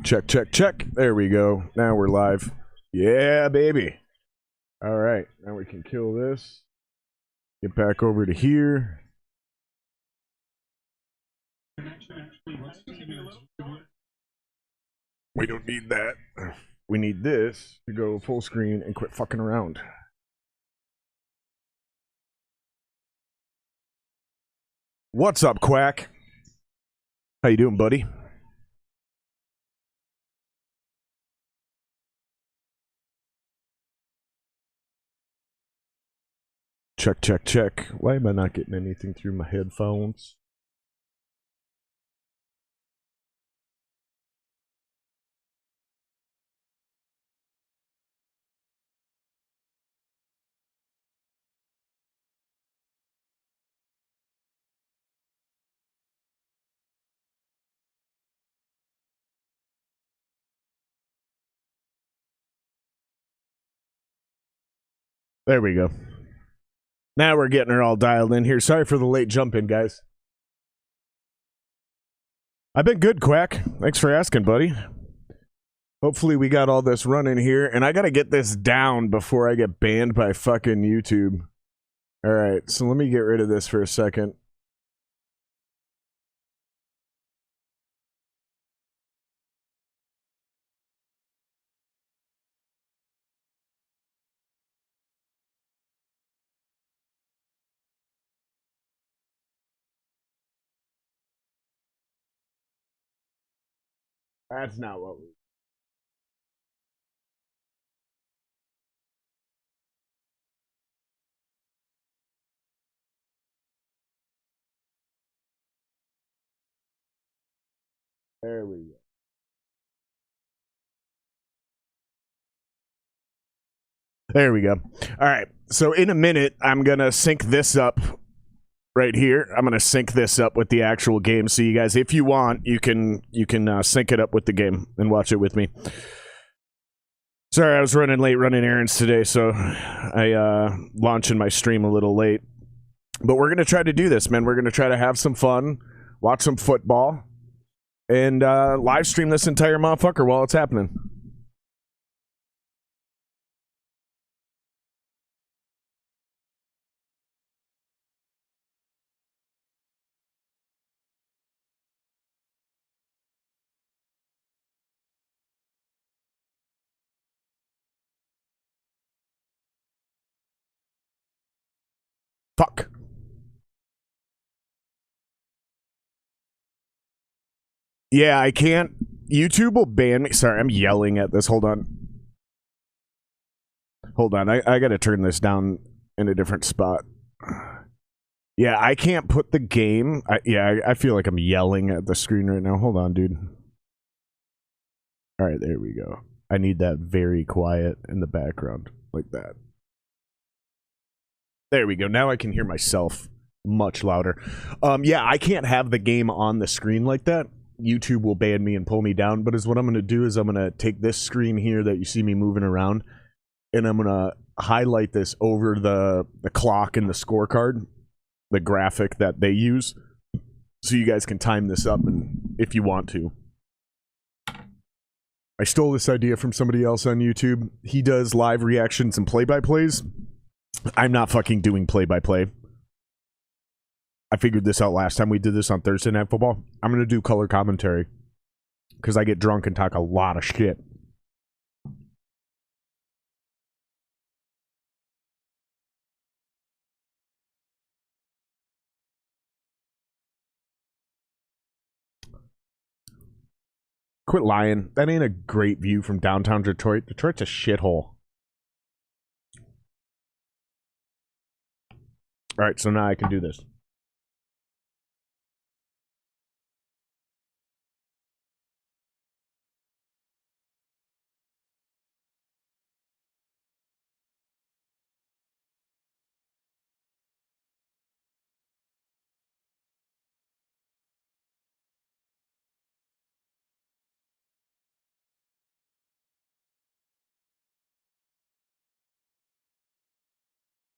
Check, check, check. There we go. Now we're live. Yeah, baby. All right. Now we can kill this. Get back over to here. We don't need that. We need this to go full screen and quit fucking around. What's up, Quack? How you doing, buddy? Check, check, check. Why am I not getting anything through my headphones? There we go. Now we're getting her all dialed in here. Sorry for the late jump in, guys. I've been good, Quack. Thanks for asking, buddy. Hopefully we got all this running here, and I gotta get this down before I get banned by fucking YouTube. Alright, so let me get rid of this for a second. That's not what we... There we go. There we go. All right. So in a minute, I'm going to sync this up right here. I'm going to sync this up with the actual game. So you guys, if you want, you can sync it up with the game and watch it with me. Sorry, I was running late running errands today, so I launching my stream a little late. But we're going to try to do this, man. We're going to try to have some fun, watch some football, and live stream this entire motherfucker while it's happening. Fuck. Yeah, I can't. YouTube will ban me. Sorry, I'm yelling at this. Hold on. Hold on. I got to turn this down in a different spot. Yeah, I can't put the game. I feel like I'm yelling at the screen right now. Hold on, dude. All right, there we go. I need that very quiet in the background, like that. There we go. Now I can hear myself much louder. Yeah, I can't have the game on the screen like that. YouTube will ban me and pull me down. But what I'm going to do is I'm going to take this screen here that you see me moving around, and I'm going to highlight this over the clock and the scorecard, the graphic that they use, so you guys can time this up and if you want to. I stole this idea from somebody else on YouTube. He does live reactions and play-by-plays. I'm not fucking doing play-by-play. I figured this out last time we did this on Thursday Night Football. I'm going to do color commentary because I get drunk and talk a lot of shit. Quit lying. That ain't a great view from downtown Detroit. Detroit's a shithole. All right, so now I can do this.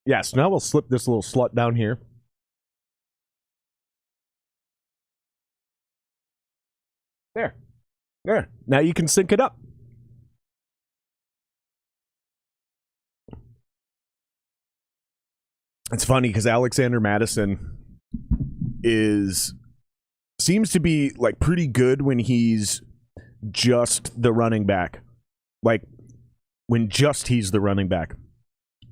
Yes, now we'll slip this little slut down here. There. Yeah, now you can sync it up. It's funny because Alexander Madison seems to be like pretty good when he's just the running back. Like when just he's the running back.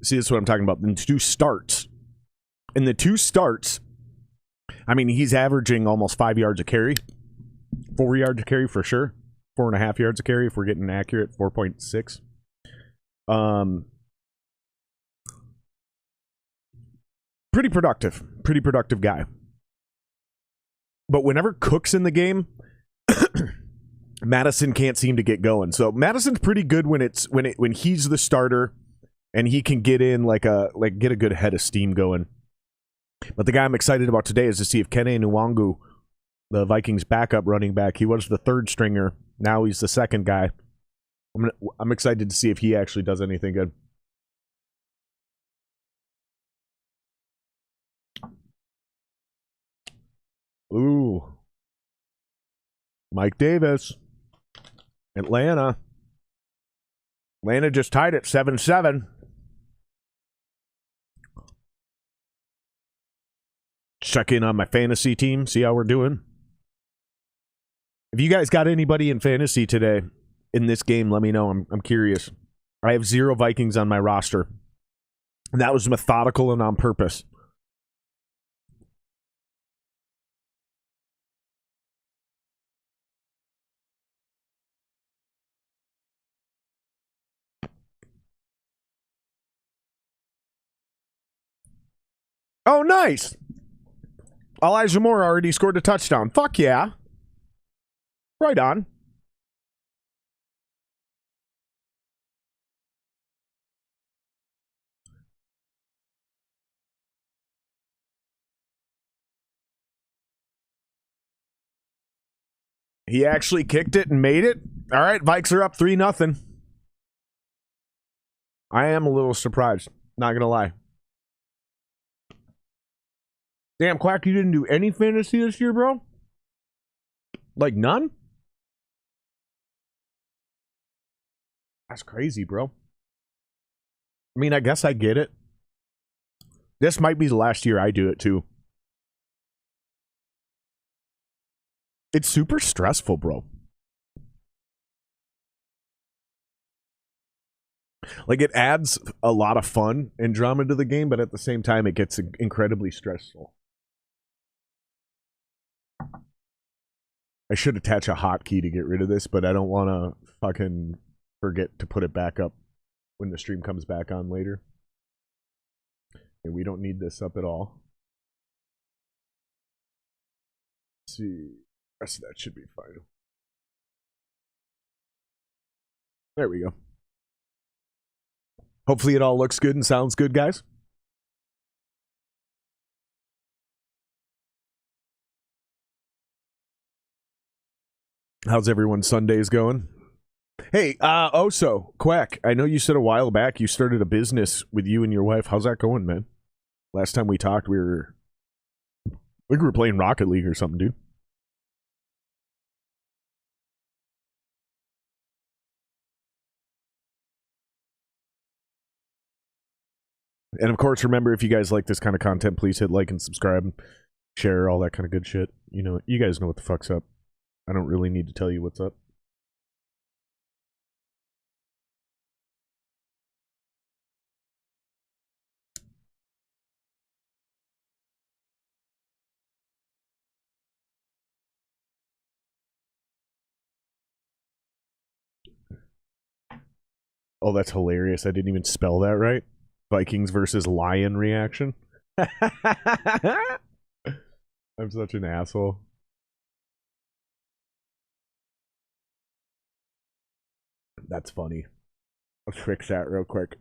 See, that's what I'm talking about. In the two starts, I mean, he's averaging almost 5 yards a carry, 4 yards a carry for sure, 4.5 yards a carry if we're getting accurate, 4.6. Pretty productive guy. But whenever Cook's in the game, Madison can't seem to get going. So Madison's pretty good when he's the starter and he can get in get a good head of steam going. But the guy I'm excited about today is to see if Kene Nwangu, the Vikings backup running back, he was the third stringer. Now he's the second guy. I'm excited to see if he actually does anything good. Ooh. Mike Davis. Atlanta. Atlanta just tied it 7-7. Check in on my fantasy team, see how we're doing. If you guys got anybody in fantasy today in this game, let me know. I'm curious. I have 0 Vikings on my roster. And that was methodical and on purpose. Oh, nice. Elijah Moore already scored a touchdown. Fuck yeah. Right on. He actually kicked it and made it. All right, Vikes are up 3-0. I am a little surprised. Not going to lie. Damn, Quack, you didn't do any fantasy this year, bro? Like none? That's crazy, bro. I mean, I guess I get it. This might be the last year I do it, too. It's super stressful, bro. Like, it adds a lot of fun and drama to the game, but at the same time, it gets incredibly stressful. I should attach a hotkey to get rid of this, but I don't want to fucking forget to put it back up when the stream comes back on later. And we don't need this up at all. Let's see. The rest of that should be fine. There we go. Hopefully it all looks good and sounds good, guys. How's everyone's Sundays going? Hey, Oso, Quack, I know you said a while back you started a business with you and your wife. How's that going, man? Last time we talked, I think we were playing Rocket League or something, dude. And of course, remember, if you guys like this kind of content, please hit like and subscribe, share, all that kind of good shit. You know, you guys know what the fuck's up. I don't really need to tell you what's up. Oh, that's hilarious. I didn't even spell that right. Vikings versus Lion reaction. I'm such an asshole. That's funny. Let's fix that real quick.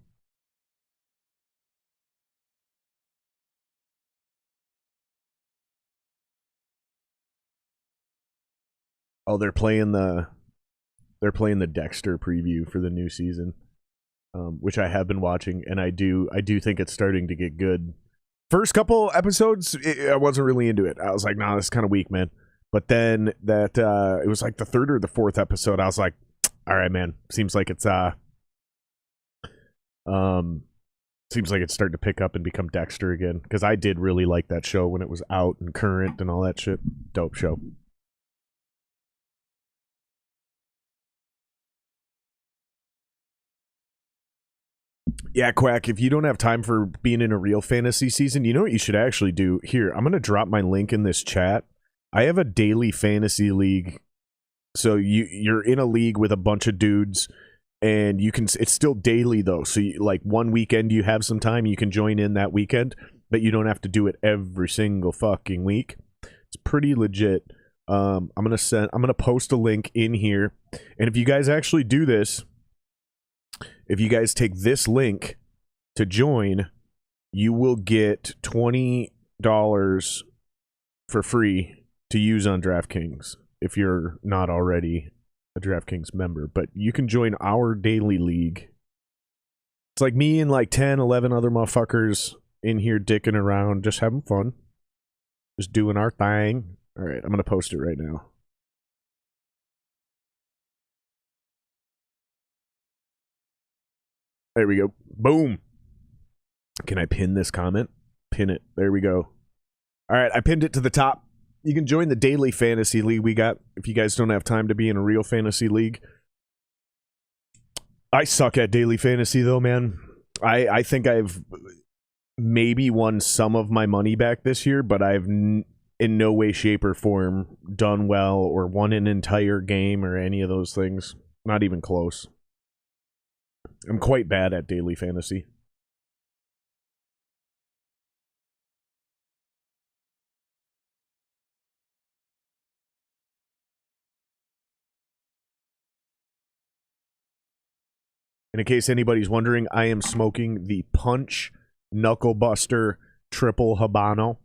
Oh, they're playing the Dexter preview for the new season, which I have been watching, and I do think it's starting to get good. First couple episodes, I wasn't really into it. I was like, nah, this is kind of weak, man. But then that it was like the third or the fourth episode. I was like, all right, man. Seems like it's um seems like it's starting to pick up and become Dexter again. Because I did really like that show when it was out and current and all that shit. Dope show. Yeah, Quack, if you don't have time for being in a real fantasy season, you know what you should actually do? Here, I'm going to drop my link in this chat. I have a daily fantasy league. So you're in a league with a bunch of dudes, and you can, it's still daily though. So like one weekend you have some time, you can join in that weekend, but you don't have to do it every single fucking week. It's pretty legit. I'm gonna post a link in here, and if you guys actually do this, if you guys take this link to join, you will get $20 for free to use on DraftKings if you're not already a DraftKings member. But you can join our daily league. It's like me and like 10, 11 other motherfuckers in here dicking around, just having fun, just doing our thing. All right, I'm going to post it right now. There we go. Boom. Can I pin this comment? Pin it. There we go. All right, I pinned it to the top. You can join the daily fantasy league we got if you guys don't have time to be in a real fantasy league. I suck at daily fantasy though, man. I think I've maybe won some of my money back this year, but I've in no way, shape, or form done well or won an entire game or any of those things. Not even close. I'm quite bad at daily fantasy. And in case anybody's wondering, I am smoking the Punch Knuckle Buster Triple Habano.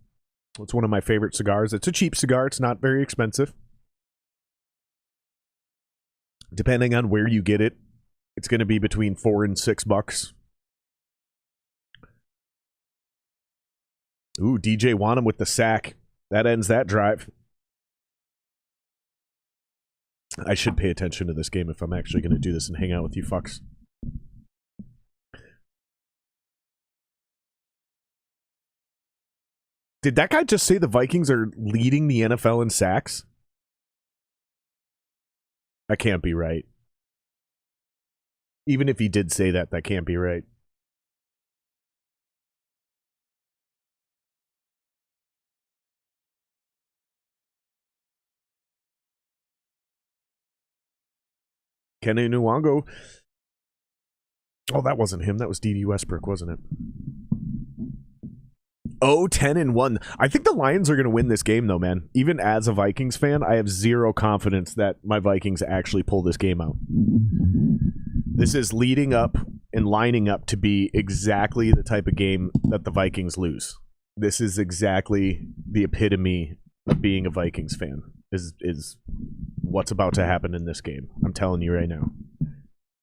It's one of my favorite cigars. It's a cheap cigar. It's not very expensive. Depending on where you get it, it's going to be between $4 and $6. Ooh, DJ Wanham with the sack. That ends that drive. I should pay attention to this game if I'm actually going to do this and hang out with you fucks. Did that guy just say the Vikings are leading the NFL in sacks? That can't be right. Even if he did say that, that can't be right. Kenny Nwango. Oh, that wasn't him. That was D.D. Westbrook, wasn't it? Oh, 10-1. I think the Lions are going to win this game, though, man. Even as a Vikings fan, I have zero confidence that my Vikings actually pull this game out. This is leading up and lining up to be exactly the type of game that the Vikings lose. This is exactly the epitome of being a Vikings fan, is what's about to happen in this game. I'm telling you right now.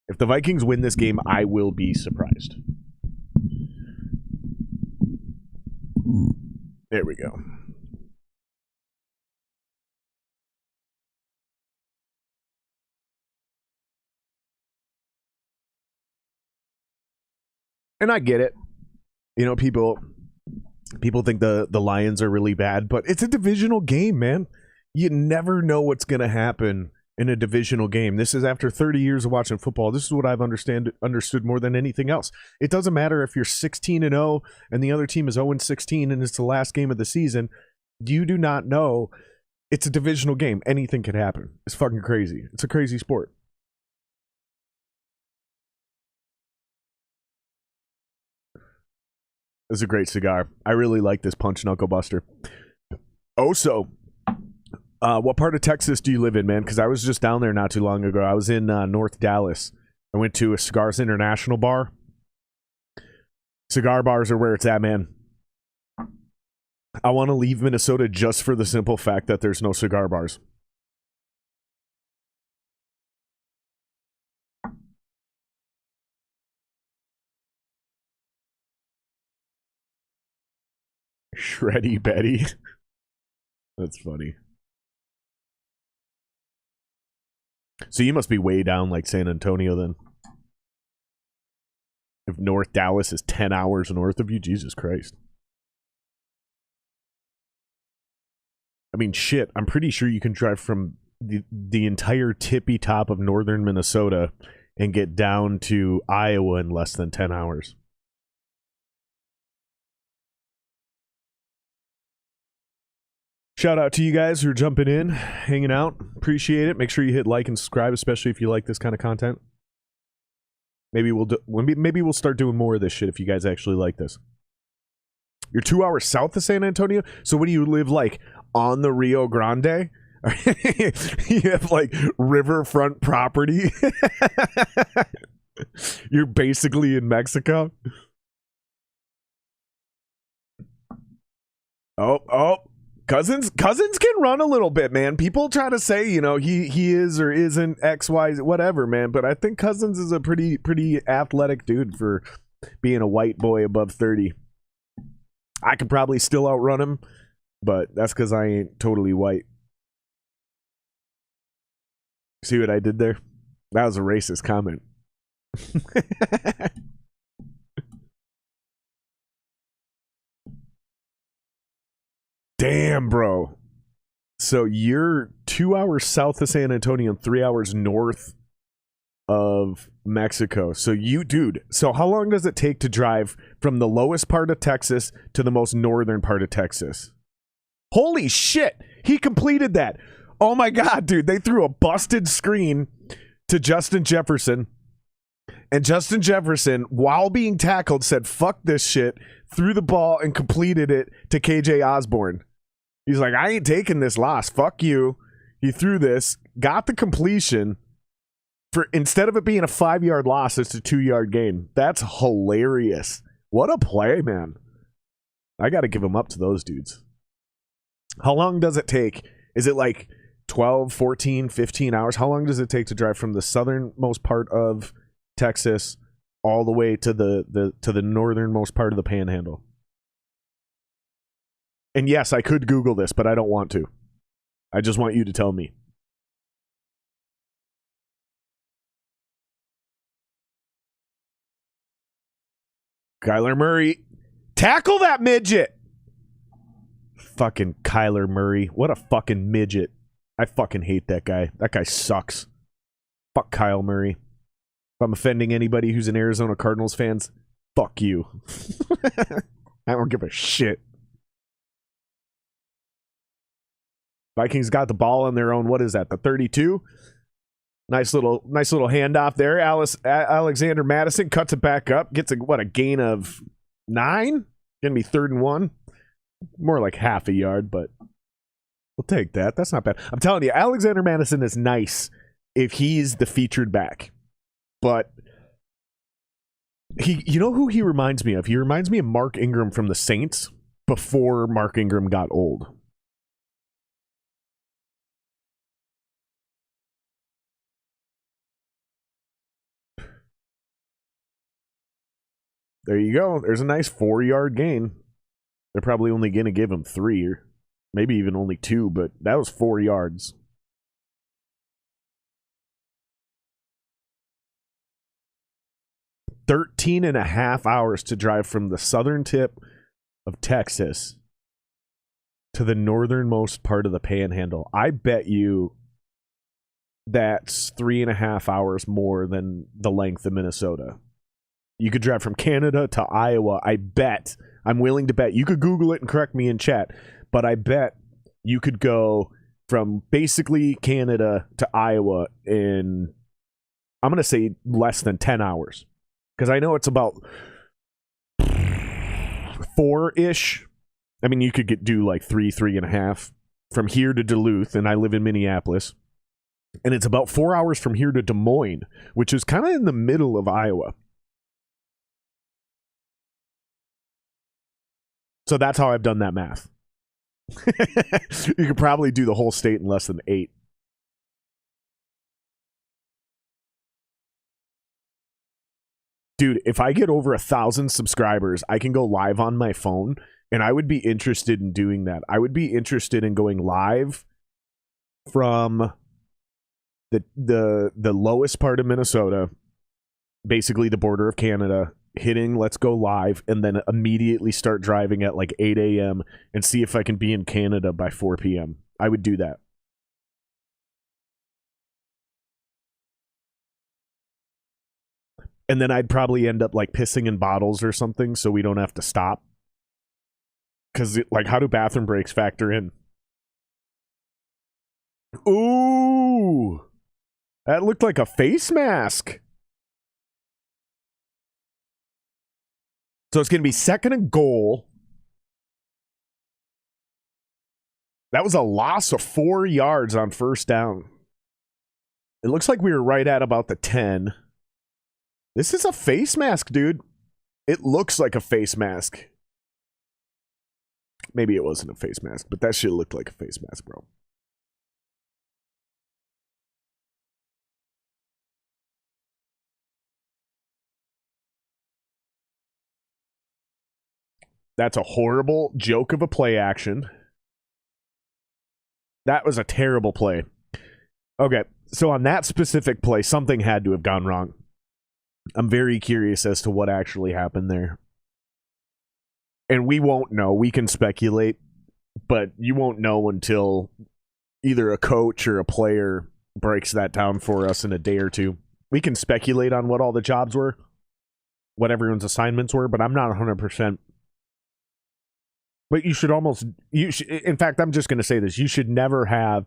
If the Vikings win this game, I will be surprised. There we go. And I get it. You know, people think the Lions are really bad, but it's a divisional game, man. You never know what's going to happen in a divisional game. This is after 30 years of watching football. This is what I've understood more than anything else. It doesn't matter if you're 16-0 and the other team is 0-16 and it's the last game of the season. You do not know. It's a divisional game. Anything could happen. It's fucking crazy. It's a crazy sport. This is a great cigar. I really like this Punch Knuckle Buster. Also, what part of Texas do you live in, man? Because I was just down there not too long ago. I was in North Dallas. I went to a Cigars International bar. Cigar bars are where it's at, man. I want to leave Minnesota just for the simple fact that there's no cigar bars. Shreddy Betty. That's funny. So you must be way down like San Antonio then. If North Dallas is 10 hours north of you, Jesus Christ. I mean, shit, I'm pretty sure you can drive from the entire tippy top of northern Minnesota and get down to Iowa in less than 10 hours. Shout out to you guys who are jumping in, hanging out. Appreciate it. Make sure you hit like and subscribe, especially if you like this kind of content. Maybe we'll start doing more of this shit if you guys actually like this. You're 2 hours south of San Antonio, so what do you live like on the Rio Grande? You have like riverfront property. You're basically in Mexico. Oh. Cousins can run a little bit, man. People try to say, you know, he is or isn't X, Y, whatever, man. But I think Cousins is a pretty athletic dude for being a white boy above 30. I could probably still outrun him, but that's because I ain't totally white. See what I did there? That was a racist comment. Damn, bro. So you're 2 hours south of San Antonio and 3 hours north of Mexico. So so how long does it take to drive from the lowest part of Texas to the most northern part of Texas? Holy shit. He completed that. Oh my God, dude. They threw a busted screen to Justin Jefferson. And Justin Jefferson, while being tackled, said, fuck this shit, threw the ball and completed it to KJ Osborne. He's like, I ain't taking this loss. Fuck you. He threw this, got the completion. For instead of it being a 5-yard loss, it's a 2-yard gain. That's hilarious. What a play, man. I got to give him up to those dudes. How long does it take? Is it like 12, 14, 15 hours? How long does it take to drive from the southernmost part of Texas all the way to the northernmost part of the Panhandle? And yes, I could Google this, but I don't want to. I just want you to tell me. Kyler Murray. Tackle that midget. Fucking Kyler Murray. What a fucking midget. I fucking hate that guy. That guy sucks. Fuck Kyle Murray. If I'm offending anybody who's an Arizona Cardinals fans, fuck you. I don't give a shit. Vikings got the ball on their own. What is that? The 32? Nice little handoff there. Alexander Madison cuts it back up. Gets a gain of 9? Gonna be 3rd and 1. More like half a yard, but we'll take that. That's not bad. I'm telling you, Alexander Madison is nice if he's the featured back. But you know who he reminds me of? He reminds me of Mark Ingram from the Saints before Mark Ingram got old. There you go. There's a nice 4-yard gain. They're probably only going to give him 3 or maybe even only 2, but that was 4 yards. "13 and a half hours to drive from the southern tip of Texas to the northernmost part of the Panhandle. I bet you that's 3.5 hours more than the length of Minnesota. You could drive from Canada to Iowa. I bet. I'm willing to bet. You could Google it and correct me in chat, but I bet you could go from basically Canada to Iowa in, I'm going to say, less than 10 hours. Because I know it's about 4-ish. I mean, you could do like 3.5 from here to Duluth, and I live in Minneapolis. And it's about 4 hours from here to Des Moines, which is kind of in the middle of Iowa. So that's how I've done that math. You could probably do the whole state in less than 8. Dude, if I get over 1,000 subscribers, I can go live on my phone, and I would be interested in doing that. I would be interested in going live from the lowest part of Minnesota, basically the border of Canada, hitting let's go live, and then immediately start driving at like 8 a.m. and see if I can be in Canada by 4 p.m. I would do that. And then I'd probably end up like pissing in bottles or something so we don't have to stop. Because, like, how do bathroom breaks factor in? Ooh! That looked like a face mask. So it's going to be 2nd and goal. That was a loss of 4 yards on 1st down. It looks like we were right at about the 10. This is a face mask, dude. It looks like a face mask. Maybe it wasn't a face mask, but that shit looked like a face mask, bro. That's a horrible joke of a play action. That was a terrible play. Okay, so on that specific play, something had to have gone wrong. I'm very curious as to what actually happened there. And we won't know. We can speculate, but you won't know until either a coach or a player breaks that down for us in a day or two. We can speculate on what all the jobs were, what everyone's assignments were, but I'm not 100%. But you should almost, in fact, I'm just going to say this. You should never have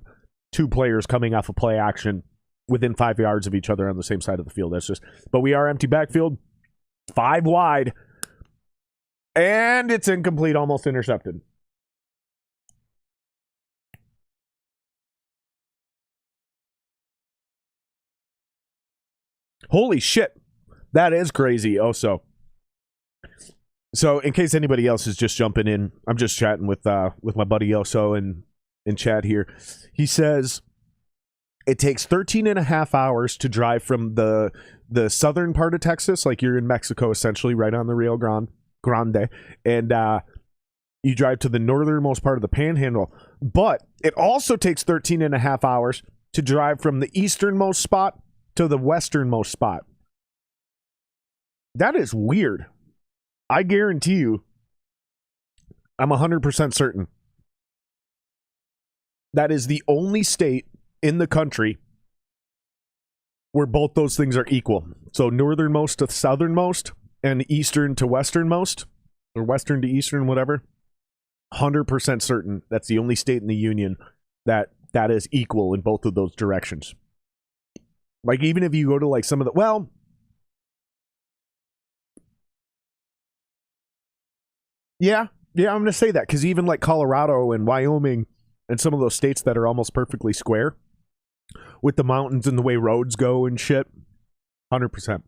two players coming off a play action within 5 yards of each other on the same side of the field. That's just, but we are empty backfield, 5 wide, and it's incomplete, almost intercepted. Holy shit. That is crazy. So in case anybody else is just jumping in, I'm just chatting with my buddy Oso in chat here. He says it takes 13 and a half hours to drive from the southern part of Texas, like you're in Mexico essentially, right on the Rio Grande, and you drive to the northernmost part of the Panhandle. But it also takes 13 and a half hours to drive from the easternmost spot to the westernmost spot. That is weird. I guarantee you, I'm 100% certain, that is the only state in the country where both those things are equal. So northernmost to southernmost and eastern to westernmost, or western to eastern, whatever. 100% certain that's the only state in the union that is equal in both of those directions. Like, even if you go to like some of the, well, yeah, I'm going to say that, because even like Colorado and Wyoming and some of those states that are almost perfectly square with the mountains and the way roads go and shit, 100%.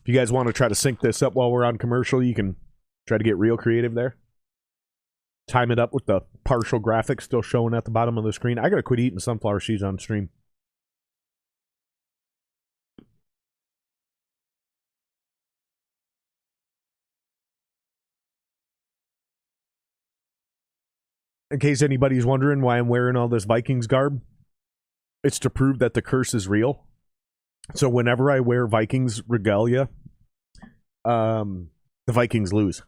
If you guys want to try to sync this up while we're on commercial, you can try to get real creative there. Time it up with the partial graphics still showing at the bottom of the screen. I got to quit eating sunflower seeds on stream. In case anybody's wondering why I'm wearing all this Vikings garb, it's to prove that the curse is real. So whenever I wear Vikings regalia, the Vikings lose.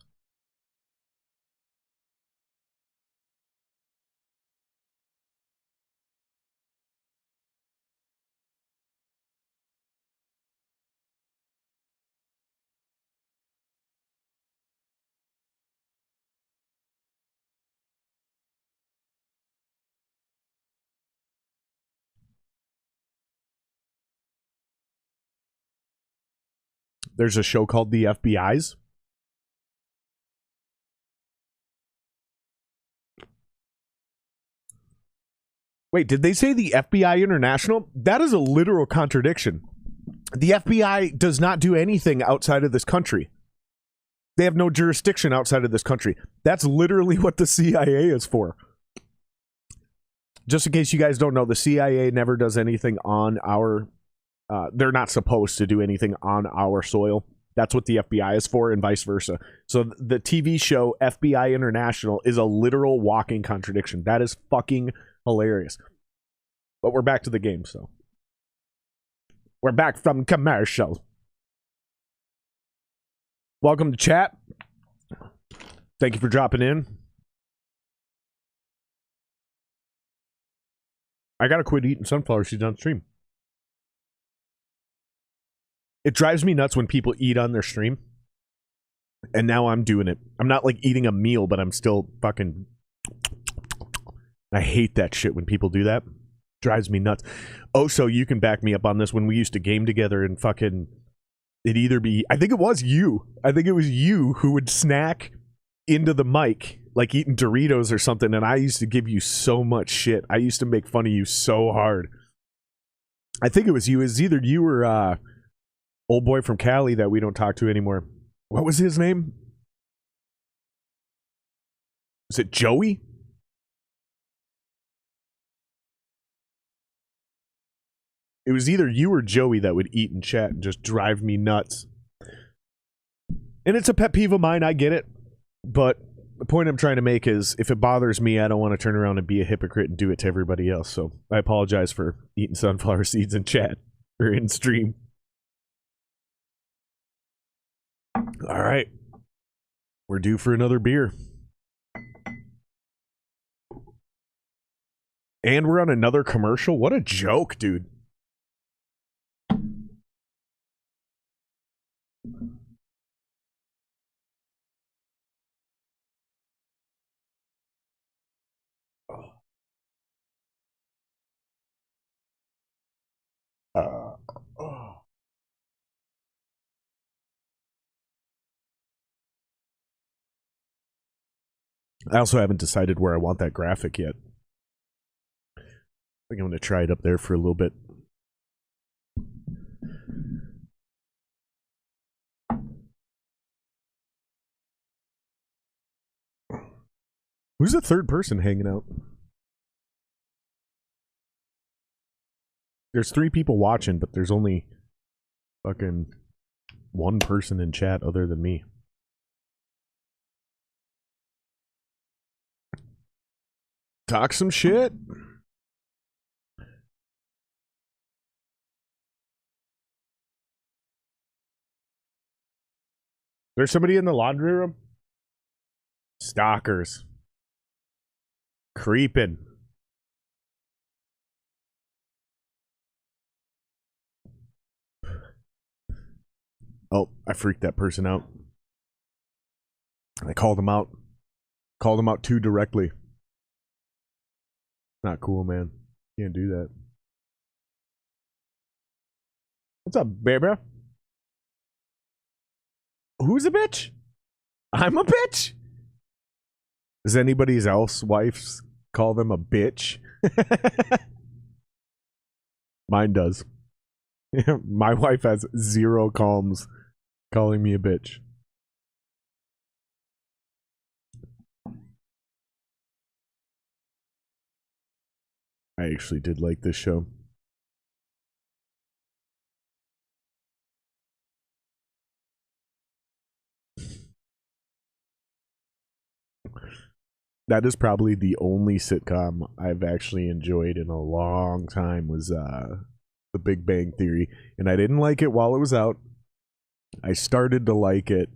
There's a show called The FBI's. Wait, did they say the FBI International? That is a literal contradiction. The FBI does not do anything outside of this country. They have no jurisdiction outside of this country. That's literally what the CIA is for. Just in case you guys don't know, the CIA never does anything on our... they're not supposed to do anything on our soil. That's what the FBI is for, and vice versa. So the TV show FBI International is a literal walking contradiction. That is fucking hilarious. But we're back to the game, so. We're back from commercial. Welcome to chat. Thank you for dropping in. I gotta quit eating sunflower seeds on stream. It drives me nuts when people eat on their stream. And now I'm doing it. I'm not like eating a meal, but I'm still fucking... I hate that shit when people do that. Drives me nuts. Oh, so you can back me up on this. When we used to game together and fucking... It'd either be... I think it was you. I think it was you who would snack into the mic, like eating Doritos or something, and I used to give you so much shit. I used to make fun of you so hard. I think it was you. It was either you or old boy from Cali that we don't talk to anymore. What was his name? Was it Joey? It was either you or Joey that would eat in chat and just drive me nuts. And it's a pet peeve of mine, I get it. But the point I'm trying to make is, if it bothers me, I don't want to turn around and be a hypocrite and do it to everybody else. So I apologize for eating sunflower seeds in chat or in stream. All right. We're due for another beer. And we're on another commercial? What a joke, dude. I also haven't decided where I want that graphic yet. I think I'm going to try it up there for a little bit. Who's the third person hanging out? There's 3 people watching, but there's only fucking 1 person in chat other than me. Talk some shit. There's somebody in the laundry room? Stalkers. Creeping. Oh, I freaked that person out. I called him out. Called him out too directly. Not cool, man. Can't do that. What's up, baby? Who's a bitch? I'm a bitch? Does anybody's else wives call them a bitch? Mine does. My wife has 0 qualms calling me a bitch. I actually did like this show. That is probably the only sitcom I've actually enjoyed in a long time, was The Big Bang Theory. And I didn't like it while it was out. I started to like it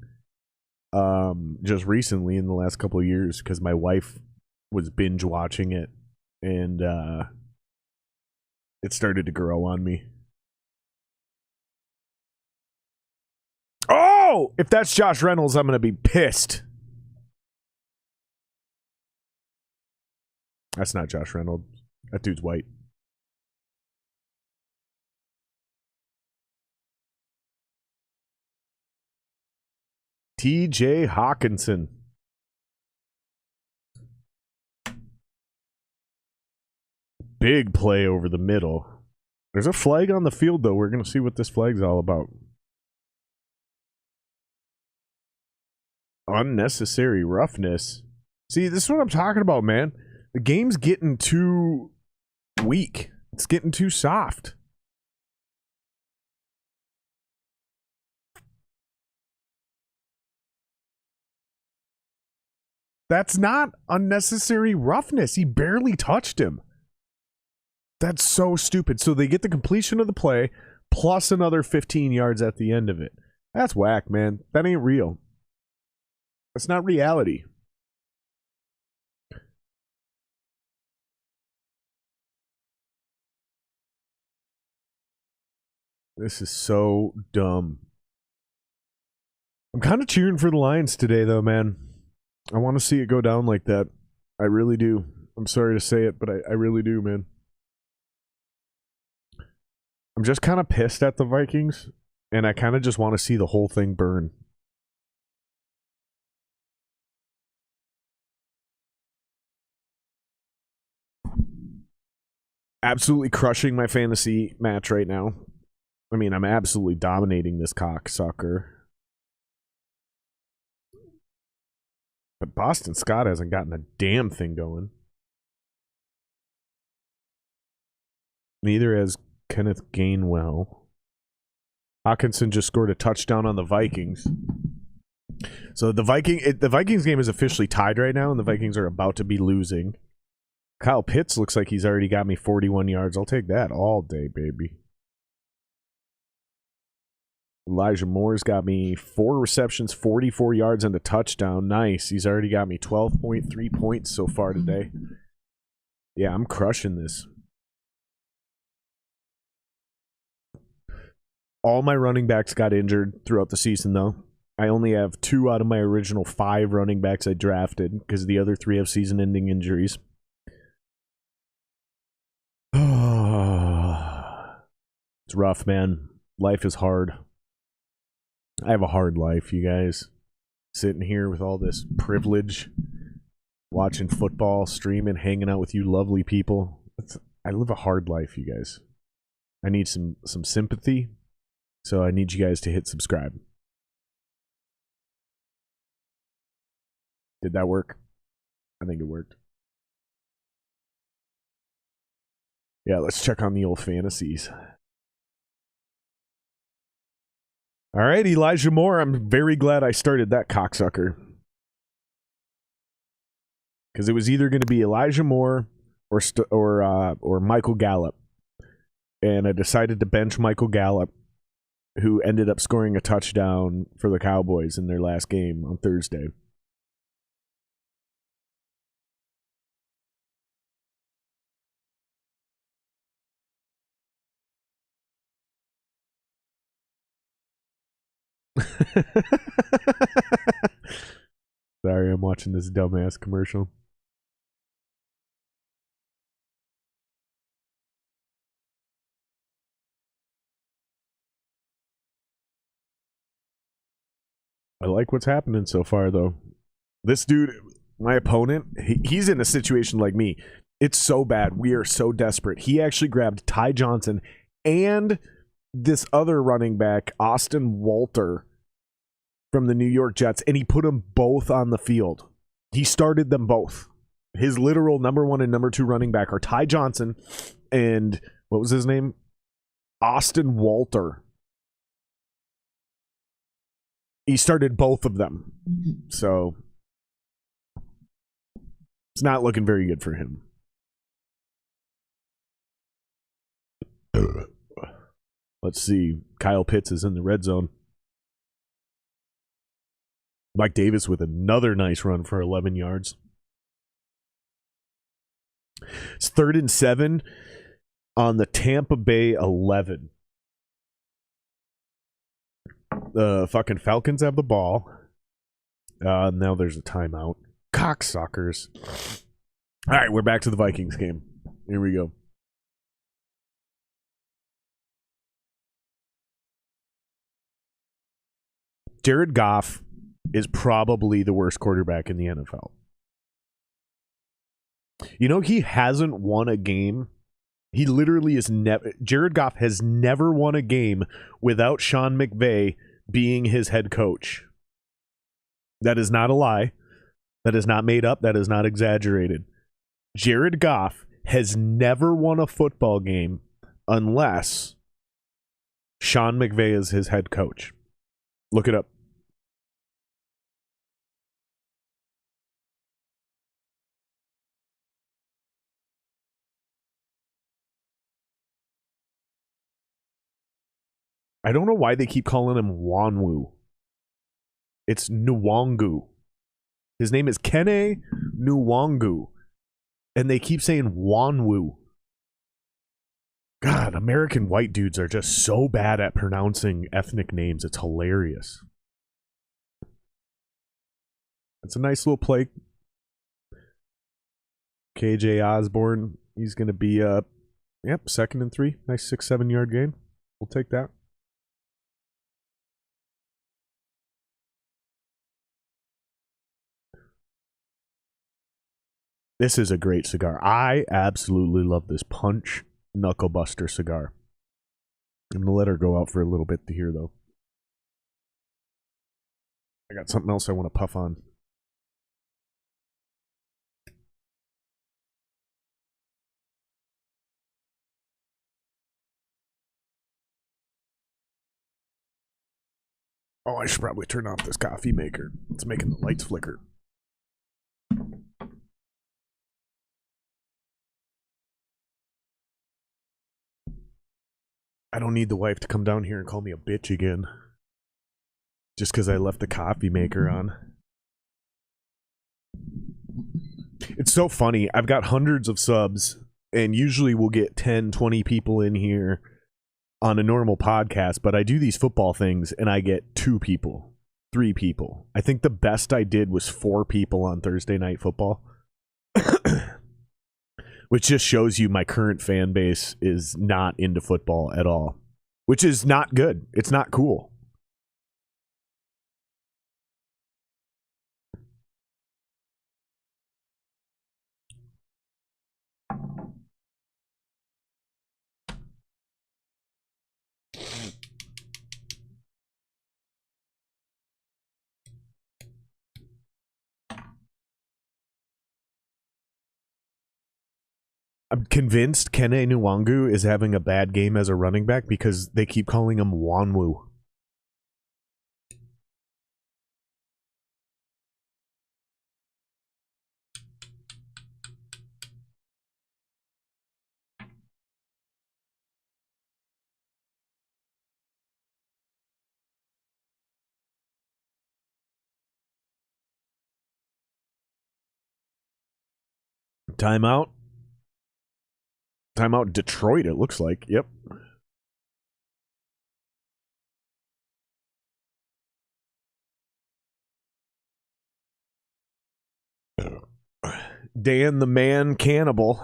just recently in the last couple of years because my wife was binge watching it, and it started to grow on me. Oh! If that's Josh Reynolds, I'm going to be pissed. That's not Josh Reynolds. That dude's white. TJ Hawkinson. Big play over the middle. There's a flag on the field, though. We're going to see what this flag's all about. Unnecessary roughness. See, this is what I'm talking about, man. The game's getting too weak. It's getting too soft. That's not unnecessary roughness. He barely touched him. That's so stupid. So they get the completion of the play plus another 15 yards at the end of it. That's whack, man. That ain't real. That's not reality. This is so dumb. I'm kind of cheering for the Lions today, though, man. I want to see it go down like that. I really do. I'm sorry to say it, but I really do, man. I'm just kind of pissed at the Vikings, and I kind of just want to see the whole thing burn. Absolutely crushing my fantasy match right now. I mean, I'm absolutely dominating this cocksucker. But Boston Scott hasn't gotten a damn thing going. Neither has Kenneth Gainwell. Hawkinson just scored a touchdown on the Vikings. So the Vikings game is officially tied right now, and the Vikings are about to be losing. Kyle Pitts looks like he's already got me 41 yards. I'll take that all day, baby. Elijah Moore's got me 4 receptions, 44 yards, and a touchdown. Nice. He's already got me 12.3 points so far today. Yeah, I'm crushing this. All my running backs got injured throughout the season, though. I only have 2 out of my original 5 running backs I drafted because the other 3 have season-ending injuries. It's rough, man. Life is hard. I have a hard life, you guys. Sitting here with all this privilege, watching football, streaming, hanging out with you lovely people. I live a hard life, you guys. I need some sympathy, so I need you guys to hit subscribe. Did that work? I think it worked. Yeah, let's check on the old fantasies. All right, Elijah Moore. I'm very glad I started that cocksucker. Because it was either going to be Elijah Moore or Michael Gallup. And I decided to bench Michael Gallup, who ended up scoring a touchdown for the Cowboys in their last game on Thursday. Sorry, I'm watching this dumbass commercial. I like what's happening so far, though. This dude, my opponent, he's in a situation like me. It's so bad. We are so desperate. He actually grabbed Ty Johnson and this other running back, Austin Walter, from the New York Jets, and he put them both on the field. He started them both. His literal number 1 and number 2 running back are Ty Johnson and, what was his name? Austin Walter. He started both of them. So it's not looking very good for him. Let's see. Kyle Pitts is in the red zone. Mike Davis with another nice run for 11 yards. It's 3rd and 7 on the Tampa Bay 11. The fucking Falcons have the ball. Now there's a timeout. Cocksuckers. All right, we're back to the Vikings game. Here we go. Jared Goff is probably the worst quarterback in the NFL. You know, he hasn't won a game. He literally is never. Jared Goff has never won a game without Sean McVay being his head coach. That is not a lie. That is not made up. That is not exaggerated. Jared Goff has never won a football game unless Sean McVay is his head coach. Look it up. I don't know why they keep calling him Wanwu. It's Nwangu. His name is Kene Nwangu. And they keep saying Wanwu. God, American white dudes are just so bad at pronouncing ethnic names. It's hilarious. It's a nice little play. KJ Osborne, he's going to be, 2nd and 3. Nice 6-7 yard gain. We'll take that. This is a great cigar. I absolutely love this Punch Knuckle Buster cigar. I'm going to let her go out for a little bit to hear, though. I got something else I want to puff on. Oh, I should probably turn off this coffee maker. It's making the lights flicker. I don't need the wife to come down here and call me a bitch again. Just because I left the coffee maker on. It's so funny. I've got hundreds of subs, and usually we'll get 10, 20 people in here on a normal podcast, but I do these football things, and I get 2 people, 3 people. I think the best I did was 4 people on Thursday Night Football. Which just shows you my current fan base is not into football at all. Which is not good. It's not cool. I'm convinced Kene Nwangu is having a bad game as a running back because they keep calling him Wanwu. Timeout. Timeout Detroit, it looks like. Yep. Dan the Man Cannibal.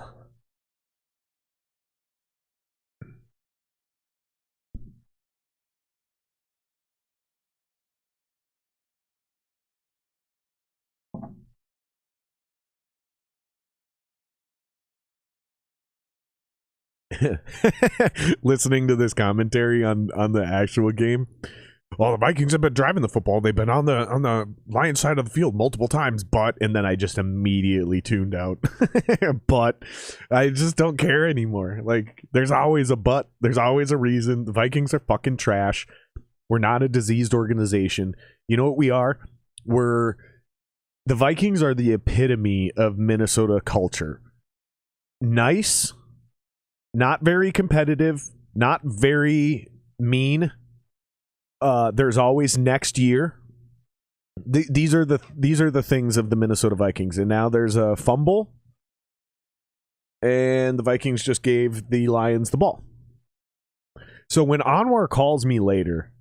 Listening to this commentary on the actual game. Well, the Vikings have been driving the football. They've been on the Lions side of the field multiple times, and then I just immediately tuned out. But I just don't care anymore. Like, there's always a but. There's always a reason. The Vikings are fucking trash. We're not a diseased organization. You know what we are? The Vikings are the epitome of Minnesota culture. Nice, not very competitive, not very mean. There's always next year. These are the things of the Minnesota Vikings. And now there's a fumble, and the Vikings just gave the Lions the ball. So when Anwar calls me later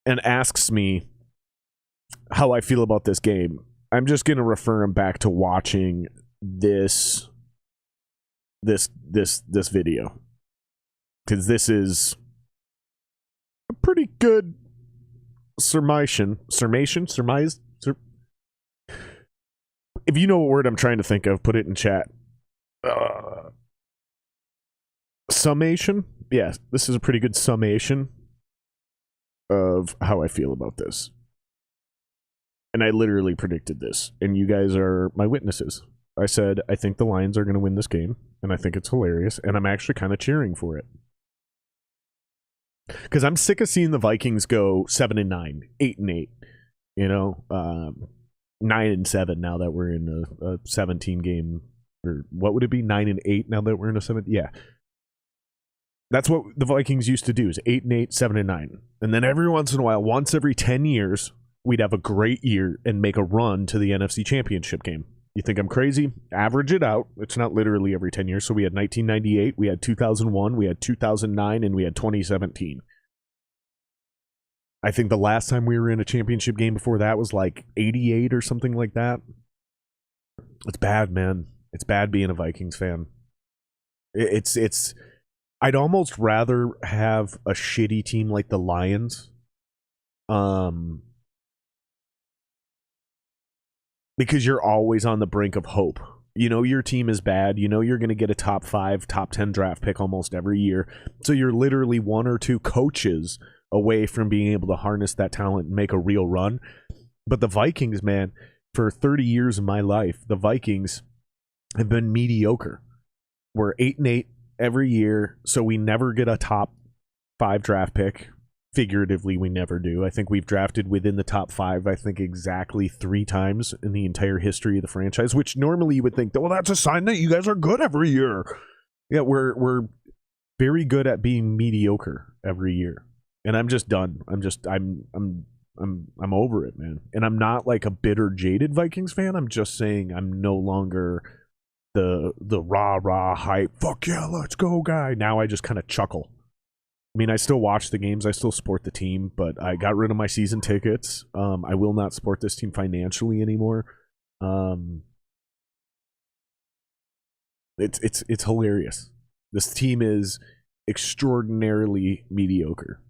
and asks me how I feel about this game, I'm just going to refer him back to watching this video, because this is a pretty good summation. If you know what word I'm trying to think of, put it in chat. Summation? Yeah, this is a pretty good summation of how I feel about this. And I literally predicted this, and you guys are my witnesses. I said, I think the Lions are going to win this game, and I think it's hilarious, and I'm actually kind of cheering for it. Because I'm sick of seeing the Vikings go 7-9, 8-8, 9-7 now that we're in a 17 game, or what would it be, 9-8 now that we're in a 7? Yeah. That's what the Vikings used to do, is 8-8, 7-9. And then every once in a while, once every 10 years, we'd have a great year and make a run to the NFC Championship game. You think I'm crazy? Average it out. It's not literally every 10 years. So we had 1998, we had 2001, we had 2009, and we had 2017. I think the last time we were in a championship game before that was like 88 or something like that. It's bad, man. It's bad being a Vikings fan. It's I'd almost rather have a shitty team like the Lions. Because you're always on the brink of hope. You know your team is bad. You know you're going to get a top 5, top 10 draft pick almost every year. So you're literally 1 or 2 coaches away from being able to harness that talent and make a real run. But the Vikings, man, for 30 years of my life, the Vikings have been mediocre. We're 8-8 every year, so we never get a top 5 draft pick. Figuratively, we never do. I think we've drafted within the top 5, I think exactly 3 times in the entire history of the franchise, which normally you would think, well, that's a sign that you guys are good every year. Yeah, we're very good at being mediocre every year. And I'm just done. I'm over it, man. And I'm not like a bitter, jaded Vikings fan. I'm just saying I'm no longer the rah hype, fuck yeah, let's go guy. Now I just kind of chuckle. I mean, I still watch the games. I still support the team, but I got rid of my season tickets. I will not support this team financially anymore. It's hilarious. This team is extraordinarily mediocre.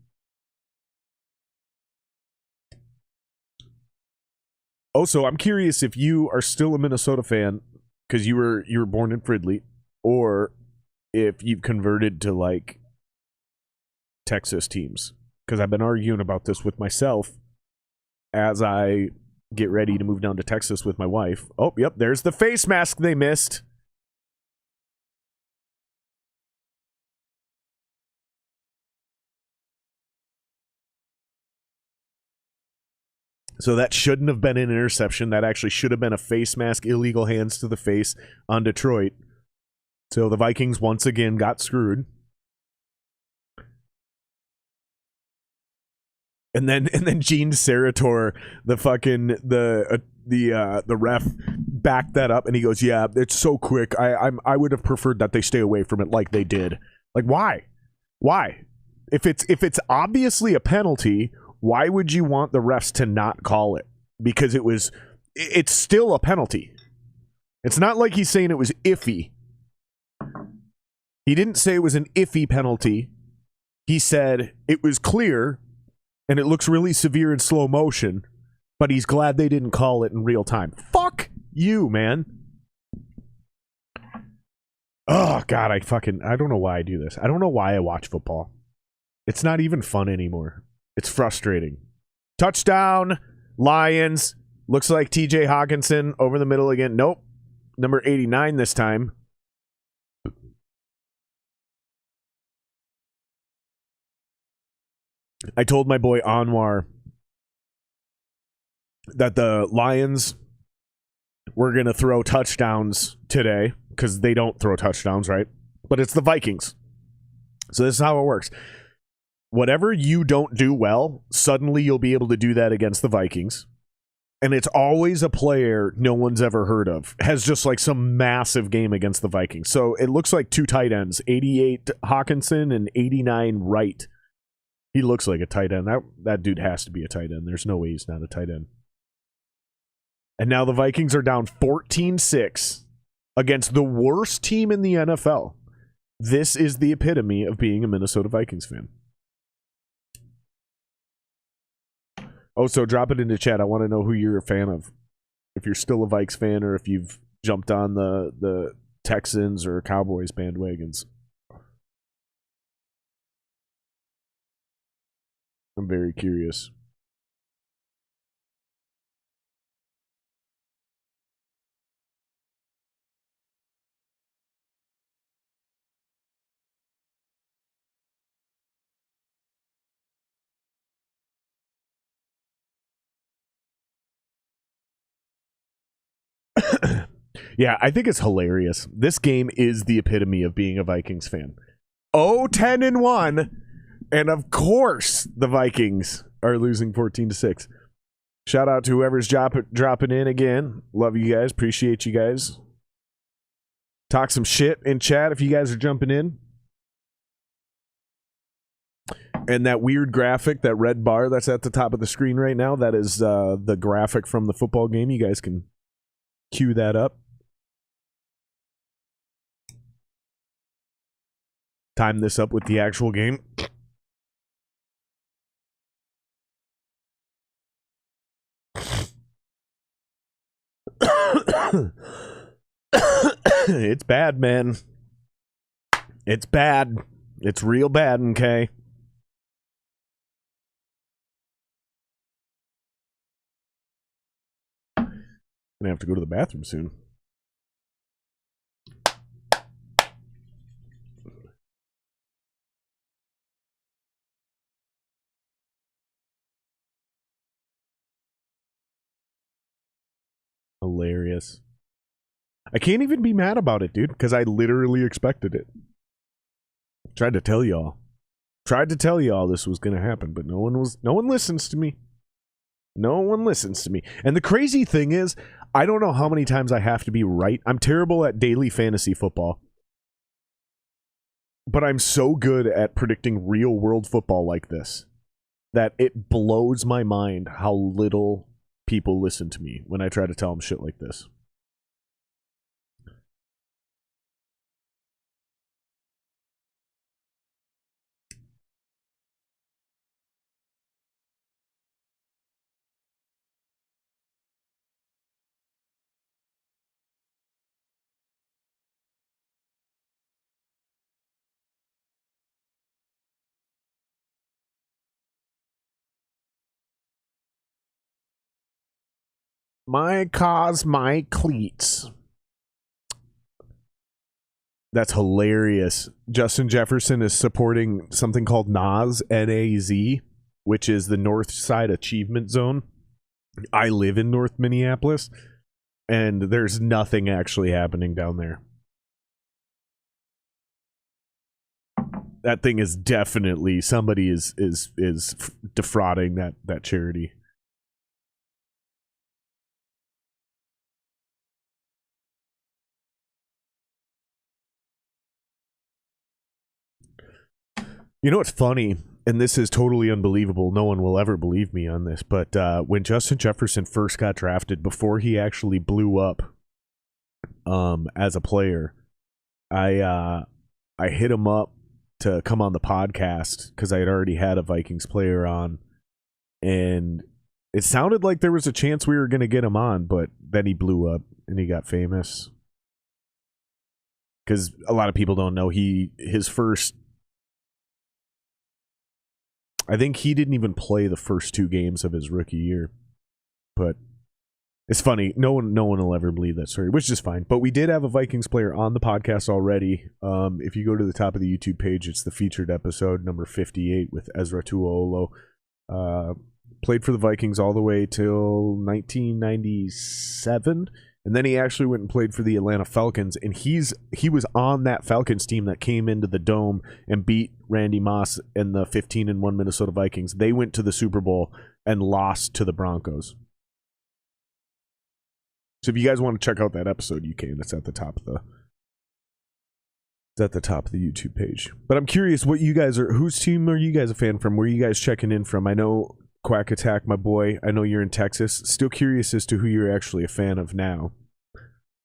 Also, I'm curious if you are still a Minnesota fan because you were born in Fridley, or if you've converted to like Texas teams, because I've been arguing about this with myself as I get ready to move down to Texas with my wife. Oh, yep, there's the face mask they missed. So that shouldn't have been an interception. That actually should have been a face mask, illegal hands to the face on Detroit. So the Vikings once again got screwed. And then Gene Sarator, the ref, backed that up, and he goes, "Yeah, it's so quick. I would have preferred that they stay away from it like they did. Like, why? If it's obviously a penalty, why would you want the refs to not call it? Because it's still a penalty. It's not like he's saying it was iffy. He didn't say it was an iffy penalty. He said it was clear." And it looks really severe in slow motion, but he's glad they didn't call it in real time. Fuck you, man. Oh, God, I don't know why I do this. I don't know why I watch football. It's not even fun anymore. It's frustrating. Touchdown, Lions. Looks like TJ Hawkinson over the middle again. Nope. Number 89 this time. I told my boy Anwar that the Lions were going to throw touchdowns today because they don't throw touchdowns, right? But it's the Vikings. So this is how it works. Whatever you don't do well, suddenly you'll be able to do that against the Vikings. And it's always a player no one's ever heard of. Has just like some massive game against the Vikings. So it looks like 2 tight ends, 88 Hawkinson and 89 Wright. He looks like a tight end. That dude has to be a tight end. There's no way he's not a tight end. And now the Vikings are down 14-6 against the worst team in the NFL. This is the epitome of being a Minnesota Vikings fan. Oh, so drop it into chat. I want to know who you're a fan of. If you're still a Vikes fan or if you've jumped on the Texans or Cowboys bandwagons. I'm very curious. Yeah, I think it's hilarious. This game is the epitome of being a Vikings fan. 0-10-1, and of course the Vikings are losing 14-6. Shout out to whoever's dropping in again. Love you guys. Appreciate you guys. Talk some shit in chat if you guys are jumping in. And that weird graphic, that red bar that's at the top of the screen right now, that is the graphic from the football game. You guys can cue that up. Time this up with the actual game. It's bad, man. It's bad. It's real bad, okay? Gonna have to go to the bathroom soon. Hilarious. I can't even be mad about it, dude, because I literally expected it. Tried to tell y'all this was gonna happen, but no one listens to me. No one listens to me. And the crazy thing is, I don't know how many times I have to be right. I'm terrible at daily fantasy football. But I'm so good at predicting real world football like this that it blows my mind how little people listen to me when I try to tell them shit like this. My cause, my cleats. That's hilarious. Justin Jefferson is supporting something called NAZ, N-A-Z, which is the North Side Achievement Zone. I live in North Minneapolis, and there's nothing actually happening down there. That thing is definitely, somebody is defrauding that charity. You know what's funny, and this is totally unbelievable, no one will ever believe me on this, but when Justin Jefferson first got drafted, before he actually blew up as a player, I hit him up to come on the podcast because I had already had a Vikings player on, and it sounded like there was a chance we were going to get him on, but then he blew up and he got famous. Because a lot of people don't know, his first, I think he didn't even play the first 2 games of his rookie year. But it's funny. No one will ever believe that story, which is fine. But we did have a Vikings player on the podcast already. If you go to the top of the YouTube page, it's the featured episode, number 58, with Ezra Tuaolo. Played for the Vikings all the way till 1997. And then he actually went and played for the Atlanta Falcons, and he was on that Falcons team that came into the Dome and beat Randy Moss and the 15-1 Minnesota Vikings. They went to the Super Bowl and lost to the Broncos. So if you guys want to check out that episode, you can. It's at the top of the YouTube page. But I'm curious what you guys are. Whose team are you guys a fan from? Where are you guys checking in from? I know Quack Attack, my boy, I know you're in Texas. Still curious as to who you're actually a fan of now.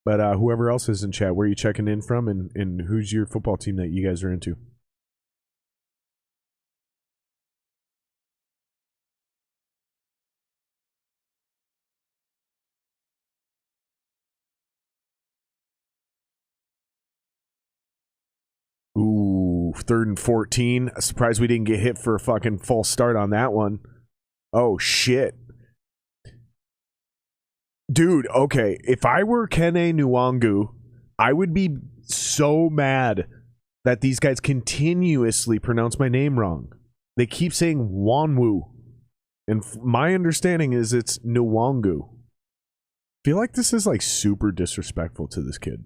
But whoever else is in chat, where are you checking in from, and who's your football team that you guys are into? Ooh, 3rd and 14. Surprised we didn't get hit for a fucking false start on that one. Oh, shit. Dude, okay. If I were Kene Nwangu, I would be so mad that these guys continuously pronounce my name wrong. They keep saying Wanwu. And my understanding is it's Nwangu. I feel like this is like super disrespectful to this kid.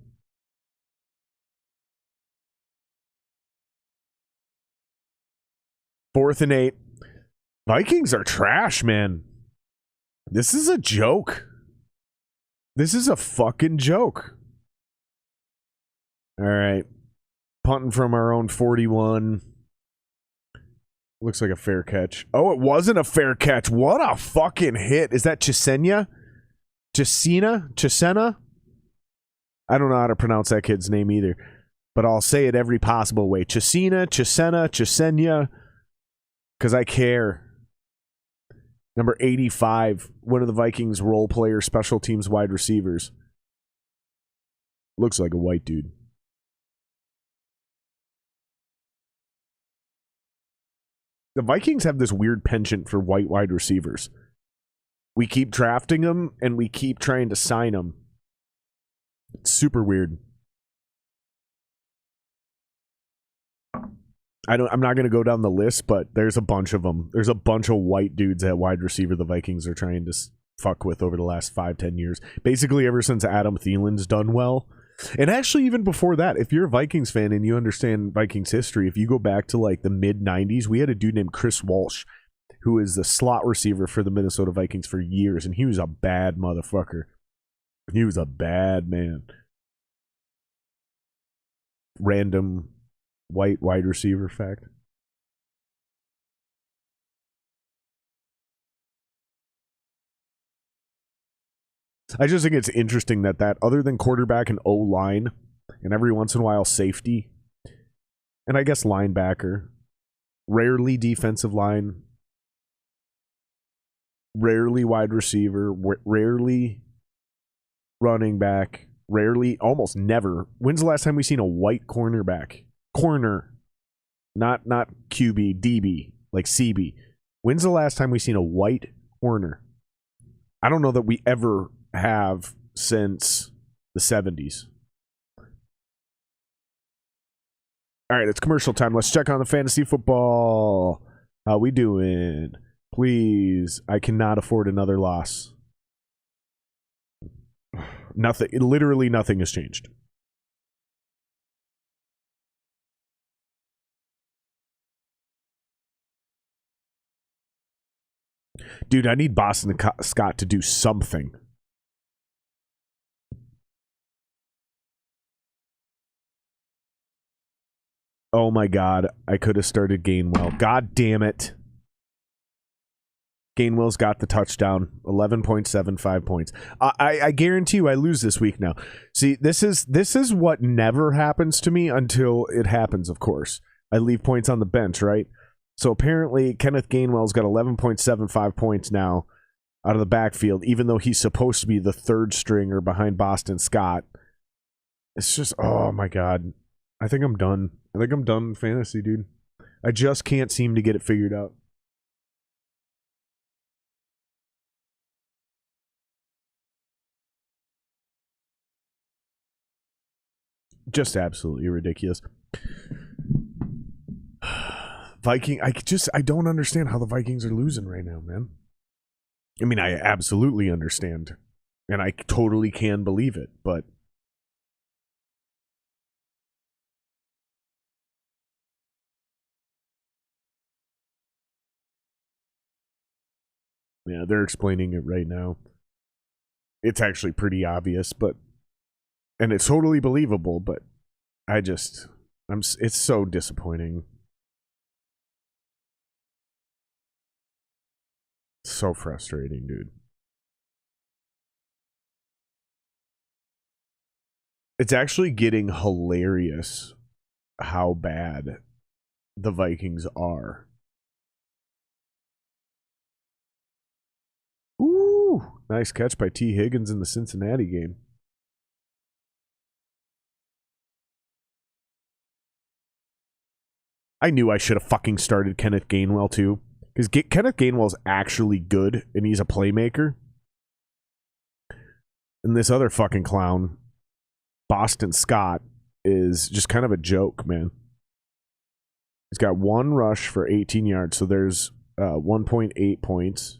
4th and 8. Vikings are trash, man. This is a joke. This is a fucking joke. All right. Punting from our own 41. Looks like a fair catch. Oh, it wasn't a fair catch. What a fucking hit. Is that Chisena? Chisena? I don't know how to pronounce that kid's name either, but I'll say it every possible way. Chisena, because I care. Number 85, one of the Vikings role player special teams wide receivers. Looks like a white dude. The Vikings have this weird penchant for white wide receivers. We keep drafting them, and we keep trying to sign them. It's super weird. I'm not going to go down the list, but there's a bunch of them. There's a bunch of white dudes at wide receiver the Vikings are trying to fuck with over the last 5-10 years. Basically, ever since Adam Thielen's done well. And actually, even before that, if you're a Vikings fan and you understand Vikings history, if you go back to like the mid-90s, we had a dude named Chris Walsh, who is the slot receiver for the Minnesota Vikings for years, and he was a bad motherfucker. He was a bad man. Random white wide receiver fact. I just think it's interesting that other than quarterback and O-line, and every once in a while safety, and I guess linebacker, rarely defensive line, rarely wide receiver, rarely running back, rarely, almost never. When's the last time we seen a white cornerback? Corner. Not QB, DB, like CB. When's the last time we seen a white corner? I don't know that we ever have since the 70s. All right, it's commercial time. Let's check on the fantasy football. How we doing? Please, I cannot afford another loss. Nothing, literally nothing has changed. Dude, I need Boston Scott to do something. Oh my God, I could have started Gainwell. God damn it. Gainwell's got the touchdown. 11.75 points. I guarantee you I lose this week now. See, this is what never happens to me until it happens, of course. I leave points on the bench, right? So apparently Kenneth Gainwell's got 11.75 points now out of the backfield, even though he's supposed to be the third stringer behind Boston Scott. It's just, oh my God. I think I'm done. I think I'm done with fantasy, dude. I just can't seem to get it figured out. Just absolutely ridiculous. I don't understand how the Vikings are losing right now, man. I mean, I absolutely understand. And I totally can believe it, but yeah, they're explaining it right now. It's actually pretty obvious, and it's totally believable, but it's so disappointing. So frustrating, dude. It's actually getting hilarious how bad the Vikings are. Ooh, nice catch by T. Higgins in the Cincinnati game. I knew I should have fucking started Kenneth Gainwell too. Because Kenneth Gainwell's actually good, and he's a playmaker. And this other fucking clown, Boston Scott, is just kind of a joke, man. He's got one rush for 18 yards, so there's 1.8 points.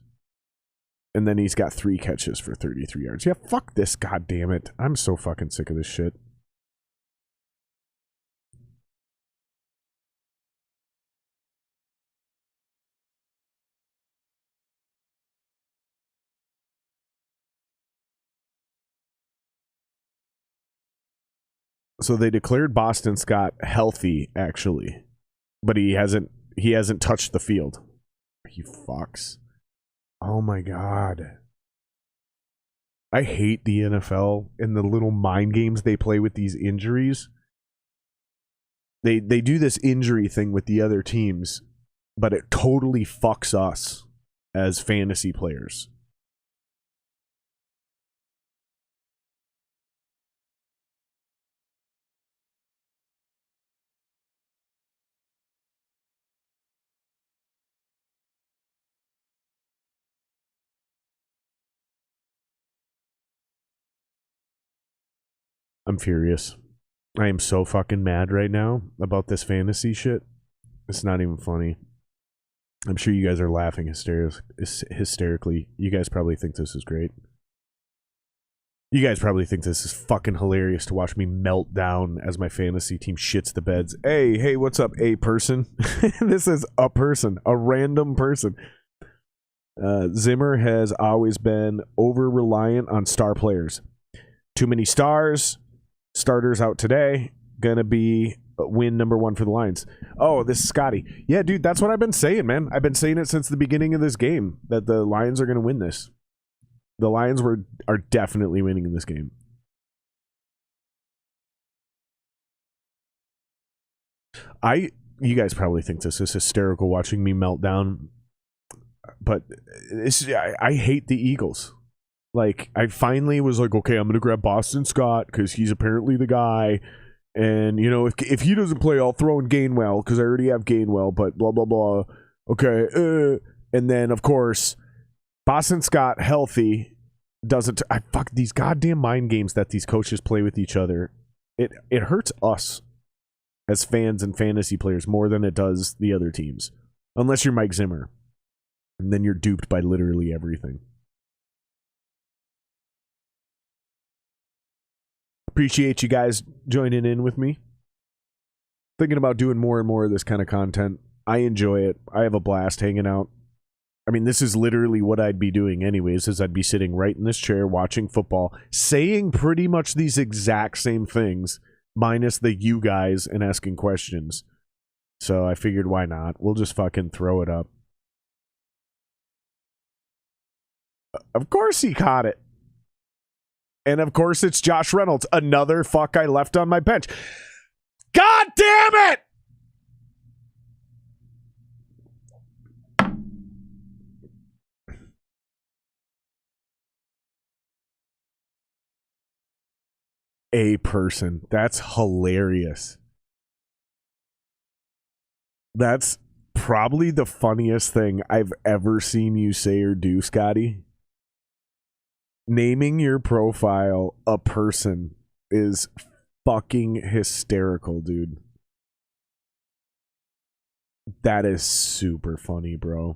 And then he's got 3 catches for 33 yards. Yeah, fuck this, goddammit. I'm so fucking sick of this shit. So they declared Boston Scott healthy, actually, but he hasn't touched the field. You fucks. Oh my god. I hate the NFL and the little mind games they play with these injuries. They do this injury thing with the other teams, but it totally fucks us as fantasy players. I'm furious. I am so fucking mad right now about this fantasy shit. It's not even funny. I'm sure you guys are laughing hysterically. You guys probably think this is great. You guys probably think this is fucking hilarious to watch me melt down as my fantasy team shits the beds. Hey, what's up, a person? This is a person, a random person. Zimmer has always been over-reliant on star players. Too many stars. Starters out today. Gonna be win number 1 for the Lions. Oh, this is Scotty. Yeah, dude, that's what I've been saying, man. I've been saying it since the beginning of this game, that the Lions are gonna win this. The Lions are definitely winning in this game. You guys probably think this is hysterical watching me melt down, but I hate the Eagles. Like, I finally was like, okay, I'm going to grab Boston Scott because he's apparently the guy. And, you know, if he doesn't play, I'll throw in Gainwell because I already have Gainwell, but blah, blah, blah. Okay. And then, of course, Boston Scott, healthy, doesn't... I fuck these goddamn mind games that these coaches play with each other. It hurts us as fans and fantasy players more than it does the other teams. Unless you're Mike Zimmer. And then you're duped by literally everything. Appreciate you guys joining in with me. Thinking about doing more and more of this kind of content. I enjoy it. I have a blast hanging out. I mean, this is literally what I'd be doing anyways, is I'd be sitting right in this chair watching football, saying pretty much these exact same things, minus the you guys and asking questions. So I figured, why not? We'll just fucking throw it up. Of course he caught it. And of course it's Josh Reynolds, another fuck I left on my bench. God damn it! A person. That's hilarious. That's probably the funniest thing I've ever seen you say or do, Scotty. Naming your profile a person is fucking hysterical, dude. That is super funny, bro.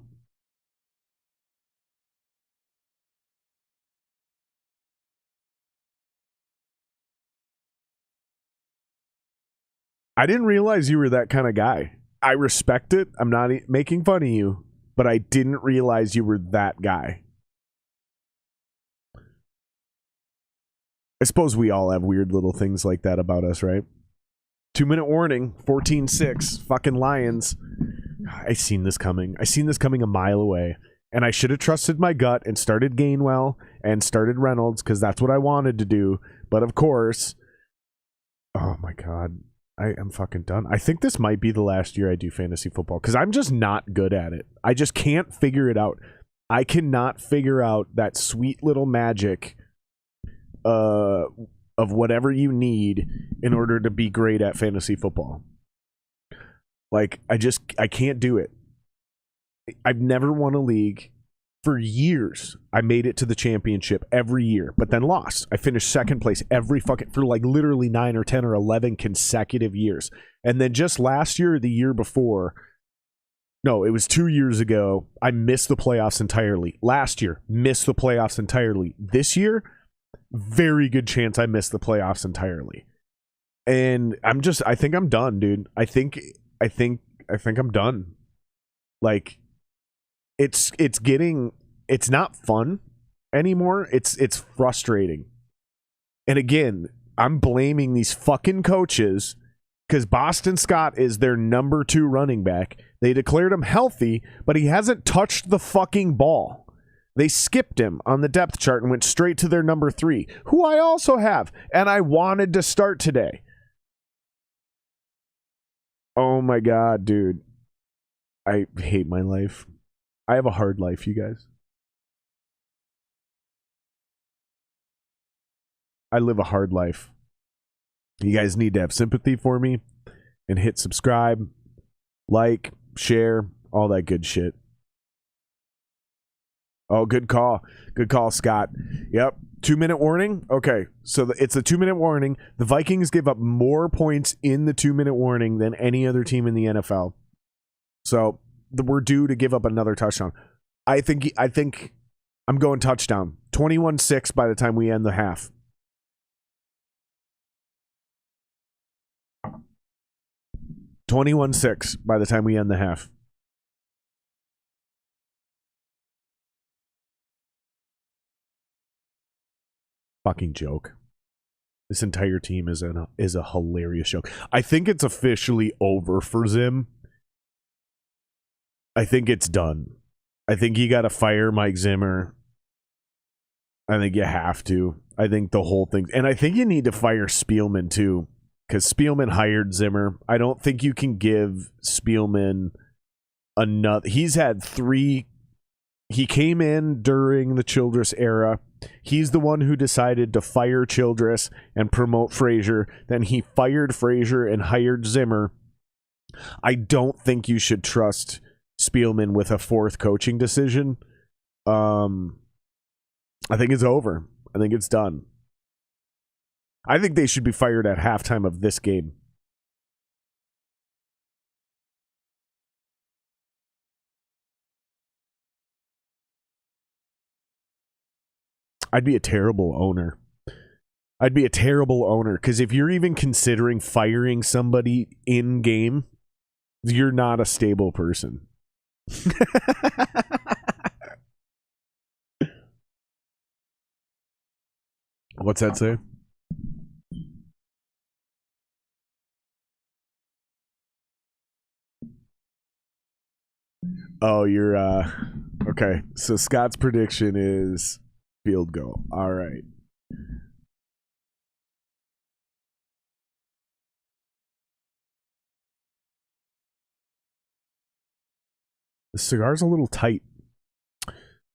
I didn't realize you were that kind of guy. I respect it. I'm not making fun of you, but I didn't realize you were that guy. I suppose we all have weird little things like that about us, right? 2-minute warning, 14-6, fucking Lions. I seen this coming. I seen this coming a mile away. And I should have trusted my gut and started Gainwell and started Reynolds because that's what I wanted to do. But of course, oh my God, I am fucking done. I think this might be the last year I do fantasy football because I'm just not good at it. I just can't figure it out. I cannot figure out that sweet little magic of whatever you need in order to be great at fantasy football. Like, I can't do it. I've never won a league. For years, I made it to the championship every year, but then lost. I finished second place for like literally 9 or 10 or 11 consecutive years. And then just last year, or the year before, no, it was 2 years ago, I missed the playoffs entirely. Last year, missed the playoffs entirely. This year, very good chance I missed the playoffs entirely. And I think I'm done, dude. I think I'm done. Like, it's not fun anymore. It's frustrating. And again, I'm blaming these fucking coaches because Boston Scott is their number 2 running back. They declared him healthy, but he hasn't touched the fucking ball. They skipped him on the depth chart and went straight to their number 3, who I also have, and I wanted to start today. Oh my God, dude. I hate my life. I have a hard life, you guys. I live a hard life. You guys need to have sympathy for me and hit subscribe, like, share, all that good shit. Oh, good call. Good call, Scott. Yep. 2-minute warning. Okay. So it's a 2-minute warning. The Vikings give up more points in the 2-minute warning than any other team in the NFL. So we're due to give up another touchdown. I think I'm going touchdown. 21-6 by the time we end the half. $21-6 by the time we end the half. Fucking joke. This entire team is a hilarious joke. I think it's officially over for Zim. I think it's done. I think you got to fire Mike Zimmer. I think you have to. I think the whole thing, and I think you need to fire Spielman too, because Spielman hired Zimmer. I don't think you can give Spielman another. He's had 3. He came in during the Childress era. He's the one who decided to fire Childress and promote Frazier. Then he fired Frazier and hired Zimmer. I don't think you should trust Spielman with a 4th coaching decision. I think it's over. I think it's done. I think they should be fired at halftime of this game. I'd be a terrible owner. Because if you're even considering firing somebody in game, you're not a stable person. What's that say? Oh, you're okay. So Scott's prediction is field goal. All right. The cigar's a little tight.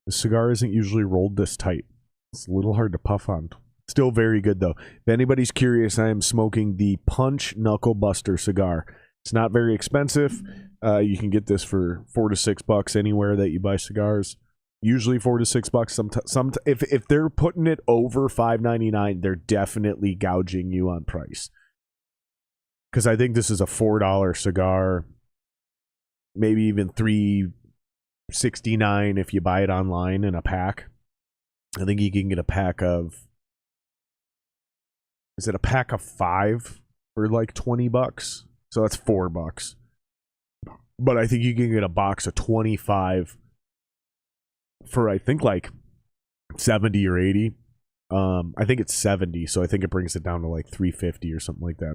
The cigar isn't usually rolled this tight. It's a little hard to puff on. Still very good, though. If anybody's curious, I am smoking the Punch Knuckle Buster cigar. It's not very expensive. You can get this for $4 to $6 anywhere that you buy cigars. Usually $4 to $6. If they're putting it over $5.99, they're definitely gouging you on price. Because I think this is a $4 cigar, maybe even $3.69 if you buy it online in a pack. I think you can get a pack of. Is it a pack of 5 for like $20? So that's $4. But I think you can get a box of 25 for I think like 70 or 80. I think it's 70, so I think it brings it down to like $3.50 or something like that.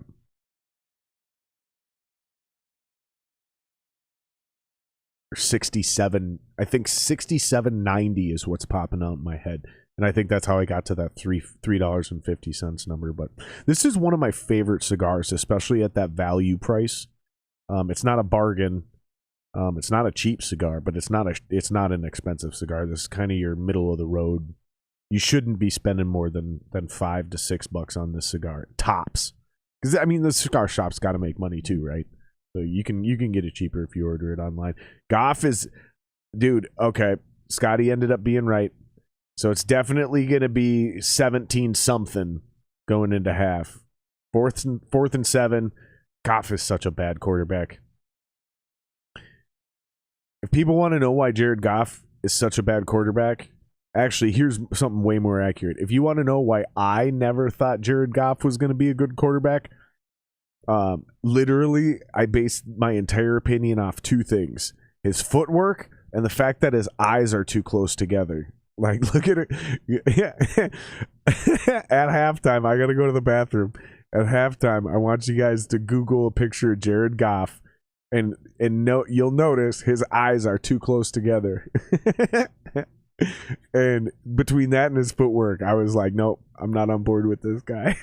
Or 67. I think 67.90 is what's popping out in my head. And I think that's how I got to that $3.50 number. But this is one of my favorite cigars, especially at that value price. It's not a bargain. It's not a cheap cigar, but it's not an expensive cigar. This is kind of your middle of the road. You shouldn't be spending more than $5 to $6 on this cigar tops. Because I mean, the cigar shop's got to make money too, right? So you can get it cheaper if you order it online. Goff is, dude. Okay, Scotty ended up being right. So it's definitely going to be 17 something going into half. Fourth and 7. Goff is such a bad quarterback. If people want to know why Jared Goff is such a bad quarterback, actually, here's something way more accurate. If you want to know why I never thought Jared Goff was going to be a good quarterback, literally, I based my entire opinion off 2 things: his footwork and the fact that his eyes are too close together. Like, look at it. Yeah. At halftime, I got to go to the bathroom. At halftime, I want you guys to Google a picture of Jared Goff, and you'll notice his eyes are too close together. And between that and his footwork, I was like, nope, I'm not on board with this guy.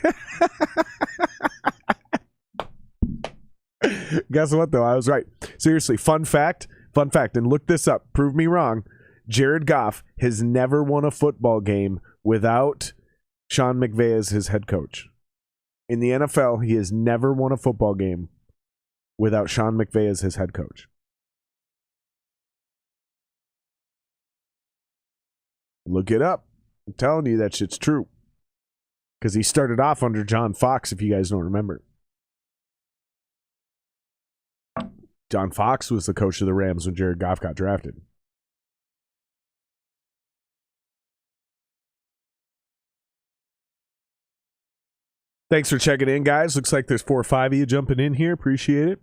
Guess what, though? I was right. Seriously, fun fact, and look this up. Prove me wrong. Jared Goff has never won a football game without Sean McVay as his head coach. In the NFL, he has never won a football game without Sean McVay as his head coach. Look it up. I'm telling you that shit's true. Because he started off under John Fox, if you guys don't remember. John Fox was the coach of the Rams when Jared Goff got drafted. Thanks for checking in, guys. Looks like there's 4 or 5 of you jumping in here. Appreciate it.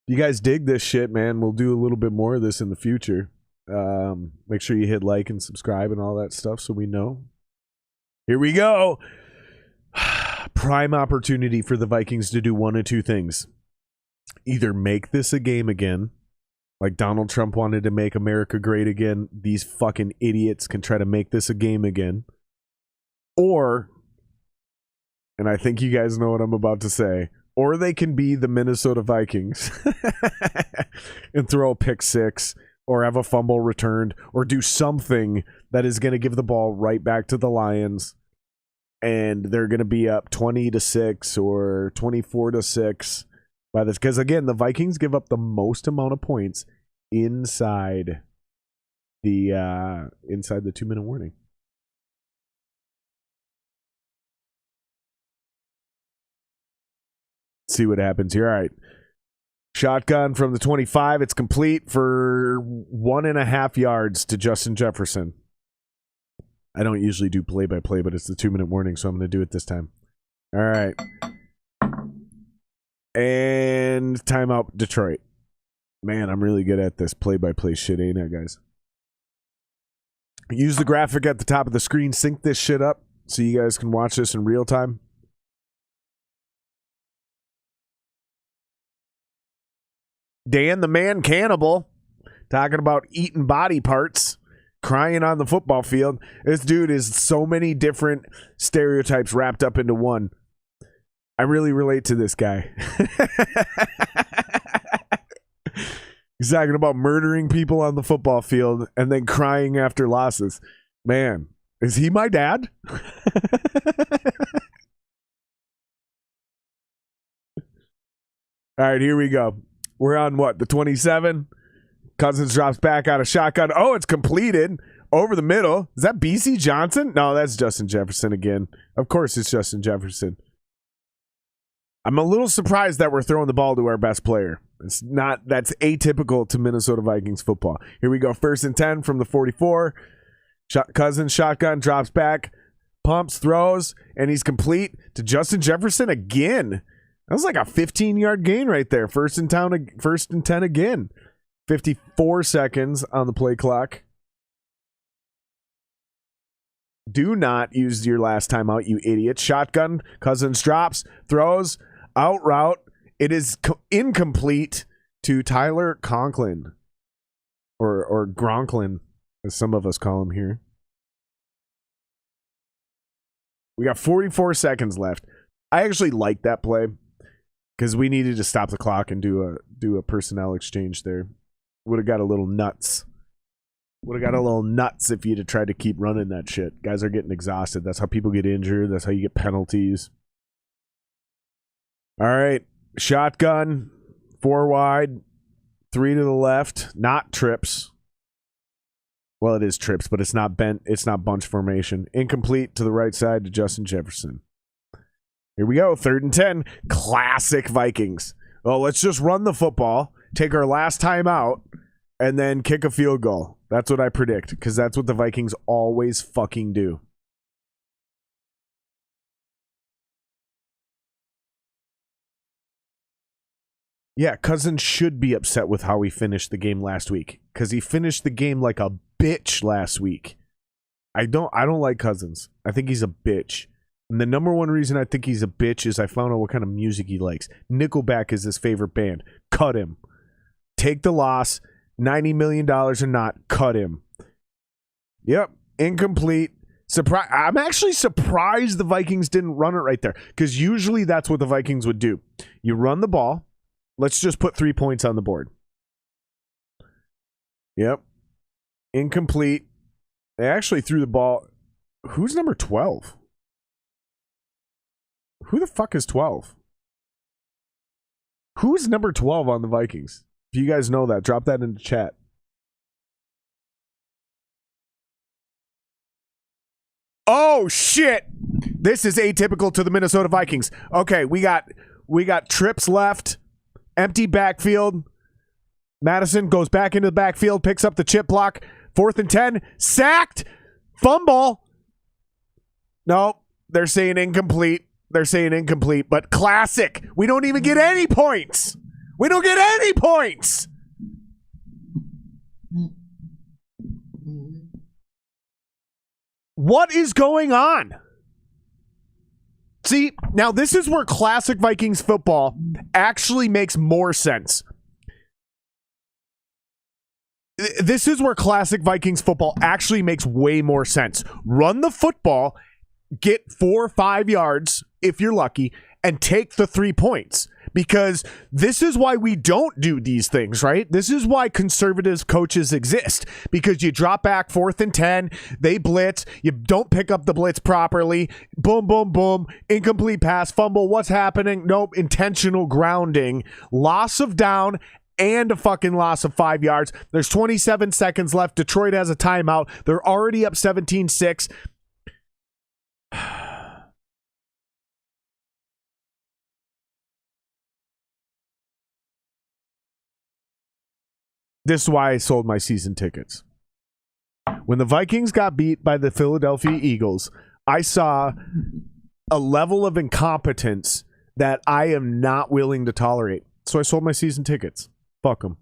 You guys dig this shit, man. We'll do a little bit more of this in the future. Make sure you hit like and subscribe and all that stuff so we know. Here we go. Prime opportunity for the Vikings to do one of two things. Either make this a game again, like Donald Trump wanted to make America great again. These fucking idiots can try to make this a game again. Or, and I think you guys know what I'm about to say, or they can be the Minnesota Vikings and throw a pick six or have a fumble returned or do something that is going to give the ball right back to the Lions, and they're going to be up 20-6 or 24-6 by this. Because again, the Vikings give up the most amount of points inside the 2-minute warning. See what happens here. All right. Shotgun from the 25. It's complete for 1.5 yards to Justin Jefferson. I don't usually do play-by-play, but it's the 2-minute warning, so I'm going to do it this time. All right. And timeout, Detroit. Man, I'm really good at this play-by-play shit, ain't I, guys? Use the graphic at the top of the screen. Sync this shit up so you guys can watch this in real time. Dan the Man Cannibal talking about eating body parts, crying on the football field. This dude is so many different stereotypes wrapped up into one. I really relate to this guy. He's talking about murdering people on the football field and then crying after losses. Man, is he my dad? All right, here we go. We're on what? The 27? Cousins drops back out of shotgun. Oh, it's completed. Over the middle. Is that BC Johnson? No, that's Justin Jefferson again. Of course it's Justin Jefferson. I'm a little surprised that we're throwing the ball to our best player. That's atypical to Minnesota Vikings football. Here we go. 1st and 10 from the 44. Cousins shotgun, drops back, pumps, throws, and he's complete to Justin Jefferson again. That was like a 15-yard gain right there. 1st and 10 again. 54 seconds on the play clock. Do not use your last timeout, you idiot. Shotgun. Cousins drops, throws, out route. It is incomplete to Tyler Conklin. Or Gronklin, as some of us call him here. We got 44 seconds left. I actually like that play, because we needed to stop the clock and do a personnel exchange there. Would have got a little nuts. Would have got a little nuts if you'd have tried to keep running that shit. Guys are getting exhausted. That's how people get injured. That's how you get penalties. All right. Shotgun. 4 wide. 3 to the left. Not trips. Well, it is trips, but it's not bent. It's not bunch formation. Incomplete to the right side to Justin Jefferson. Here we go. 3rd and 10. Classic Vikings. Well, let's just run the football, take our last time out, and then kick a field goal. That's what I predict, because that's what the Vikings always fucking do. Yeah, Cousins should be upset with how he finished the game last week, because he finished the game like a bitch last week. I don't like Cousins. I think he's a bitch. And the number one reason I think he's a bitch is I found out what kind of music he likes. Nickelback is his favorite band. Cut him. Take the loss. $90 million or not, cut him. Yep, incomplete. I'm actually surprised the Vikings didn't run it right there, because usually that's what the Vikings would do. You run the ball. Let's just put 3 points on the board. Yep. Incomplete. They actually threw the ball. Who's number 12? Who the fuck is 12? Who's number 12 on the Vikings? If you guys know that, drop that into chat. Oh shit! This is atypical to the Minnesota Vikings. Okay, we got trips left, empty backfield. Madison goes back into the backfield, picks up the chip block. 4th and 10, sacked, fumble. No, they're saying incomplete. They're saying incomplete, but classic. We don't even get any points. We don't get any points. What is going on? See, now this is where classic Vikings football actually makes more sense. This is where classic Vikings football actually makes way more sense. Run the football, get 4 or 5 yards if you're lucky, and take the 3 points. Because this is why we don't do these things, right? This is why conservative coaches exist. Because you drop back 4th and 10, they blitz, you don't pick up the blitz properly, boom, boom, boom, incomplete pass, fumble, what's happening? Nope, intentional grounding, loss of down, and a fucking loss of 5 yards. There's 27 seconds left. Detroit has a timeout. They're already up 17-6. This is why I sold my season tickets. When the Vikings got beat by the Philadelphia Eagles, I saw a level of incompetence that I am not willing to tolerate. So I sold my season tickets. Fuck them.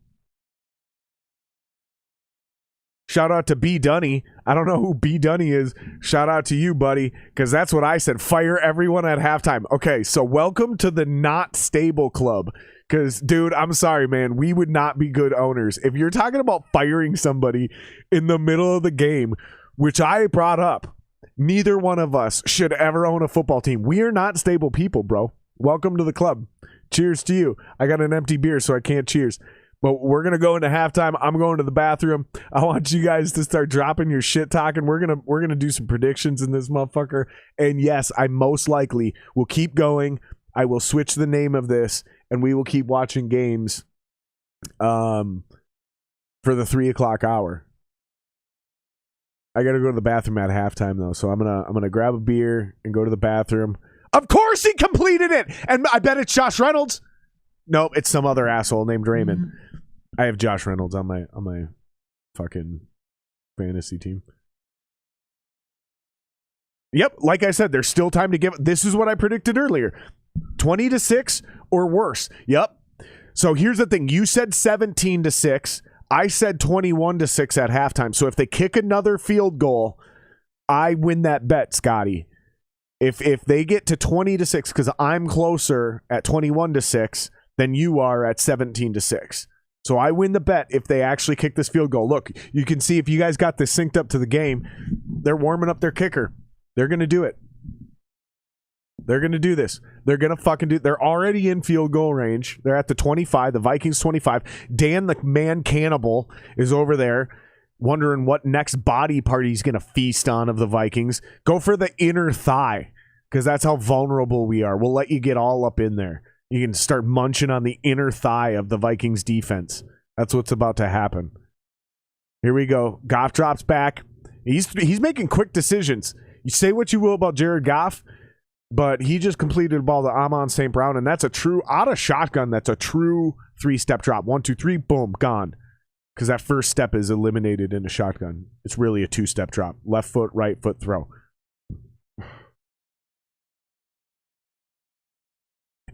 Shout out to B. Dunny. I don't know who B. Dunny is. Shout out to you, buddy, because that's what I said. Fire everyone at halftime. Okay, so welcome to the not stable club. Because, dude, I'm sorry, man. We would not be good owners. If you're talking about firing somebody in the middle of the game, which I brought up, neither one of us should ever own a football team. We are not stable people, bro. Welcome to the club. Cheers to you. I got an empty beer, so I can't cheers. But we're going to go into halftime. I'm going to the bathroom. I want you guys to start dropping your shit talking. We're going to do some predictions in this motherfucker. And yes, I most likely will keep going. I will switch the name of this, and we will keep watching games for the 3 o'clock hour. I got to go to the bathroom at halftime, though. So I'm gonna grab a beer and go to the bathroom. Of course he completed it. And I bet it's Josh Reynolds. Nope, it's some other asshole named Raymond. I have Josh Reynolds on my fucking fantasy team. Yep, like I said, there's still time to give. This is what I predicted earlier. 20-6 or worse. Yep. So here's the thing. You said 17-6. I said 21-6 at halftime. So if they kick another field goal, I win that bet, Scotty. If they get to 20-6, because I'm closer at 21-6 than you are at 17-6. So I win the bet if they actually kick this field goal. Look, you can see if you guys got this synced up to the game, they're warming up their kicker. They're going to do it. They're going to do this. They're going to fucking do it. They're already in field goal range. They're at the 25, the Vikings 25. Dan the man cannibal is over there wondering what next body part he's going to feast on of the Vikings. Go for the inner thigh, because that's how vulnerable we are. We'll let you get all up in there. You can start munching on the inner thigh of the Vikings defense. That's what's about to happen. Here we go. Goff drops back. He's making quick decisions. You say what you will about Jared Goff, but he just completed a ball to Amon St. Brown, and that's a true, out of shotgun, that's a true 3-step drop. 1, 2, 3, boom, gone. Because that first step is eliminated in a shotgun. It's really a 2-step drop. Left foot, right foot, throw.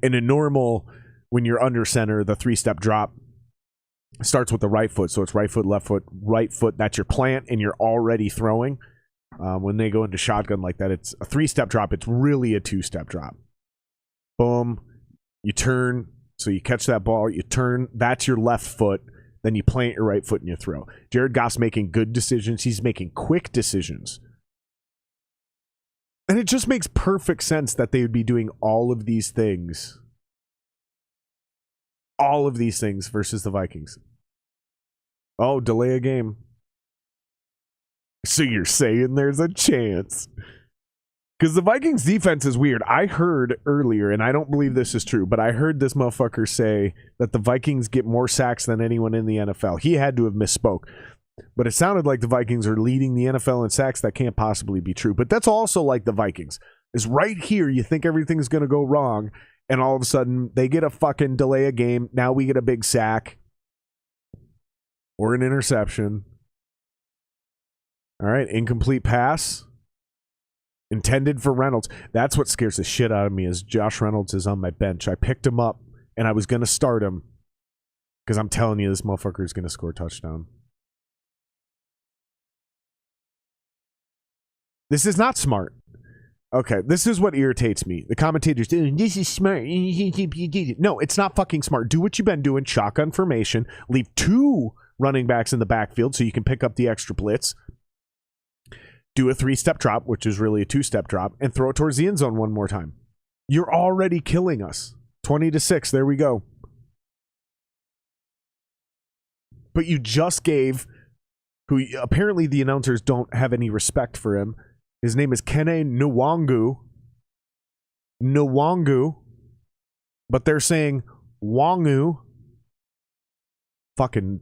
In a normal, when you're under center, the 3-step drop starts with the right foot. So it's right foot, right foot, that's your plant, and you're already throwing. When they go into shotgun like that, it's a 3-step drop. It's really a 2-step drop. Boom. You turn, so you catch that ball. You turn. That's your left foot. Then you plant your right foot and you throw. Jared Goff's making good decisions. He's making quick decisions. And it just makes perfect sense that they would be doing all of these things. All of these things versus the Vikings. Oh, delay a game. So you're saying there's a chance. Because the Vikings defense is weird. I heard earlier, and I don't believe this is true, but I heard this motherfucker say that the Vikings get more sacks than anyone in the NFL. He had to have misspoke. But it sounded like the Vikings are leading the NFL in sacks. That can't possibly be true. But that's also like the Vikings. Is right here, you think everything's going to go wrong, and all of a sudden they get a fucking delay a game. Now we get a big sack or an interception. All right, incomplete pass. Intended for Reynolds. That's what scares the shit out of me is Josh Reynolds is on my bench. I picked him up, and I was going to start him because I'm telling you this motherfucker is going to score a touchdown. This is not smart. Okay, this is what irritates me. The commentators, this is smart. No, it's not fucking smart. Do what you've been doing, shotgun formation, leave 2 running backs in the backfield so you can pick up the extra blitz. Do a 3-step drop, which is really a 2-step drop, and throw it towards the end zone one more time. You're already killing us. 20-6, there we go. But you just gave, who apparently the announcers don't have any respect for him. His name is Kene Nwangu. Nwangu. But they're saying Wangu. Fucking.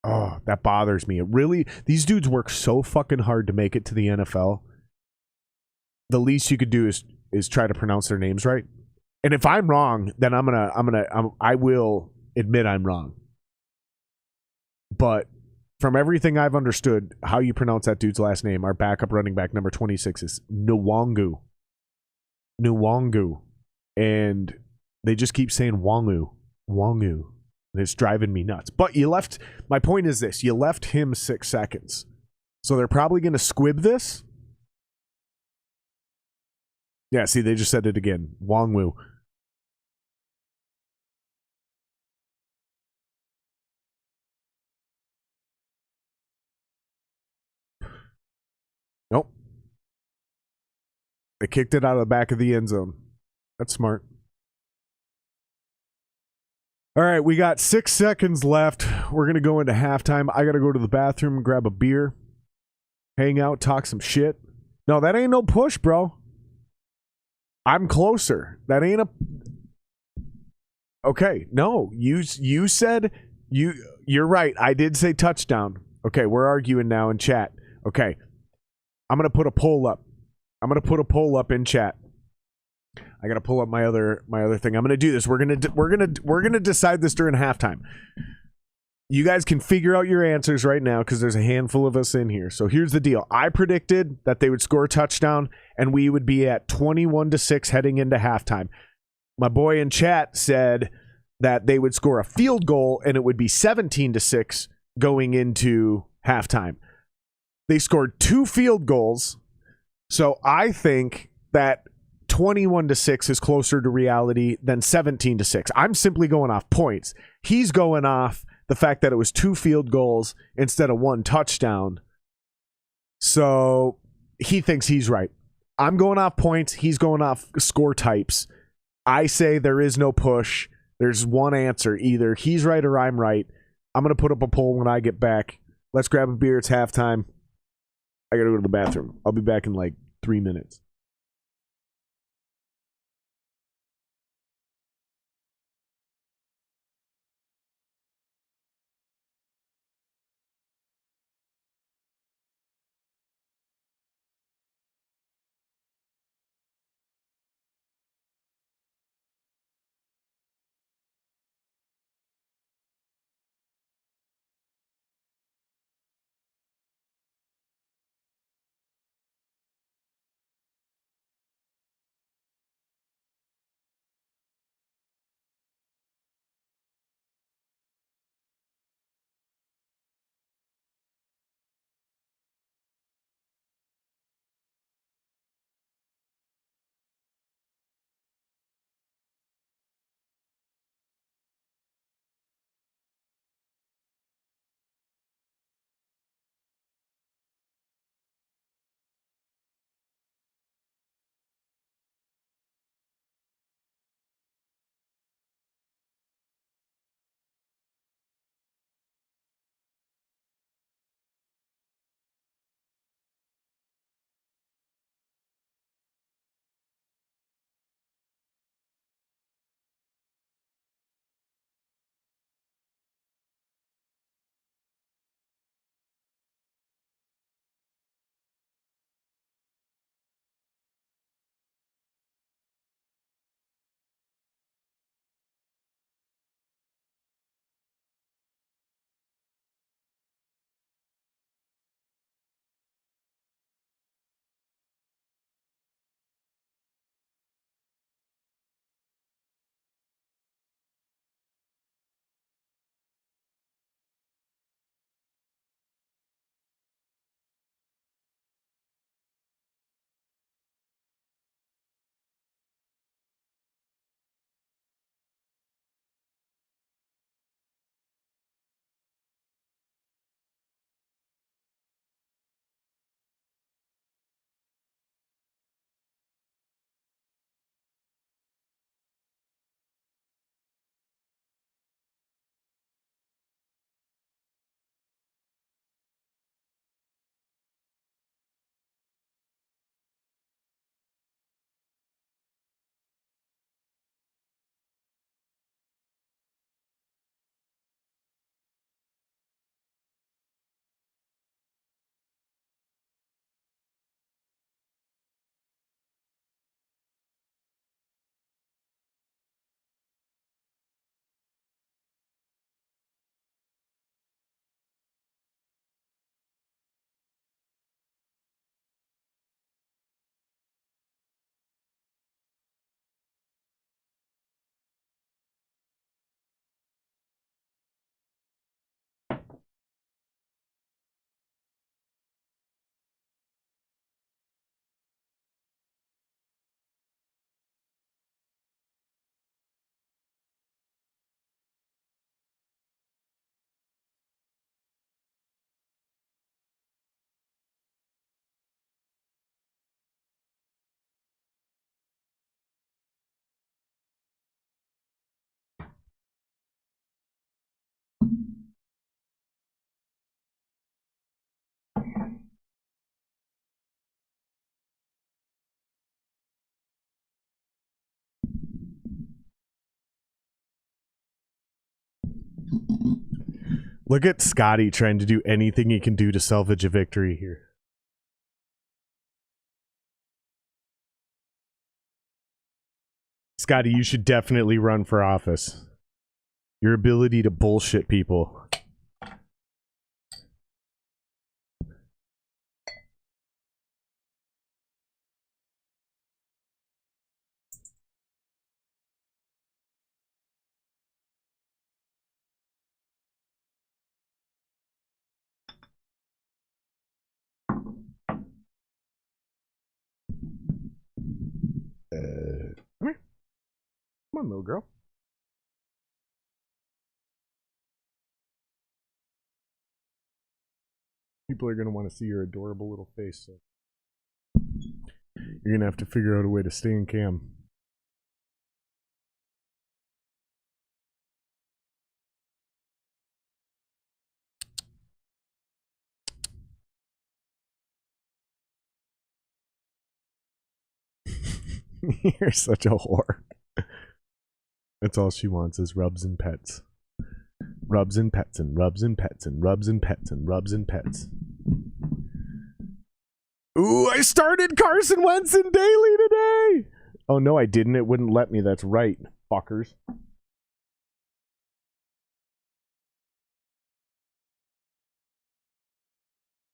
Oh, that bothers me. It really. These dudes work so fucking hard to make it to the NFL. The least you could do is try to pronounce their names right. And if I'm wrong, then I will admit I'm wrong. But from everything I've understood, how you pronounce that dude's last name, our backup running back, number 26, is Nwangu. Nwangu. And they just keep saying Wangu. Wangu. And it's driving me nuts. But my point is this, you left him 6 seconds. So they're probably going to squib this. Yeah, see, they just said it again. Wangu. Nope. They kicked it out of the back of the end zone. That's smart. All right, we got 6 seconds left. We're going to go into halftime. I got to go to the bathroom and grab a beer, hang out, talk some shit. No, that ain't no push, bro. I'm closer. That ain't a... Okay, no. You said... You're right. I did say touchdown. Okay, we're arguing now in chat. Okay. I'm going to put a poll up. I'm going to put a poll up in chat. I got to pull up my other thing. I'm going to do this. We're going to decide this during halftime. You guys can figure out your answers right now because there's a handful of us in here. So here's the deal. I predicted that they would score a touchdown and we would be at 21-6 heading into halftime. My boy in chat said that they would score a field goal and it would be 17-6 going into halftime. They scored 2 field goals. So I think that 21-6 is closer to reality than 17-6. I'm simply going off points. He's going off the fact that it was 2 field goals instead of 1 touchdown. So he thinks he's right. I'm going off points. He's going off score types. I say there is no push. There's one answer. Either he's right or I'm right. I'm going to put up a poll when I get back. Let's grab a beer. It's halftime. I got to go to the bathroom. I'll be back in like 3 minutes. Look at Scotty trying to do anything he can do to salvage a victory here. Scotty, you should definitely run for office. Your ability to bullshit people. Come here. Come on, little girl. People are going to want to see your adorable little face, so you're going to have to figure out a way to stay in cam. You're such a whore. That's all she wants is rubs and pets. Rubs and pets and rubs and pets and rubs and pets and rubs and pets. Ooh, I started Carson Wentz in daily today. Oh no, I didn't. It wouldn't let me. That's right, fuckers.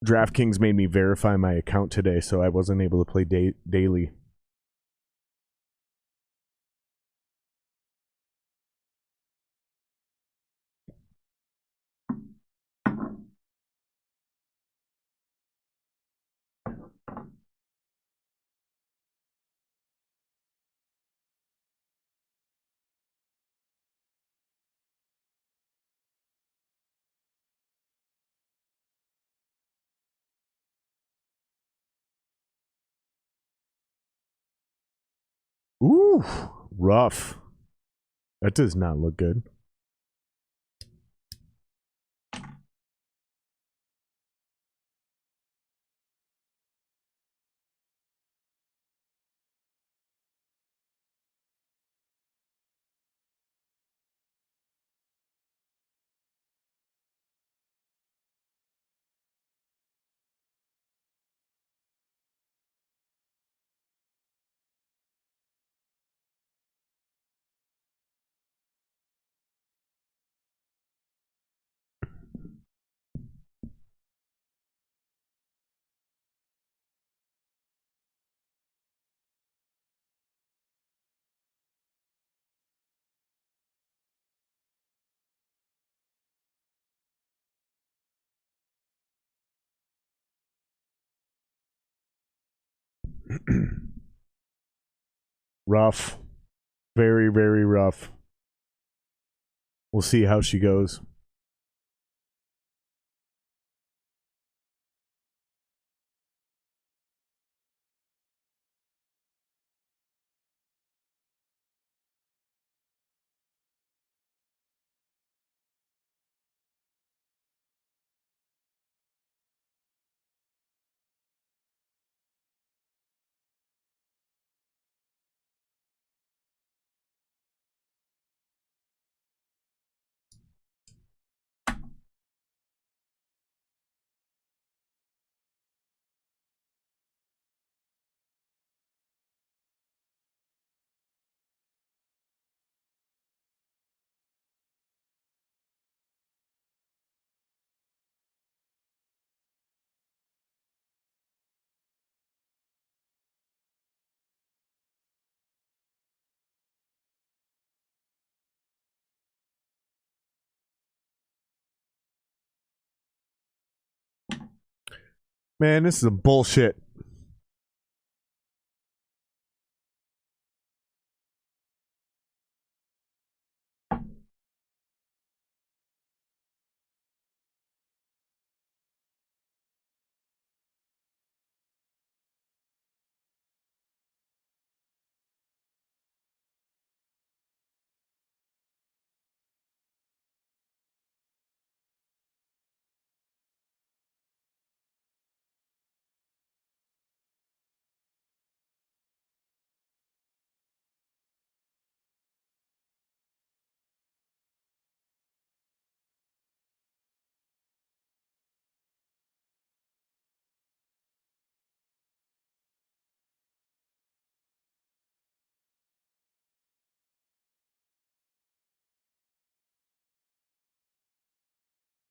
DraftKings made me verify my account today, so I wasn't able to play daily. Ooh, rough. That does not look good. Rough. Very, very rough. We'll see how she goes. Man, this is a bullshit.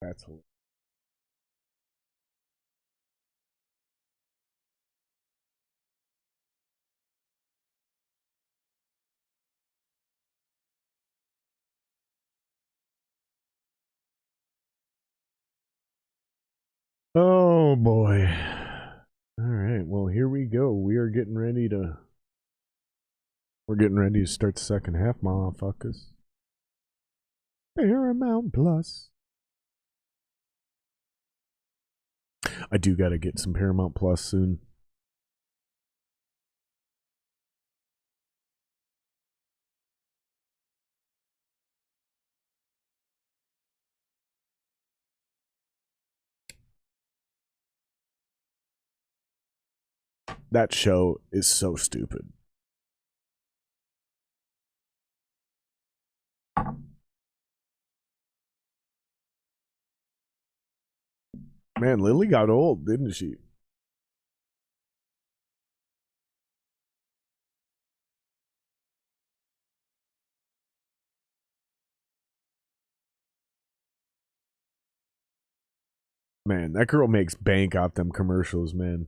That's oh boy. All right. Well, here we go. We're getting ready to start the second half, motherfuckers. Paramount Plus. I do got to get some Paramount Plus soon. That show is so stupid. Man, Lily got old, didn't she? Man, that girl makes bank off them commercials, man.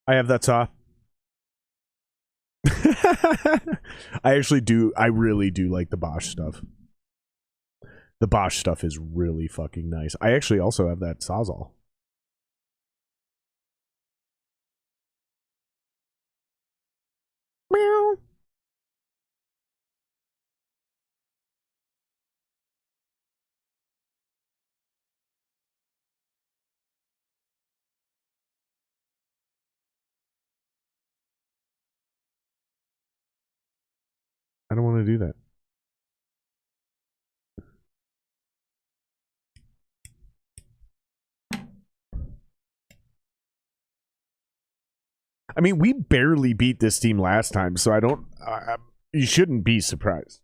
I have that saw. I actually do. I really do like the Bosch stuff. The Bosch stuff is really fucking nice. I actually also have that Sawzall. Meow. I don't want to do that. I mean, we barely beat this team last time, so I don't. You shouldn't be surprised.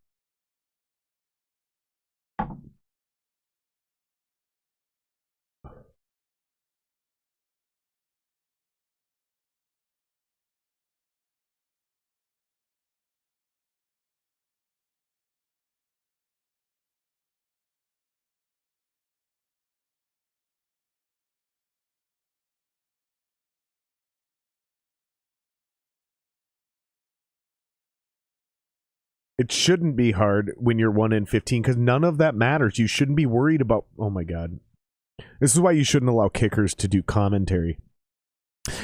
It shouldn't be hard when you're 1 in 15 because none of that matters. You shouldn't be worried about. Oh my god, this is why you shouldn't allow kickers to do commentary.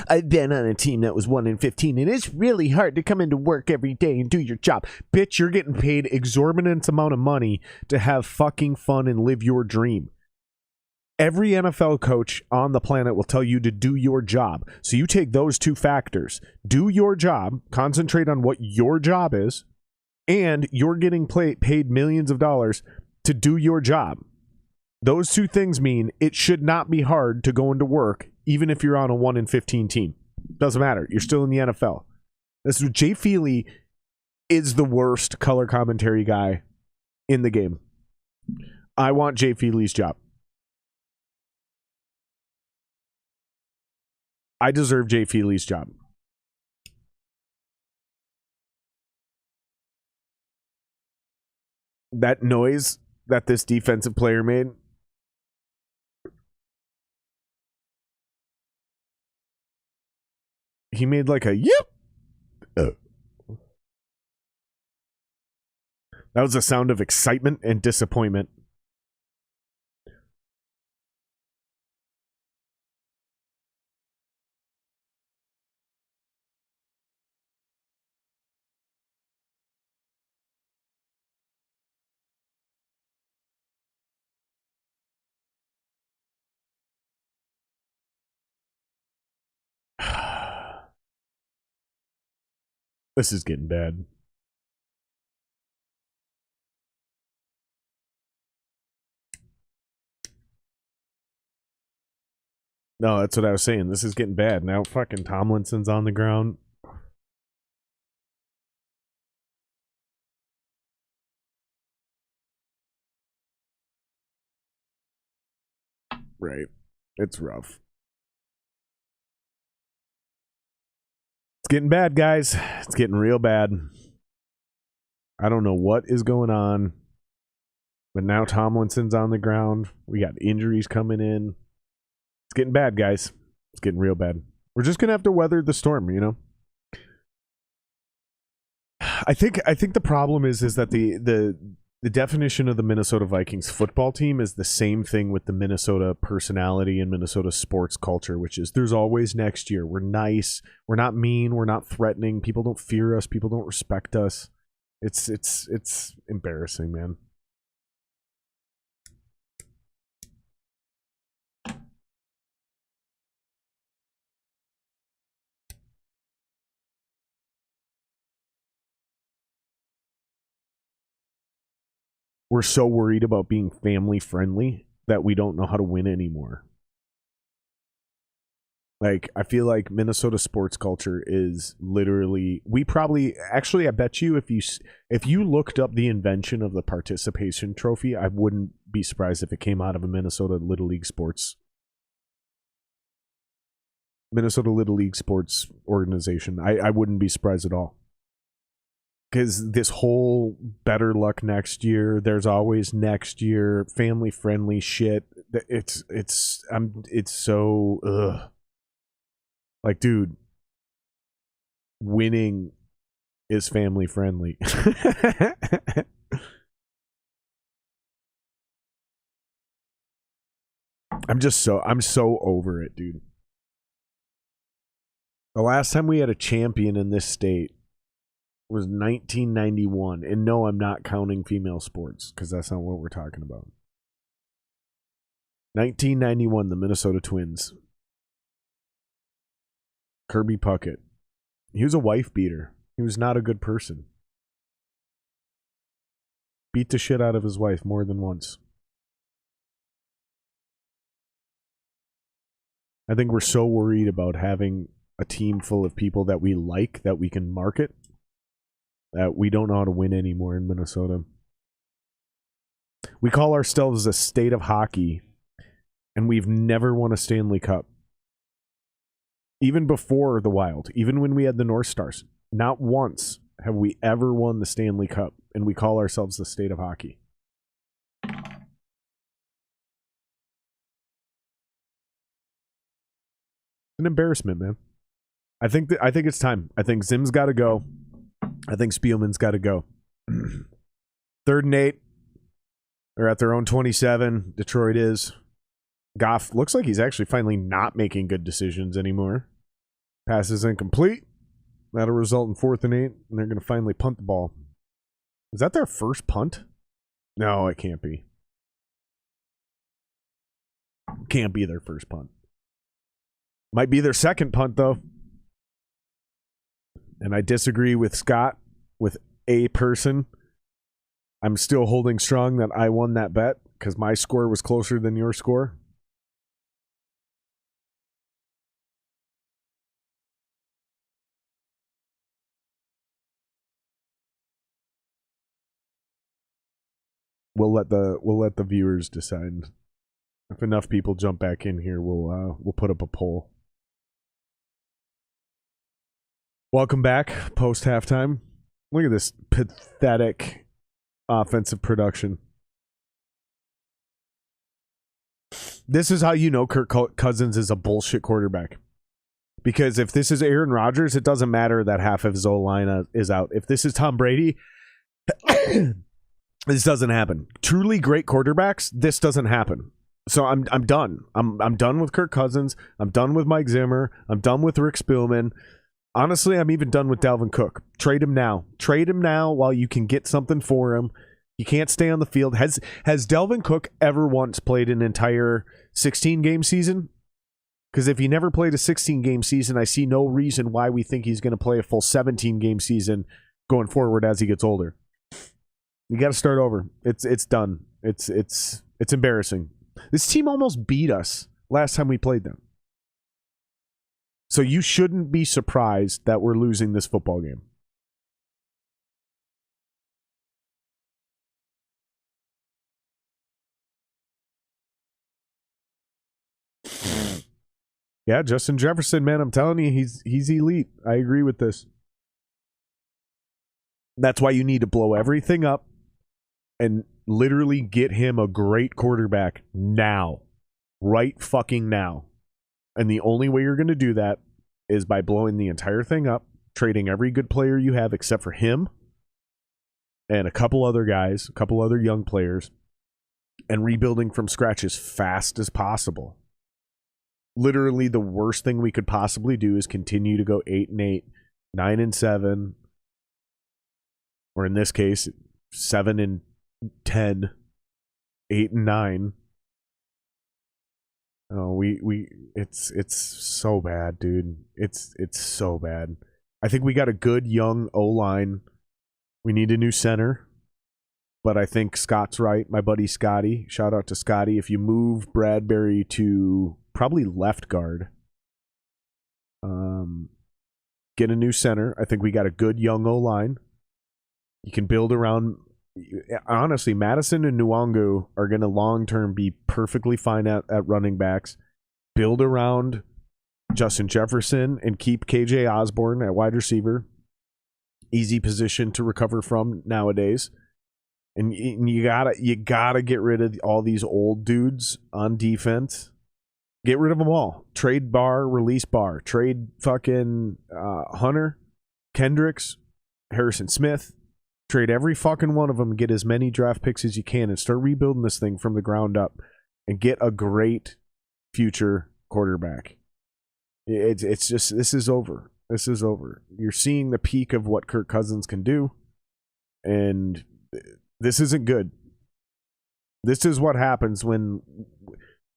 I've been on a team that was 1 in 15, and it's really hard to come into work every day and do your job. Bitch, you're getting paid exorbitant amount of money to have fucking fun and live your dream. Every NFL coach on the planet will tell you to do your job. So you take those two factors. Do your job, concentrate on what your job is, and you're getting paid millions of dollars to do your job. Those two things mean it should not be hard to go into work, even if you're on a 1 in 15 team. Doesn't matter. You're still in the NFL. This is Jay Feely is the worst color commentary guy in the game. I want Jay Feely's job. I deserve Jay Feely's job. That noise that this defensive player made. He made like a yip. That was a sound of excitement and disappointment. This is getting bad. No, that's what I was saying. This is getting bad. Now fucking Tomlinson's on the ground. Right. It's rough. It's getting bad, guys. It's getting real bad. I don't know what is going on. But now Tomlinson's on the ground. We got injuries coming in. It's getting bad, guys. It's getting real bad. We're just gonna have to weather the storm, you know. I think the problem is that the definition of the Minnesota Vikings football team is the same thing with the Minnesota personality and Minnesota sports culture, which is there's always next year. We're nice. We're not mean. We're not threatening. People don't fear us. People don't respect us. It's embarrassing, man. We're so worried about being family friendly that we don't know how to win anymore. Like, I feel like Minnesota sports culture is literally, we probably, actually, I bet you if you looked up the invention of the participation trophy, I wouldn't be surprised if it came out of a Minnesota Little League sports organization. I wouldn't be surprised at all. Because this whole better luck next year, there's always next year, family friendly shit. It's so ugh. Like, dude, winning is family friendly. I'm so over it, dude. The last time we had a champion in this state was 1991. And no, I'm not counting female sports because that's not what we're talking about. 1991, the Minnesota Twins. Kirby Puckett. He was a wife beater. He was not a good person. Beat the shit out of his wife more than once. I think we're so worried about having a team full of people that we like, that we can market, that we don't know how to win anymore in Minnesota. We call ourselves a state of hockey, and we've never won a Stanley Cup. Even before the Wild, even when we had the North Stars, not once have we ever won the Stanley Cup, and we call ourselves the state of hockey. An embarrassment, man. I think it's time. I think Zim's got to go. I think Spielman's got to go. 3rd and 8. They're at their own 27. Detroit is. Goff looks like he's actually finally not making good decisions anymore. Pass is incomplete. That'll result in 4th and 8, and they're going to finally punt the ball. Is that their first punt? No, it can't be. Can't be their first punt. Might be their second punt, though. And I disagree with Scott, with a person. I'm still holding strong that I won that bet because my score was closer than your score. We'll let the viewers decide. If enough people jump back in here, we'll put up a poll. Welcome back post halftime. Look at this pathetic offensive production. This is how you know Kirk Cousins is a bullshit quarterback. Because if this is Aaron Rodgers, it doesn't matter that half of his O-line is out. If this is Tom Brady, this doesn't happen. Truly great quarterbacks, this doesn't happen. So I'm done. I'm done with Kirk Cousins. I'm done with Mike Zimmer. I'm done with Rick Spielman. Honestly, I'm even done with Dalvin Cook. Trade him now. Trade him now while you can get something for him. He can't stay on the field. Has Dalvin Cook ever once played an entire 16-game season? Because if he never played a 16-game season, I see no reason why we think he's going to play a full 17-game season going forward as he gets older. You got to start over. It's done. It's embarrassing. This team almost beat us last time we played them. So you shouldn't be surprised that we're losing this football game. Yeah, Justin Jefferson, man, I'm telling you, he's elite. I agree with this. That's why you need to blow everything up and literally get him a great quarterback now. Right fucking now. And the only way you're going to do that is by blowing the entire thing up, trading every good player you have except for him and a couple other guys, a couple other young players, and rebuilding from scratch as fast as possible. Literally the worst thing we could possibly do is continue to go 8-8, 9-7, or in this case, 7-10, 8-9. Oh, it's so bad, dude. It's so bad. I think we got a good young O-line. We need a new center. But I think Scott's right. My buddy Scotty. Shout out to Scotty. If you move Bradbury to probably left guard, get a new center. I think we got a good young O-line. You can build around. Honestly, Madison and Nwangu are going to long-term be perfectly fine at running backs. Build around Justin Jefferson and keep KJ Osborne at wide receiver. Easy position to recover from nowadays. And you gotta get rid of all these old dudes on defense. Get rid of them all. Trade Barr, release Barr. Trade fucking Hunter, Kendricks, Harrison Smith. Trade every fucking one of them and get as many draft picks as you can and start rebuilding this thing from the ground up and get a great future quarterback. It's just, this is over. This is over. You're seeing the peak of what Kirk Cousins can do, and this isn't good. This is what happens when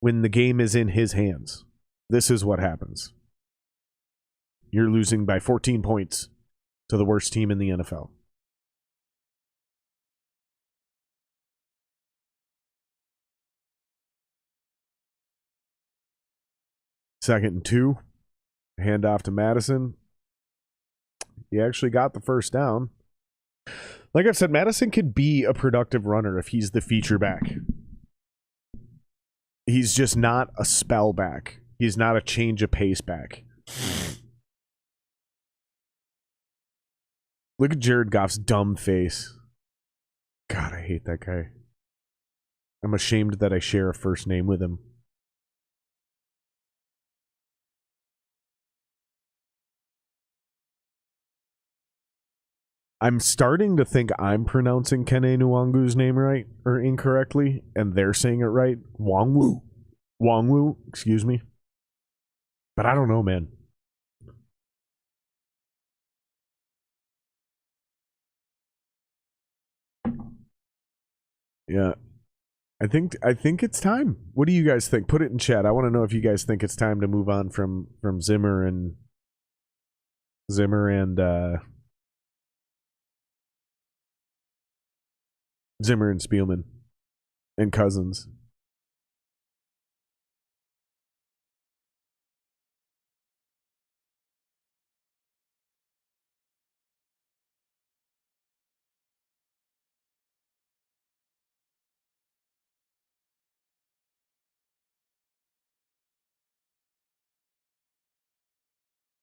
the game is in his hands. This is what happens. You're losing by 14 points to the worst team in the NFL. Second and 2. Hand off to Madison. He actually got the first down. Like I've said, Madison could be a productive runner if he's the feature back. He's just not a spell back. He's not a change of pace back. Look at Jared Goff's dumb face. God, I hate that guy. I'm ashamed that I share a first name with him. I'm starting to think I'm pronouncing Kene Nwangu's name right or incorrectly, and they're saying it right. Wongwu, excuse me. But I don't know, man. Yeah. I think it's time. What do you guys think? Put it in chat. I want to know if you guys think it's time to move on from Zimmer and Spielman and Cousins.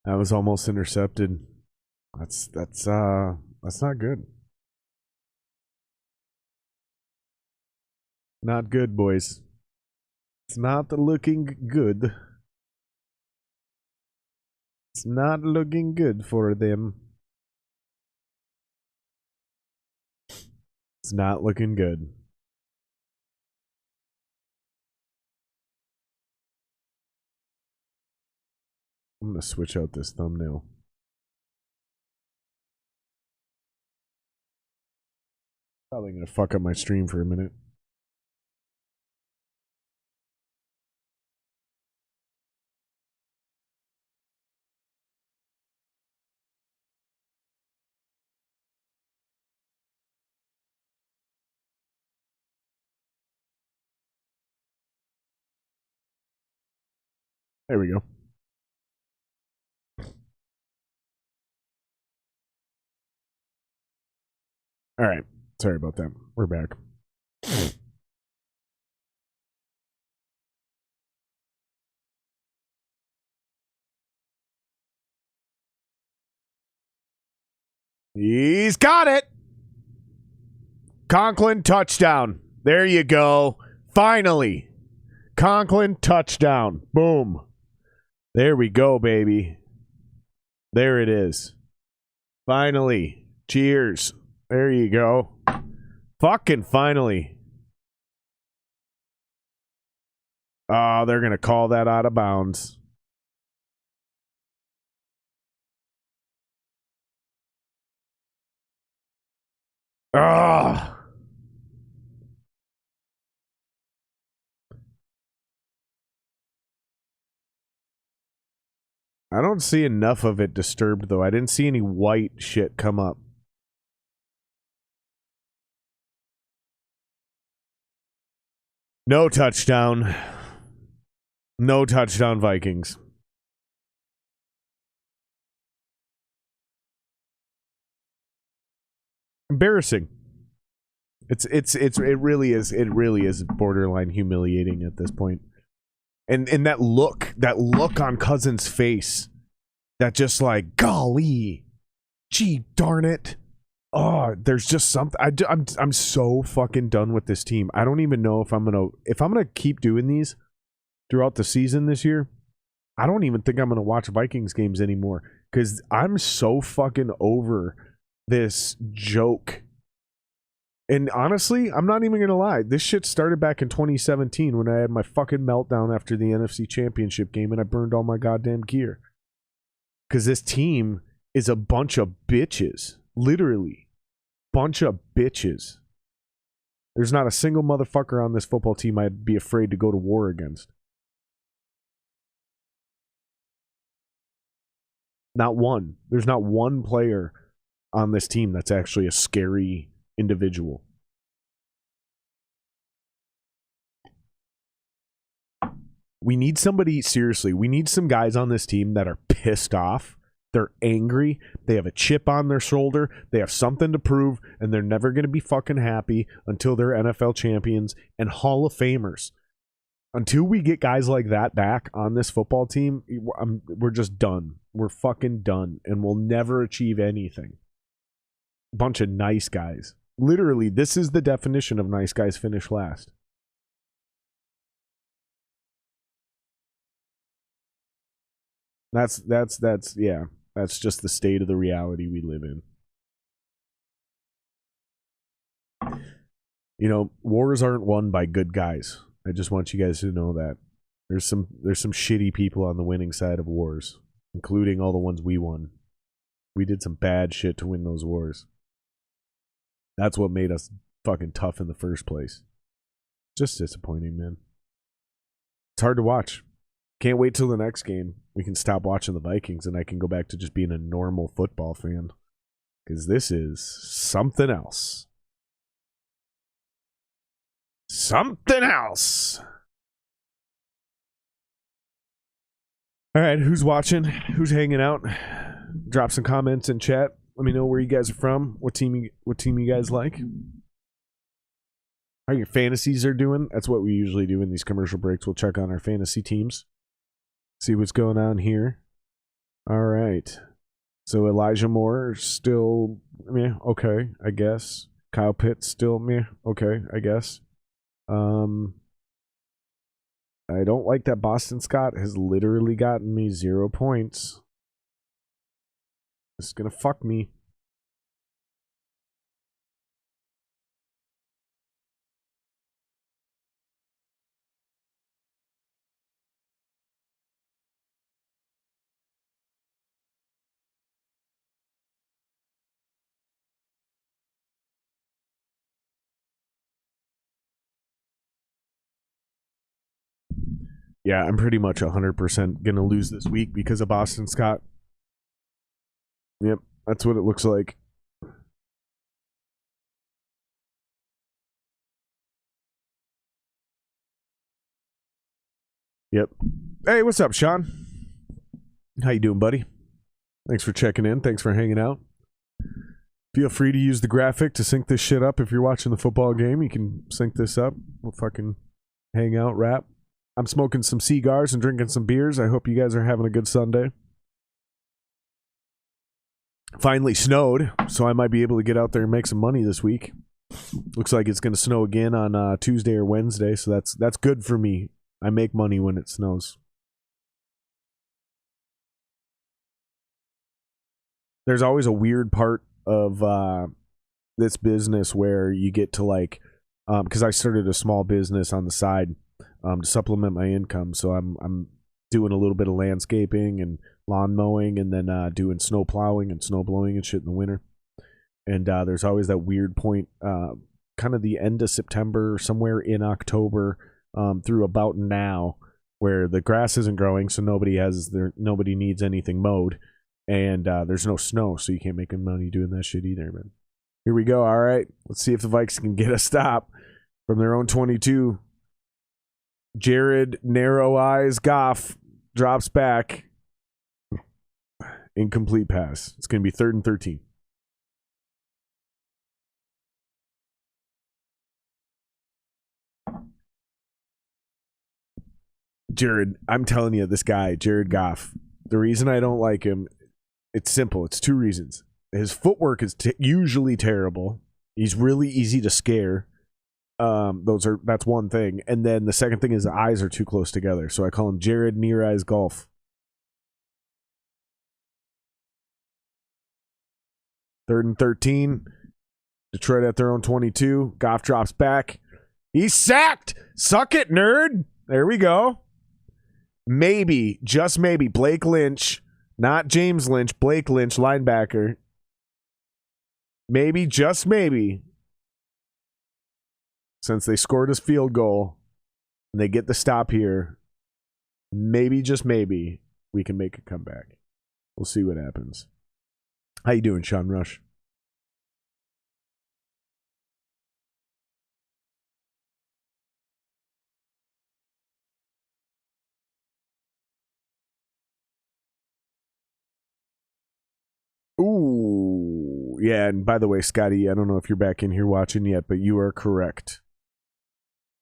That was almost intercepted. That's not good. Not good, boys. It's not looking good. It's not looking good for them. It's not looking good. I'm going to switch out this thumbnail. Probably going to fuck up my stream for a minute. There we go. All right. Sorry about that. We're back. He's got it. Conklin touchdown. There you go. Finally. Conklin touchdown. Boom. There we go, baby. There it is. Finally. Cheers. There you go. Fucking finally. Oh, they're going to call that out of bounds. Ugh. I don't see enough of it disturbed, though. I didn't see any white shit come up. No touchdown. No touchdown, Vikings. Embarrassing. It really is borderline humiliating at this point. And that look on Cousins' face, that just like, golly, gee darn it. Oh, there's just something. I'm so fucking done with this team. I don't even know if I'm gonna keep doing these throughout the season this year. I don't even think I'm gonna watch Vikings games anymore because I'm so fucking over this joke. And honestly, I'm not even gonna lie. This shit started back in 2017 when I had my fucking meltdown after the NFC Championship game and I burned all my goddamn gear. Because this team is a bunch of bitches. Literally. Bunch of bitches. There's not a single motherfucker on this football team I'd be afraid to go to war against. Not one. There's not one player on this team that's actually a scary individual. We need somebody, seriously, we need some guys on this team that are pissed off. They're angry. They have a chip on their shoulder. They have something to prove, and they're never going to be fucking happy until they're NFL champions and Hall of Famers. Until we get guys like that back on this football team, we're just done. We're fucking done, and we'll never achieve anything. Bunch of nice guys. Literally, this is the definition of nice guys finish last. That's yeah. That's just the state of the reality we live in. You know, wars aren't won by good guys. I just want you guys to know that. There's some shitty people on the winning side of wars, including all the ones we won. We did some bad shit to win those wars. That's what made us fucking tough in the first place. Just disappointing, man. It's hard to watch. Can't wait till the next game. We can stop watching the Vikings and I can go back to just being a normal football fan. Because this is something else. Something else. All right, who's watching? Who's hanging out? Drop some comments in chat. Let me know where you guys are from. What team you guys like? How your fantasies are doing? That's what we usually do in these commercial breaks. We'll check on our fantasy teams. See what's going on here. All right. So Elijah Moore still meh, okay, I guess. Kyle Pitts still meh, okay, I guess. I don't like that Boston Scott has literally gotten me 0 points. It's gonna fuck me. Yeah, I'm pretty much 100% gonna lose this week because of Boston Scott. Yep, that's what it looks like. Yep. Hey, what's up, Sean? How you doing, buddy? Thanks for checking in. Thanks for hanging out. Feel free to use the graphic to sync this shit up. If you're watching the football game, you can sync this up. We'll fucking hang out, rap. I'm smoking some cigars and drinking some beers. I hope you guys are having a good Sunday. Finally snowed, so I might be able to get out there and make some money this week. Looks like it's going to snow again on Tuesday or Wednesday, so that's good for me. I make money when it snows. There's always a weird part of this business where you get to like, because I started a small business on the side to supplement my income, so I'm doing a little bit of landscaping and lawn mowing, and then doing snow plowing and snow blowing and shit in the winter. And there's always that weird point, kind of the end of September, somewhere in October, through about now, where the grass isn't growing, so nobody needs anything mowed, and there's no snow, so you can't make any money doing that shit either, man. Here we go. All right, let's see if the Vikes can get a stop from their own 22. Jared Narrow Eyes Goff drops back. Incomplete pass. It's going to be 3rd and 13. Jared, I'm telling you, this guy, Jared Goff, the reason I don't like him, it's simple. It's 2 reasons. His footwork is usually terrible. He's really easy to scare. That's one thing. And then the second thing is the eyes are too close together. So I call him Jared Near Eyes Golf. 3rd and 13. Detroit at their own 22. Goff drops back. He's sacked. Suck it, nerd. There we go. Maybe, just maybe, Blake Lynch, not James Lynch, Blake Lynch, linebacker. Maybe, just maybe, since they scored his field goal and they get the stop here, maybe, just maybe, we can make a comeback. We'll see what happens. How you doing, Sean Rush? Ooh, yeah, and by the way, Scotty, I don't know if you're back in here watching yet, but you are correct.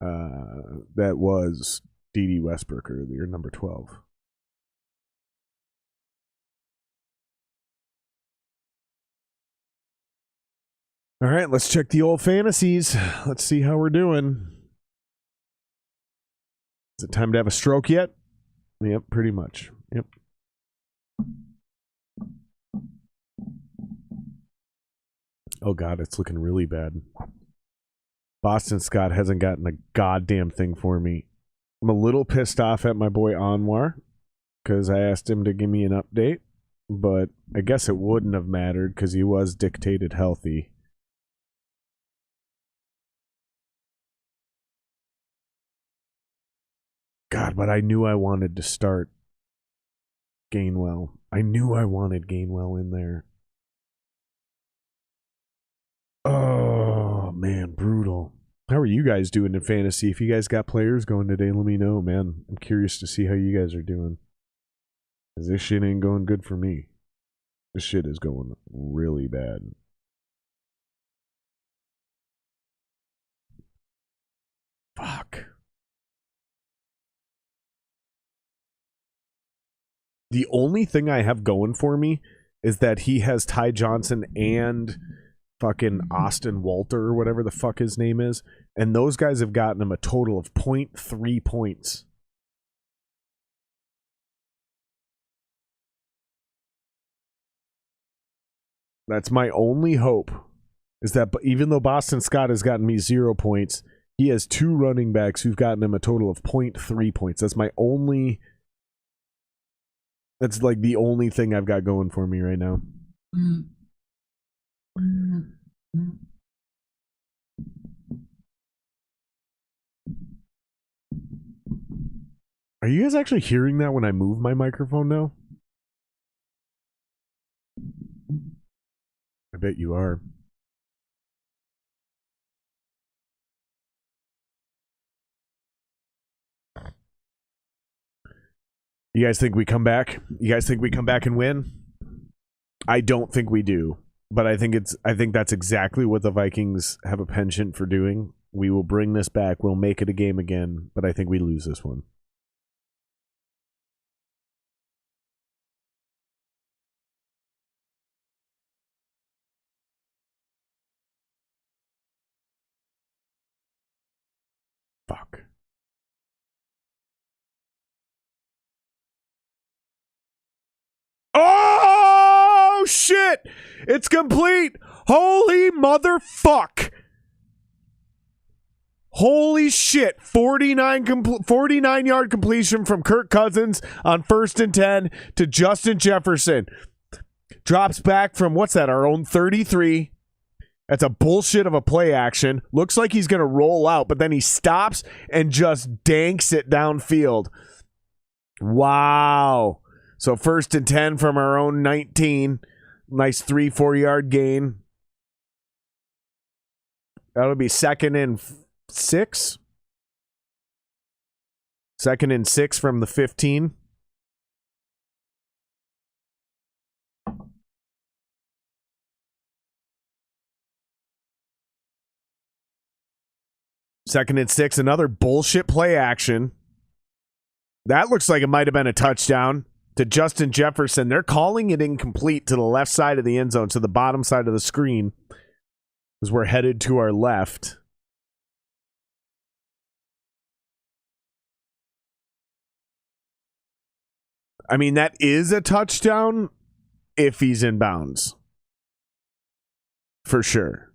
That was D.D. Westbrook earlier, number 12. All right, let's check the old fantasies. Let's see how we're doing. Is it time to have a stroke yet? Yep, pretty much. Yep. Oh, God, it's looking really bad. Boston Scott hasn't gotten a goddamn thing for me. I'm a little pissed off at my boy Anwar because I asked him to give me an update, but I guess it wouldn't have mattered because he was dictated healthy. God, but I knew I wanted to start Gainwell. I knew I wanted Gainwell in there. Oh, man, brutal. How are you guys doing in fantasy? If you guys got players going today, let me know, man. I'm curious to see how you guys are doing. Because this shit ain't going good for me. This shit is going really bad. Fuck. The only thing I have going for me is that he has Ty Johnson and fucking Austin Walter or whatever the fuck his name is. And those guys have gotten him a total of 0.3 points. That's my only hope. Is that even though Boston Scott has gotten me 0 points, he has 2 running backs who've gotten him a total of 0.3 points. That's my only... That's like the only thing I've got going for me right now. Are you guys actually hearing that when I move my microphone now? I bet you are. You guys think we come back? You guys think we come back and win? I don't think we do, but I think that's exactly what the Vikings have a penchant for doing. We will bring this back. We'll make it a game again, but I think we lose this one. Fuck. Oh, shit! It's complete! Holy motherfuck! Holy shit. 49-yard completion from Kirk Cousins on 1st and 10 to Justin Jefferson. Drops back from, what's that, our own 33. That's a bullshit of a play action. Looks like he's going to roll out, but then he stops and just danks it downfield. Wow. So 1st and 10 from our own 19. Nice 3-4 yard gain. That'll be 2nd and 6. 2nd and 6 from the 15. Second and 6, another bullshit play action. That looks like it might have been a touchdown to Justin Jefferson. They're calling it incomplete to the left side of the end zone, to the bottom side of the screen, as we're headed to our left. I mean, that is a touchdown if he's in bounds. For sure.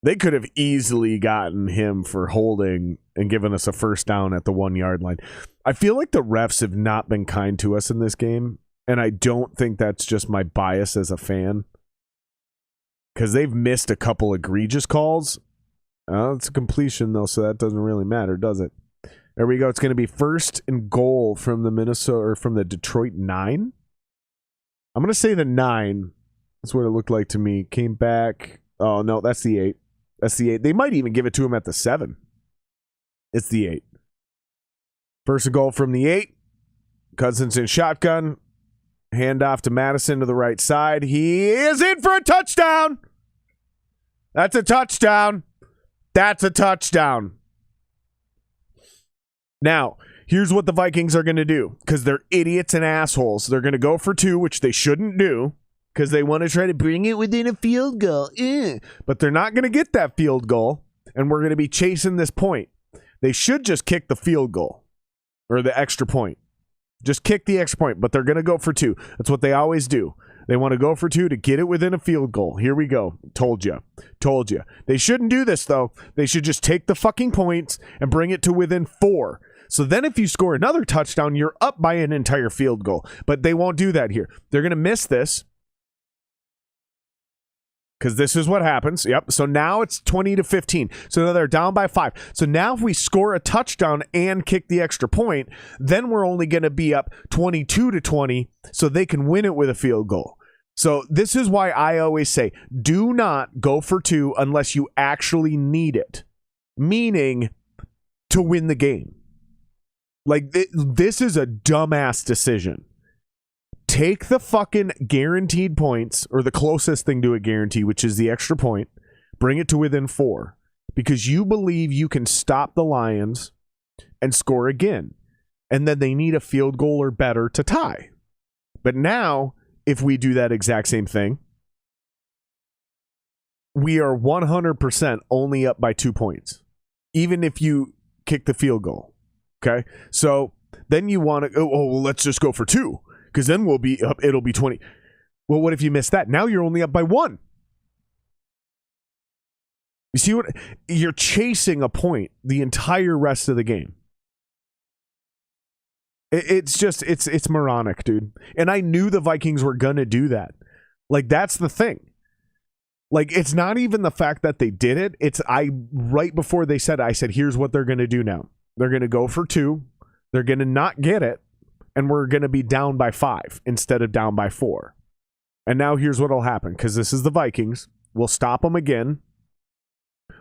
They could have easily gotten him for holding and given us a first down at the 1 yard line. I feel like the refs have not been kind to us in this game, and I don't think that's just my bias as a fan, because they've missed a couple egregious calls. It's a completion, though, so that doesn't really matter, does it? There we go. It's going to be 1st and goal from the Detroit 9. I'm going to say the 9. That's what it looked like to me. Came back. Oh, no, that's the 8. That's the 8. They might even give it to him at the 7. It's the 8. 1st and goal from the 8. Cousins in shotgun. Handoff to Madison to the right side. He is in for a touchdown. That's a touchdown. That's a touchdown. Now, here's what the Vikings are going to do, because they're idiots and assholes. They're going to go for 2, which they shouldn't do, because they want to try to bring it within a field goal. But they're not going to get that field goal, and we're going to be chasing this point. They should just kick the field goal, or the extra point. Just kick the extra point, but they're going to go for 2. That's what they always do. They want to go for 2 to get it within a field goal. Here we go. Told you. Told you. They shouldn't do this, though. They should just take the fucking points and bring it to within 4. So then if you score another touchdown, you're up by an entire field goal. But they won't do that here. They're going to miss this, because this is what happens. Yep. So now it's 20-15. So now they're down by 5. So now if we score a touchdown and kick the extra point, then we're only going to be up 22-20, so they can win it with a field goal. So this is why I always say, do not go for 2 unless you actually need it, meaning to win the game. Like, this is a dumbass decision. Take the fucking guaranteed points, or the closest thing to a guarantee, which is the extra point, bring it to within 4, because you believe you can stop the Lions and score again. And then they need a field goal or better to tie. But now, if we do that exact same thing, we are 100% only up by 2 points, even if you kick the field goal. Okay? So then you want to, well, let's just go for 2. Because then we'll be up, it'll be 20. Well, what if you miss that? Now you're only up by 1. You see what? You're chasing a point the entire rest of the game. It's just, it's moronic, dude. And I knew the Vikings were going to do that. Like, that's the thing. Like, it's not even the fact that they did it. It's, right before they said it, I said, here's what they're going to do now. They're going to go for 2. They're going to not get it. And we're going to be down by 5 instead of down by 4. And now here's what will happen, because this is the Vikings. We'll stop them again.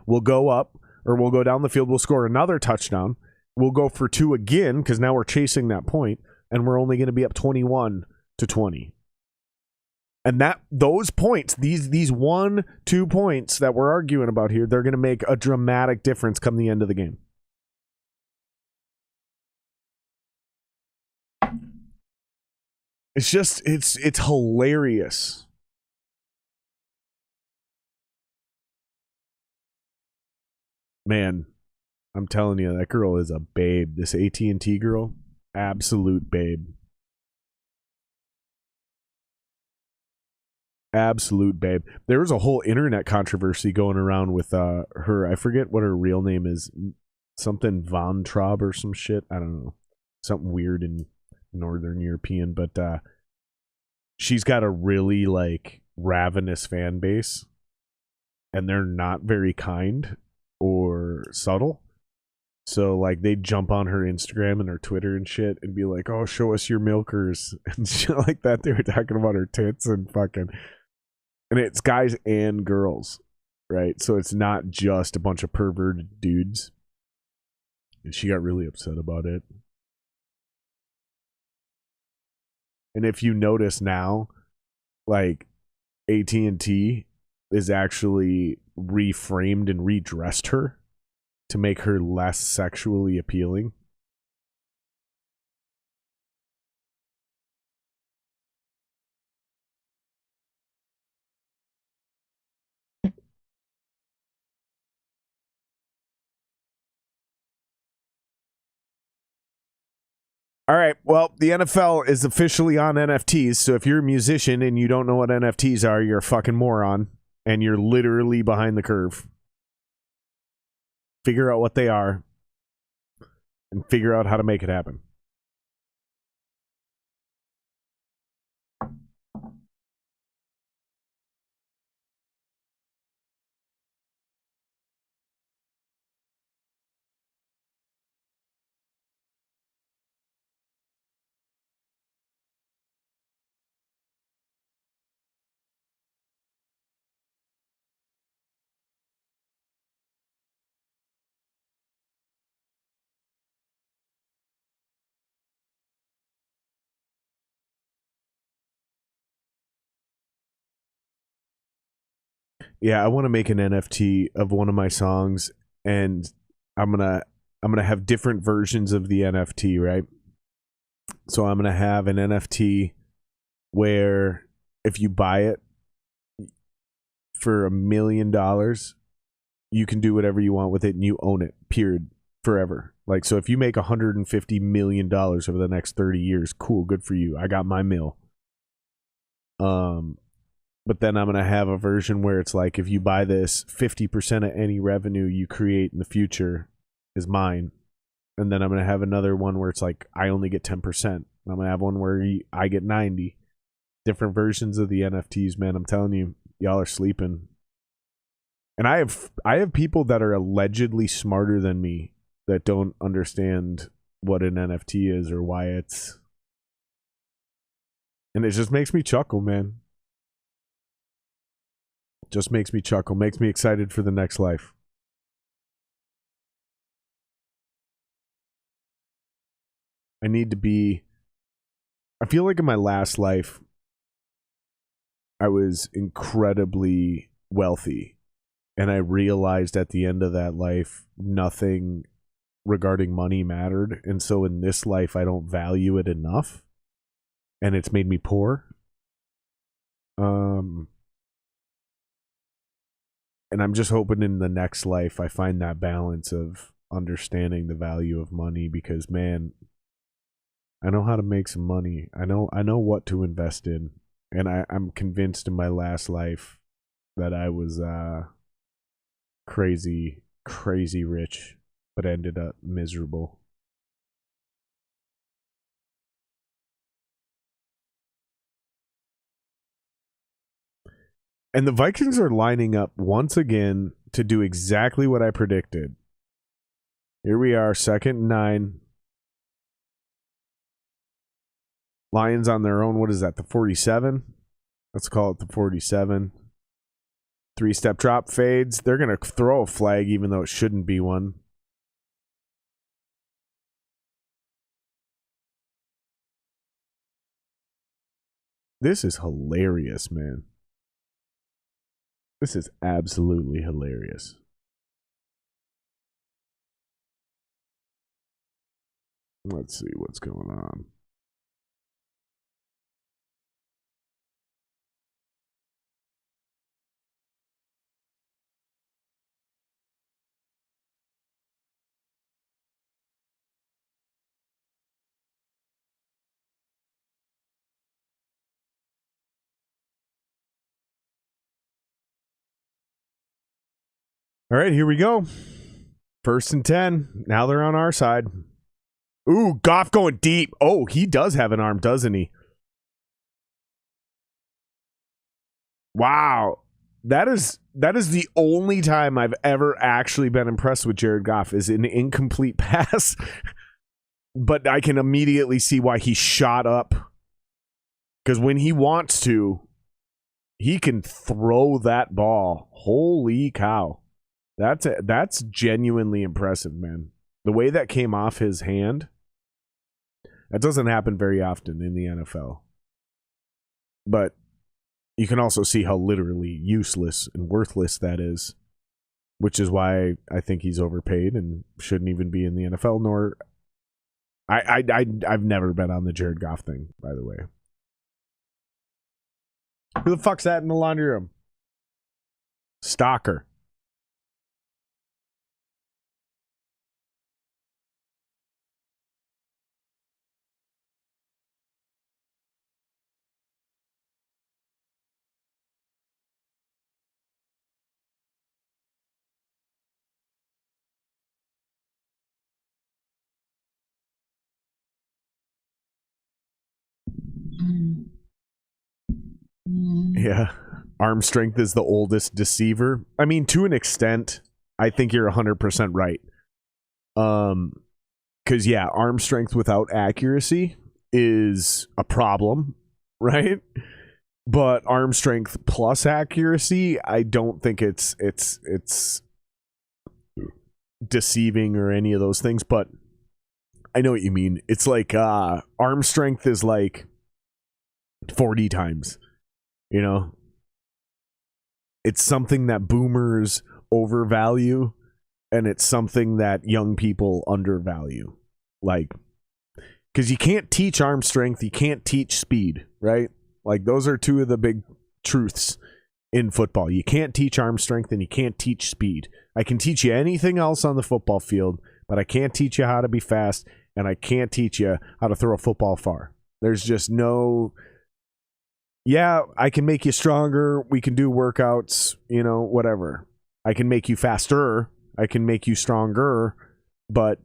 We'll go up, or we'll go down the field. We'll score another touchdown. we'll go for 2 again because now we're chasing that point, and we're only going to be up 21-20. And those points, these 1-2 points that we're arguing about here, they're going to make a dramatic difference come the end of the game. It's just it's hilarious. Man, I'm telling you, that girl is a babe. This AT&T girl, absolute babe. Absolute babe. There was a whole internet controversy going around with her. I forget what her real name is. Something Von Traub or some shit. I don't know. Something weird in Northern European, but she's got a really like ravenous fan base, and they're not very kind or subtle. So like they jump on her Instagram and her Twitter and shit and be like, "Oh, show us your milkers," and shit like that. They were talking about her tits and fucking, and it's guys and girls, right? So it's not just a bunch of perverted dudes. And she got really upset about it. And if you notice now, like AT&T is actually reframed and redressed her to make her less sexually appealing. All right, well, the NFL is officially on NFTs, so if you're a musician and you don't know what NFTs are, you're a fucking moron, and you're literally behind the curve. Figure out what they are, and figure out how to make it happen. Yeah, I want to make an NFT of one of my songs, and I'm gonna have different versions of the NFT, right? So I'm gonna have an NFT where if you buy it for $1 million, you can do whatever you want with it, and you own it, period, forever. Like, so if you make $150 million over the next 30 years, cool, good for you. I got my mill. But then I'm going to have a version where it's like, if you buy this, 50% of any revenue you create in the future is mine. And then I'm going to have another one where it's like, I only get 10%. I'm going to have one where I get 90. Different versions of the NFTs, man. I'm telling you, y'all are sleeping. And I have people that are allegedly smarter than me that don't understand what an NFT is or why it's... And it just makes me chuckle, man. Just makes me chuckle, makes me excited for the next life. I feel like in my last life, I was incredibly wealthy. And I realized at the end of that life, nothing regarding money mattered. And so in this life, I don't value it enough. And it's made me poor. And I'm just hoping in the next life I find that balance of understanding the value of money, because man, I know how to make some money. I know what to invest in. And I'm convinced in my last life that I was crazy rich, but ended up miserable. And the Vikings are lining up once again to do exactly what I predicted. Here we are, 2nd and 9. Lions on their own. What is that, the 47? Let's call it the 47. 3-step drop fades. They're going to throw a flag even though it shouldn't be one. This is hilarious, man. This is absolutely hilarious. Let's see what's going on. All right, here we go. 1st and 10. Now they're on our side. Ooh, Goff going deep. Oh, he does have an arm, doesn't he? Wow. That is the only time I've ever actually been impressed with Jared Goff is an incomplete pass. But I can immediately see why he shot up. Because when he wants to, he can throw that ball. Holy cow. That's genuinely impressive, man. The way that came off his hand, that doesn't happen very often in the NFL. But you can also see how literally useless and worthless that is, which is why I think he's overpaid and shouldn't even be in the NFL. Nor, I've never been on the Jared Goff thing, by the way. Who the fuck's that in the laundry room? Stalker. Yeah. Arm strength is the oldest deceiver. I mean, to an extent, I think you're 100% right. Because, yeah, arm strength without accuracy is a problem, right? But arm strength plus accuracy, I don't think it's deceiving or any of those things. But I know what you mean. It's like arm strength is like 40 times. You know, it's something that boomers overvalue, and it's something that young people undervalue. Like, because you can't teach arm strength, you can't teach speed, right? Like, those are two of the big truths in football. You can't teach arm strength and you can't teach speed. I can teach you anything else on the football field, but I can't teach you how to be fast, and I can't teach you how to throw a football far. There's just no... Yeah, I can make you stronger. We can do workouts, you know, whatever. I can make you faster. I can make you stronger. But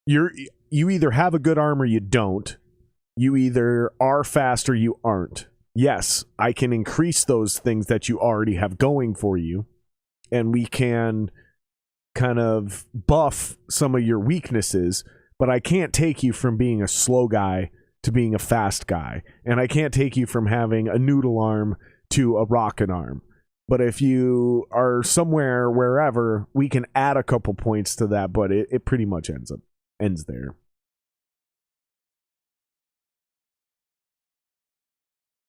you either have a good arm or you don't. You either are fast or you aren't. Yes, I can increase those things that you already have going for you, and we can kind of buff some of your weaknesses, but I can't take you from being a slow guy to being a fast guy, and I can't take you from having a noodle arm to a rocket arm. But if you are somewhere, wherever, we can add a couple points to that, but it pretty much ends there.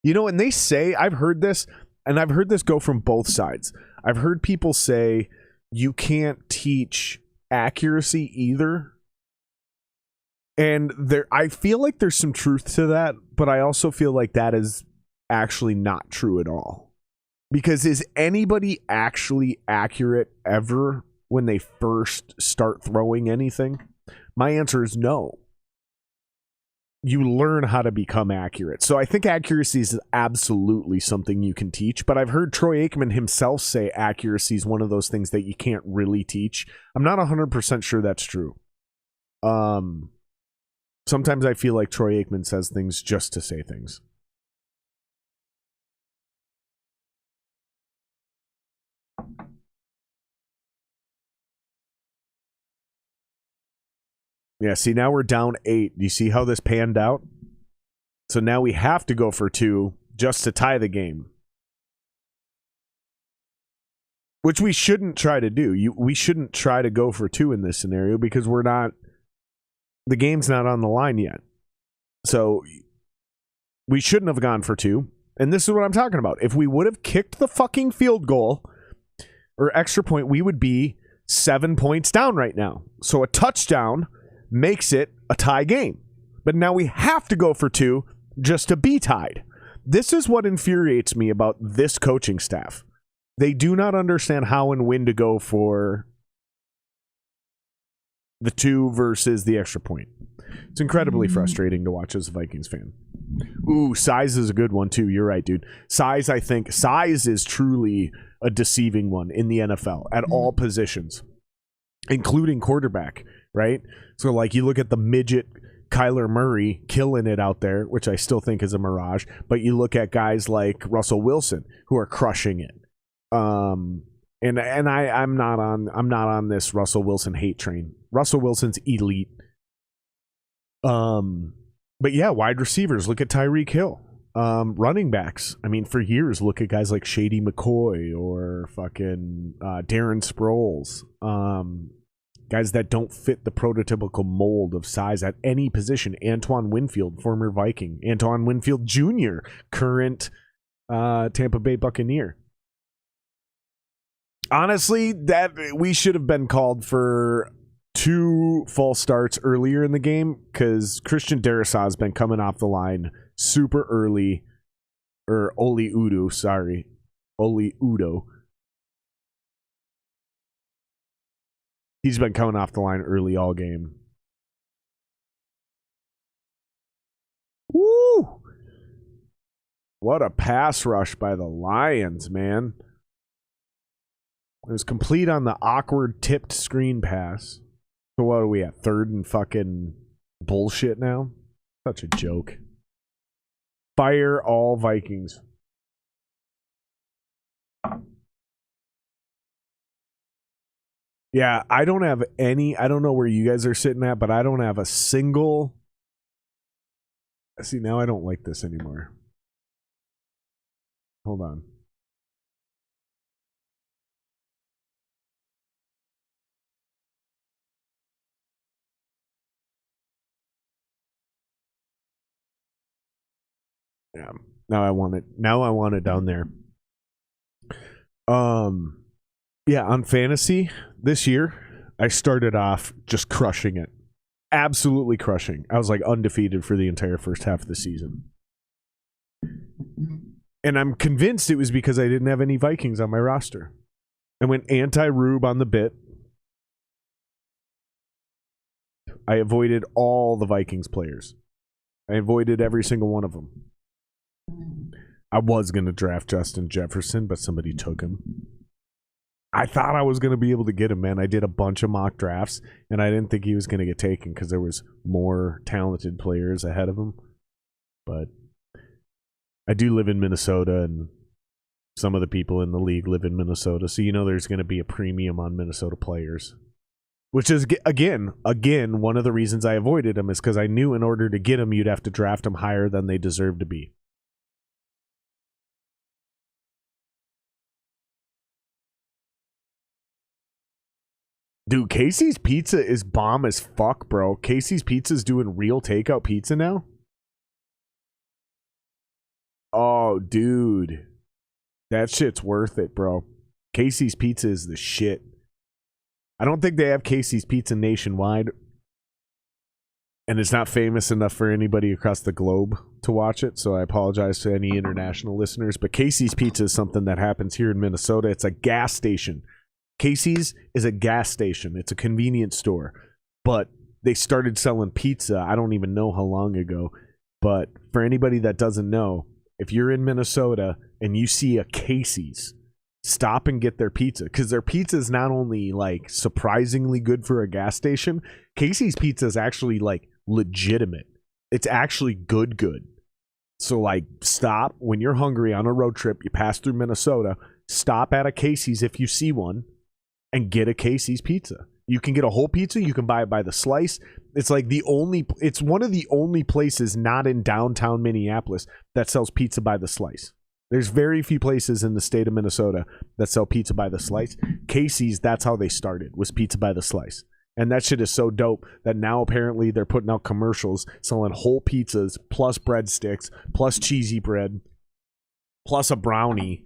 You know, and they say, I've heard this, and I've heard this go from both sides. I've heard people say you can't teach accuracy either. And I feel like there's some truth to that, but I also feel like that is actually not true at all. Because is anybody actually accurate ever when they first start throwing anything? My answer is no. You learn how to become accurate. So I think accuracy is absolutely something you can teach, but I've heard Troy Aikman himself say accuracy is one of those things that you can't really teach. I'm not 100% sure that's true. Sometimes I feel like Troy Aikman says things just to say things. Yeah, see, now we're down 8. Do you see how this panned out? So now we have to go for 2 just to tie the game. Which we shouldn't try to do. We shouldn't try to go for 2 in this scenario because the game's not on the line yet. So we shouldn't have gone for 2. And this is what I'm talking about. If we would have kicked the fucking field goal or extra point, we would be 7 points down right now. So a touchdown makes it a tie game. But now we have to go for 2 just to be tied. This is what infuriates me about this coaching staff. They do not understand how and when to go for the 2 versus the extra point. It's incredibly frustrating to watch as a Vikings fan. Ooh, size is a good one too. You're right, dude. Size is truly a deceiving one in the NFL at all positions, including quarterback, right? So like you look at the midget Kyler Murray killing it out there, which I still think is a mirage, but you look at guys like Russell Wilson who are crushing it. I'm not on this Russell Wilson hate train. Russell Wilson's elite. But yeah, wide receivers, look at Tyreek Hill. Running backs, I mean, for years, look at guys like Shady McCoy or fucking Darren Sproles. Guys that don't fit the prototypical mold of size at any position. Antoine Winfield, former Viking. Antoine Winfield Jr., current Tampa Bay Buccaneer. Honestly, that we should have been called for 2 false starts earlier in the game because Christian Darrisaw has been coming off the line super early. Or Oli Udo. He's been coming off the line early all game. Woo! What a pass rush by the Lions, man. It was complete on the awkward tipped screen pass. So what are we at? 3rd and fucking bullshit now? Such a joke. Fire all Vikings. Yeah, I don't have any. I don't know where you guys are sitting at, but I don't have a single. See, now I don't like this anymore. Hold on. Yeah. Now I want it down there. Yeah, on fantasy this year, I started off just crushing it. Absolutely crushing. I was like undefeated for the entire first half of the season. And I'm convinced it was because I didn't have any Vikings on my roster. I went anti-Rube on the bit. I avoided all the Vikings players. I avoided every single one of them. I was going to draft Justin Jefferson, but somebody took him. I thought I was going to be able to get him, man. I did a bunch of mock drafts, and I didn't think he was going to get taken because there was more talented players ahead of him. But I do live in Minnesota, and some of the people in the league live in Minnesota, so you know there's going to be a premium on Minnesota players. Which is, again, one of the reasons I avoided him is because I knew in order to get him, you'd have to draft him higher than they deserve to be. Dude, Casey's Pizza is bomb as fuck, bro. Casey's Pizza's doing real takeout pizza now? Oh, dude. That shit's worth it, bro. Casey's Pizza is the shit. I don't think they have Casey's Pizza nationwide. And it's not famous enough for anybody across the globe to watch it, so I apologize to any international listeners. But Casey's Pizza is something that happens here in Minnesota. It's a gas station. Casey's is a gas station. It's a convenience store. But they started selling pizza, I don't even know how long ago. But for anybody that doesn't know, if you're in Minnesota and you see a Casey's, stop and get their pizza. Because their pizza is not only like surprisingly good for a gas station, Casey's pizza is actually like legitimate. It's actually good. So like stop when you're hungry on a road trip, you pass through Minnesota, stop at a Casey's if you see one, and get a Casey's pizza. You can get a whole pizza. You can buy it by the slice. It's like it's one of the only places not in downtown Minneapolis that sells pizza by the slice. There's very few places in the state of Minnesota that sell pizza by the slice. Casey's, that's how they started, was pizza by the slice. And that shit is so dope that now apparently they're putting out commercials selling whole pizzas plus breadsticks plus cheesy bread. plus a brownie.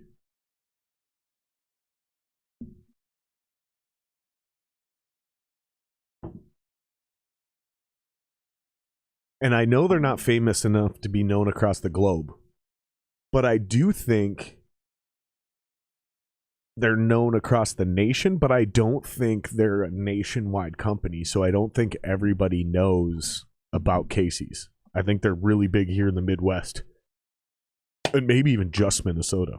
And I know they're not famous enough to be known across the globe, but I do think they're known across the nation, but I don't think they're a nationwide company, so I don't think everybody knows about Casey's. I think they're really big here in the Midwest, and maybe even just Minnesota.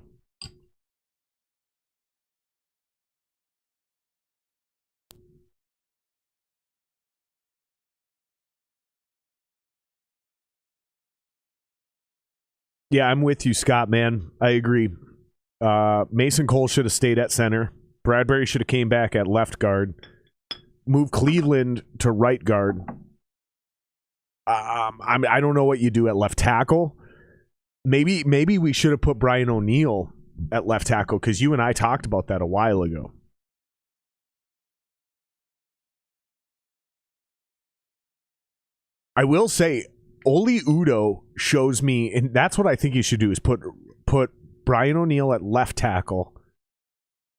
Yeah, I'm with you, Scott, man. I agree. Mason Cole should have stayed at center. Bradbury should have came back at left guard. Move Cleveland to right guard. I don't know what you do at left tackle. Maybe we should have put Brian O'Neill at left tackle because you and I talked about that a while ago. I will say, Oli Udo shows me, and that's what I think you should do, is put Brian O'Neill at left tackle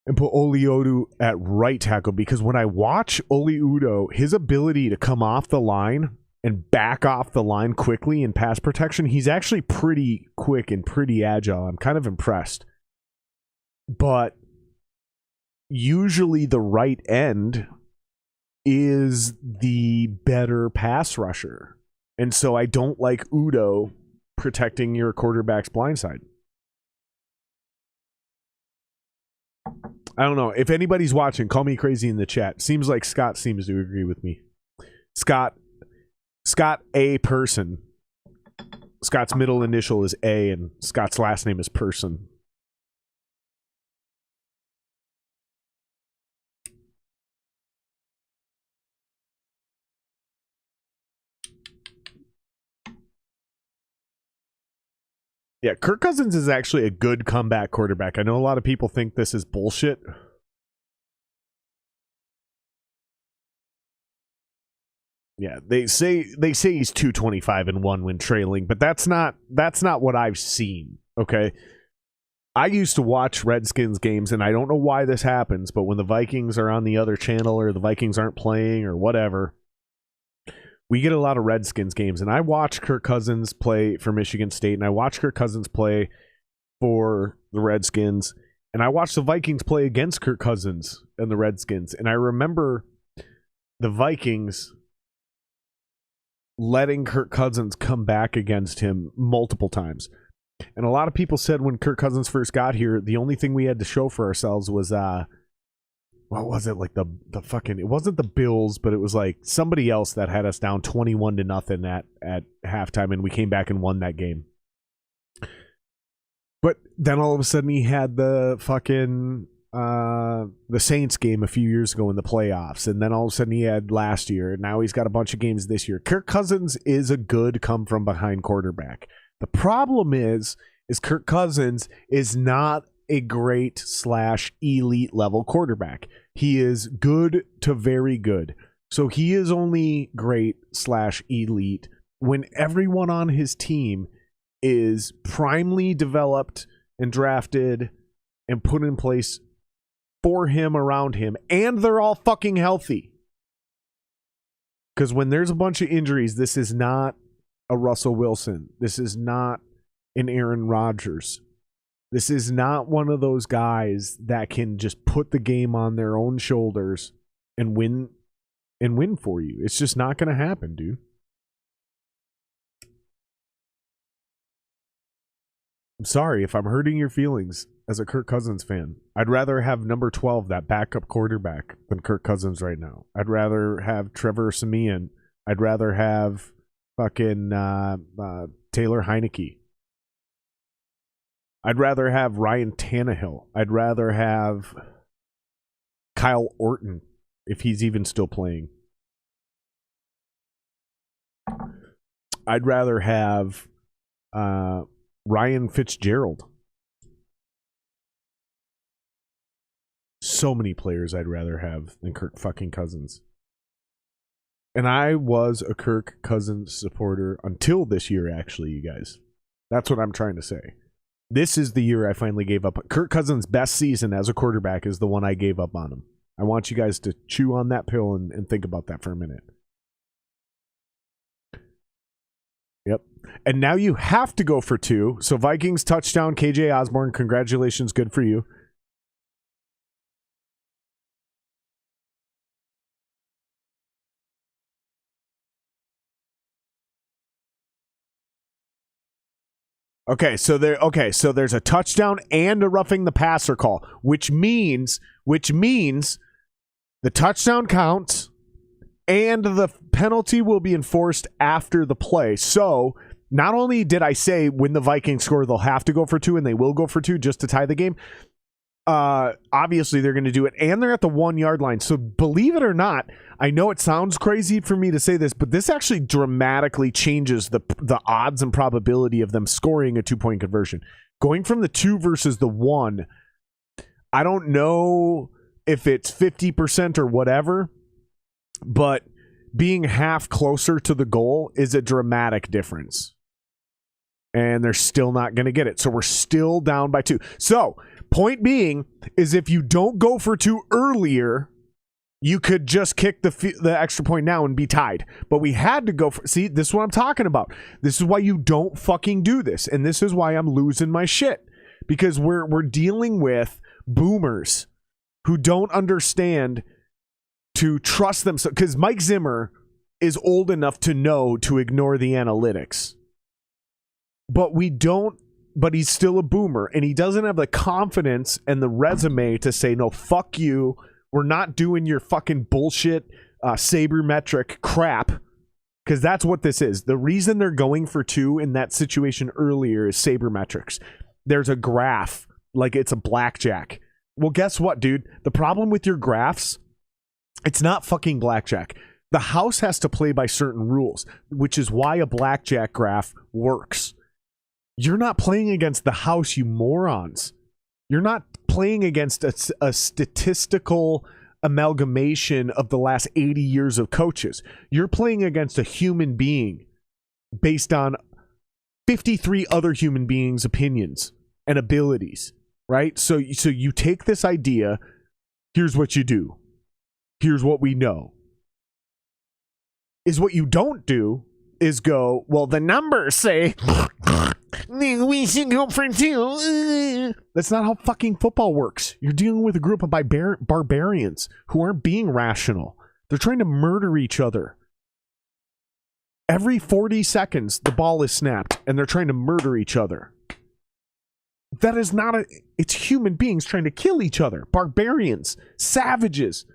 and put Oli Udo at right tackle, because when I watch Oli Udo, his ability to come off the line and back off the line quickly in pass protection, he's actually pretty quick and pretty agile. I'm kind of impressed. But usually the right end is the better pass rusher. And so I don't like Udo protecting your quarterback's blind side. I don't know. If anybody's watching, call me crazy in the chat. Seems like Scott seems to agree with me. Scott A. Person. Scott's middle initial is A, and Scott's last name is Person. Yeah, Kirk Cousins is actually a good comeback quarterback. I know a lot of people think this is bullshit. Yeah, they say he's 225-1 when trailing, but that's not what I've seen. Okay, I used to watch Redskins games, and I don't know why this happens, but when the Vikings are on the other channel or the Vikings aren't playing or whatever, we get a lot of Redskins games, and I watch Kirk Cousins play for Michigan State, and I watch Kirk Cousins play for the Redskins, and I watch the Vikings play against Kirk Cousins and the Redskins, and I remember the Vikings letting Kirk Cousins come back against him multiple times. And a lot of people said when Kirk Cousins first got here, the only thing we had to show for ourselves was what was it, like the fucking, it wasn't the Bills, but it was like somebody else that had us down 21-0 at halftime, and we came back and won that game. But then all of a sudden he had the fucking the Saints game a few years ago in the playoffs, and then all of a sudden he had last year, and now he's got a bunch of games this year. Kirk Cousins is a good come from behind quarterback. The problem is Kirk Cousins is not a great / elite level quarterback. He is good to very good. So he is only great / elite when everyone on his team is primely developed and drafted and put in place for him, around him, and they're all fucking healthy. Because when there's a bunch of injuries, this is not a Russell Wilson. This is not an Aaron Rodgers. This is not one of those guys that can just put the game on their own shoulders and win for you. It's just not going to happen, dude. I'm sorry if I'm hurting your feelings as a Kirk Cousins fan. I'd rather have number 12, that backup quarterback, than Kirk Cousins right now. I'd rather have Trevor Siemian. I'd rather have fucking Taylor Heineke. I'd rather have Ryan Tannehill. I'd rather have Kyle Orton, if he's even still playing. I'd rather have Ryan Fitzgerald. So many players I'd rather have than Kirk fucking Cousins. And I was a Kirk Cousins supporter until this year, actually, you guys. That's what I'm trying to say. This is the year I finally gave up. Kirk Cousins' best season as a quarterback is the one I gave up on him. I want you guys to chew on that pill and think about that for a minute. Yep. And now you have to go for 2. So Vikings touchdown, KJ Osborne. Congratulations. Good for you. So there's a touchdown and a roughing the passer call, which means the touchdown counts and the penalty will be enforced after the play. So not only did I say when the Vikings score, they'll have to go for 2, and they will go for 2 just to tie the game. Obviously they're going to do it, and they're at the 1 yard line. So believe it or not, I know it sounds crazy for me to say this, but this actually dramatically changes the odds and probability of them scoring a 2-point conversion. Going from the 2 versus the 1, I don't know if it's 50% or whatever, but being half closer to the goal is a dramatic difference. And they're still not going to get it. So we're still down by 2. So point being is if you don't go for 2 earlier, you could just kick the extra point now and be tied. But we had to go for... See, this is what I'm talking about. This is why you don't fucking do this. And this is why I'm losing my shit. Because we're dealing with boomers who don't understand to trust them. Because Mike Zimmer is old enough to know to ignore the analytics. But we don't... But he's still a boomer. And he doesn't have the confidence and the resume to say, no, fuck you. We're not doing your fucking bullshit sabermetric crap, because that's what this is. The reason they're going for 2 in that situation earlier is sabermetrics. There's a graph like it's a blackjack. Well, guess what, dude? The problem with your graphs, it's not fucking blackjack. The house has to play by certain rules, which is why a blackjack graph works. You're not playing against the house, you morons. You're not playing against a statistical amalgamation of the last 80 years of coaches. You're playing against a human being based on 53 other human beings' opinions and abilities, right? So you take this idea, here's what you do. Here's what we know. Is what you don't do is go, well, the numbers say... we should go for 2. That's not how fucking football works. You're dealing with a group of barbarians who aren't being rational. They're trying to murder each other. Every 40 seconds, the ball is snapped, and they're trying to murder each other. That is not it's human beings trying to kill each other. Barbarians. Savages.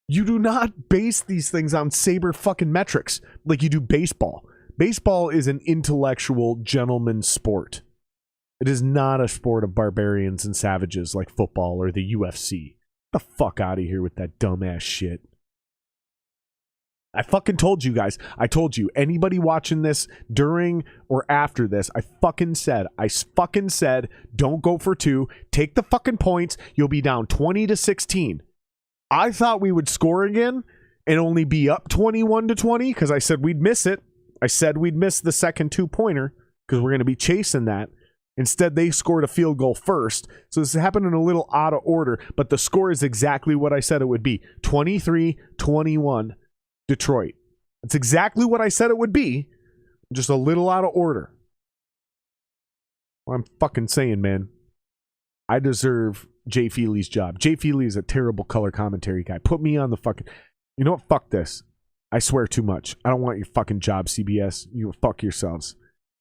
You do not base these things on saber fucking metrics like you do baseball. Baseball is an intellectual gentleman's sport. It is not a sport of barbarians and savages like football or the UFC. Get the fuck out of here with that dumbass shit. I fucking told you guys. I told you. Anybody watching this during or after this, I fucking said, don't go for 2. Take the fucking points. You'll be down 20-16. I thought we would score again and only be up 21-20 because I said we'd miss it. I said we'd miss the second 2-pointer because we're going to be chasing that. Instead, they scored a field goal first. So this happened in a little out of order, but the score is exactly what I said it would be. 23-21, Detroit. That's exactly what I said it would be, just a little out of order. Well, I'm fucking saying, man, I deserve Jay Feely's job. Jay Feely is a terrible color commentary guy. Put me on the fucking... You know what? Fuck this. I swear too much. I don't want your fucking job, CBS. You fuck yourselves.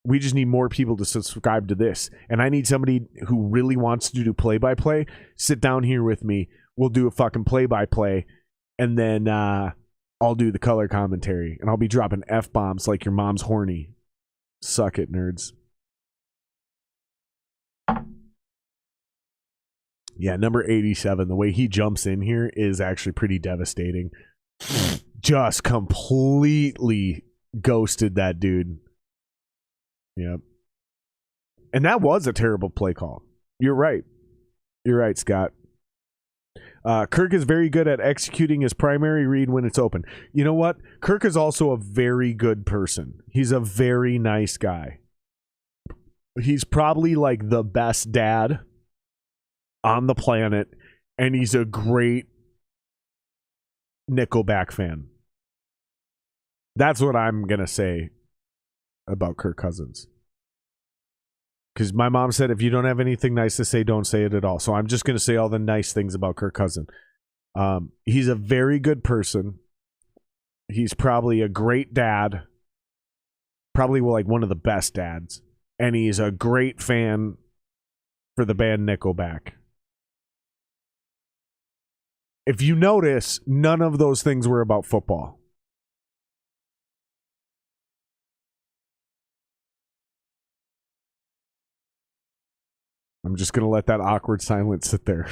We just need more people to subscribe to this. And I need somebody who really wants to do play-by-play. Sit down here with me. We'll do a fucking play-by-play. And then I'll do the color commentary. And I'll be dropping F-bombs like your mom's horny. Suck it, nerds. Yeah, number 87. The way he jumps in here is actually pretty devastating. Just completely ghosted that dude. Yep. And that was a terrible play call. You're right. You're right, Scott. Kirk is very good at executing his primary read when it's open. You know what? Kirk is also a very good person. He's a very nice guy. He's probably like the best dad on the planet, and he's a great Nickelback fan. That's what I'm going to say about Kirk Cousins. Because my mom said if you don't have anything nice to say, don't say it at all. So I'm just going to say all the nice things about Kirk Cousins. He's a very good person. He's probably a great dad. Probably like one of the best dads. And he's a great fan for the band Nickelback. If you notice, none of those things were about football. I'm just going to let that awkward silence sit there.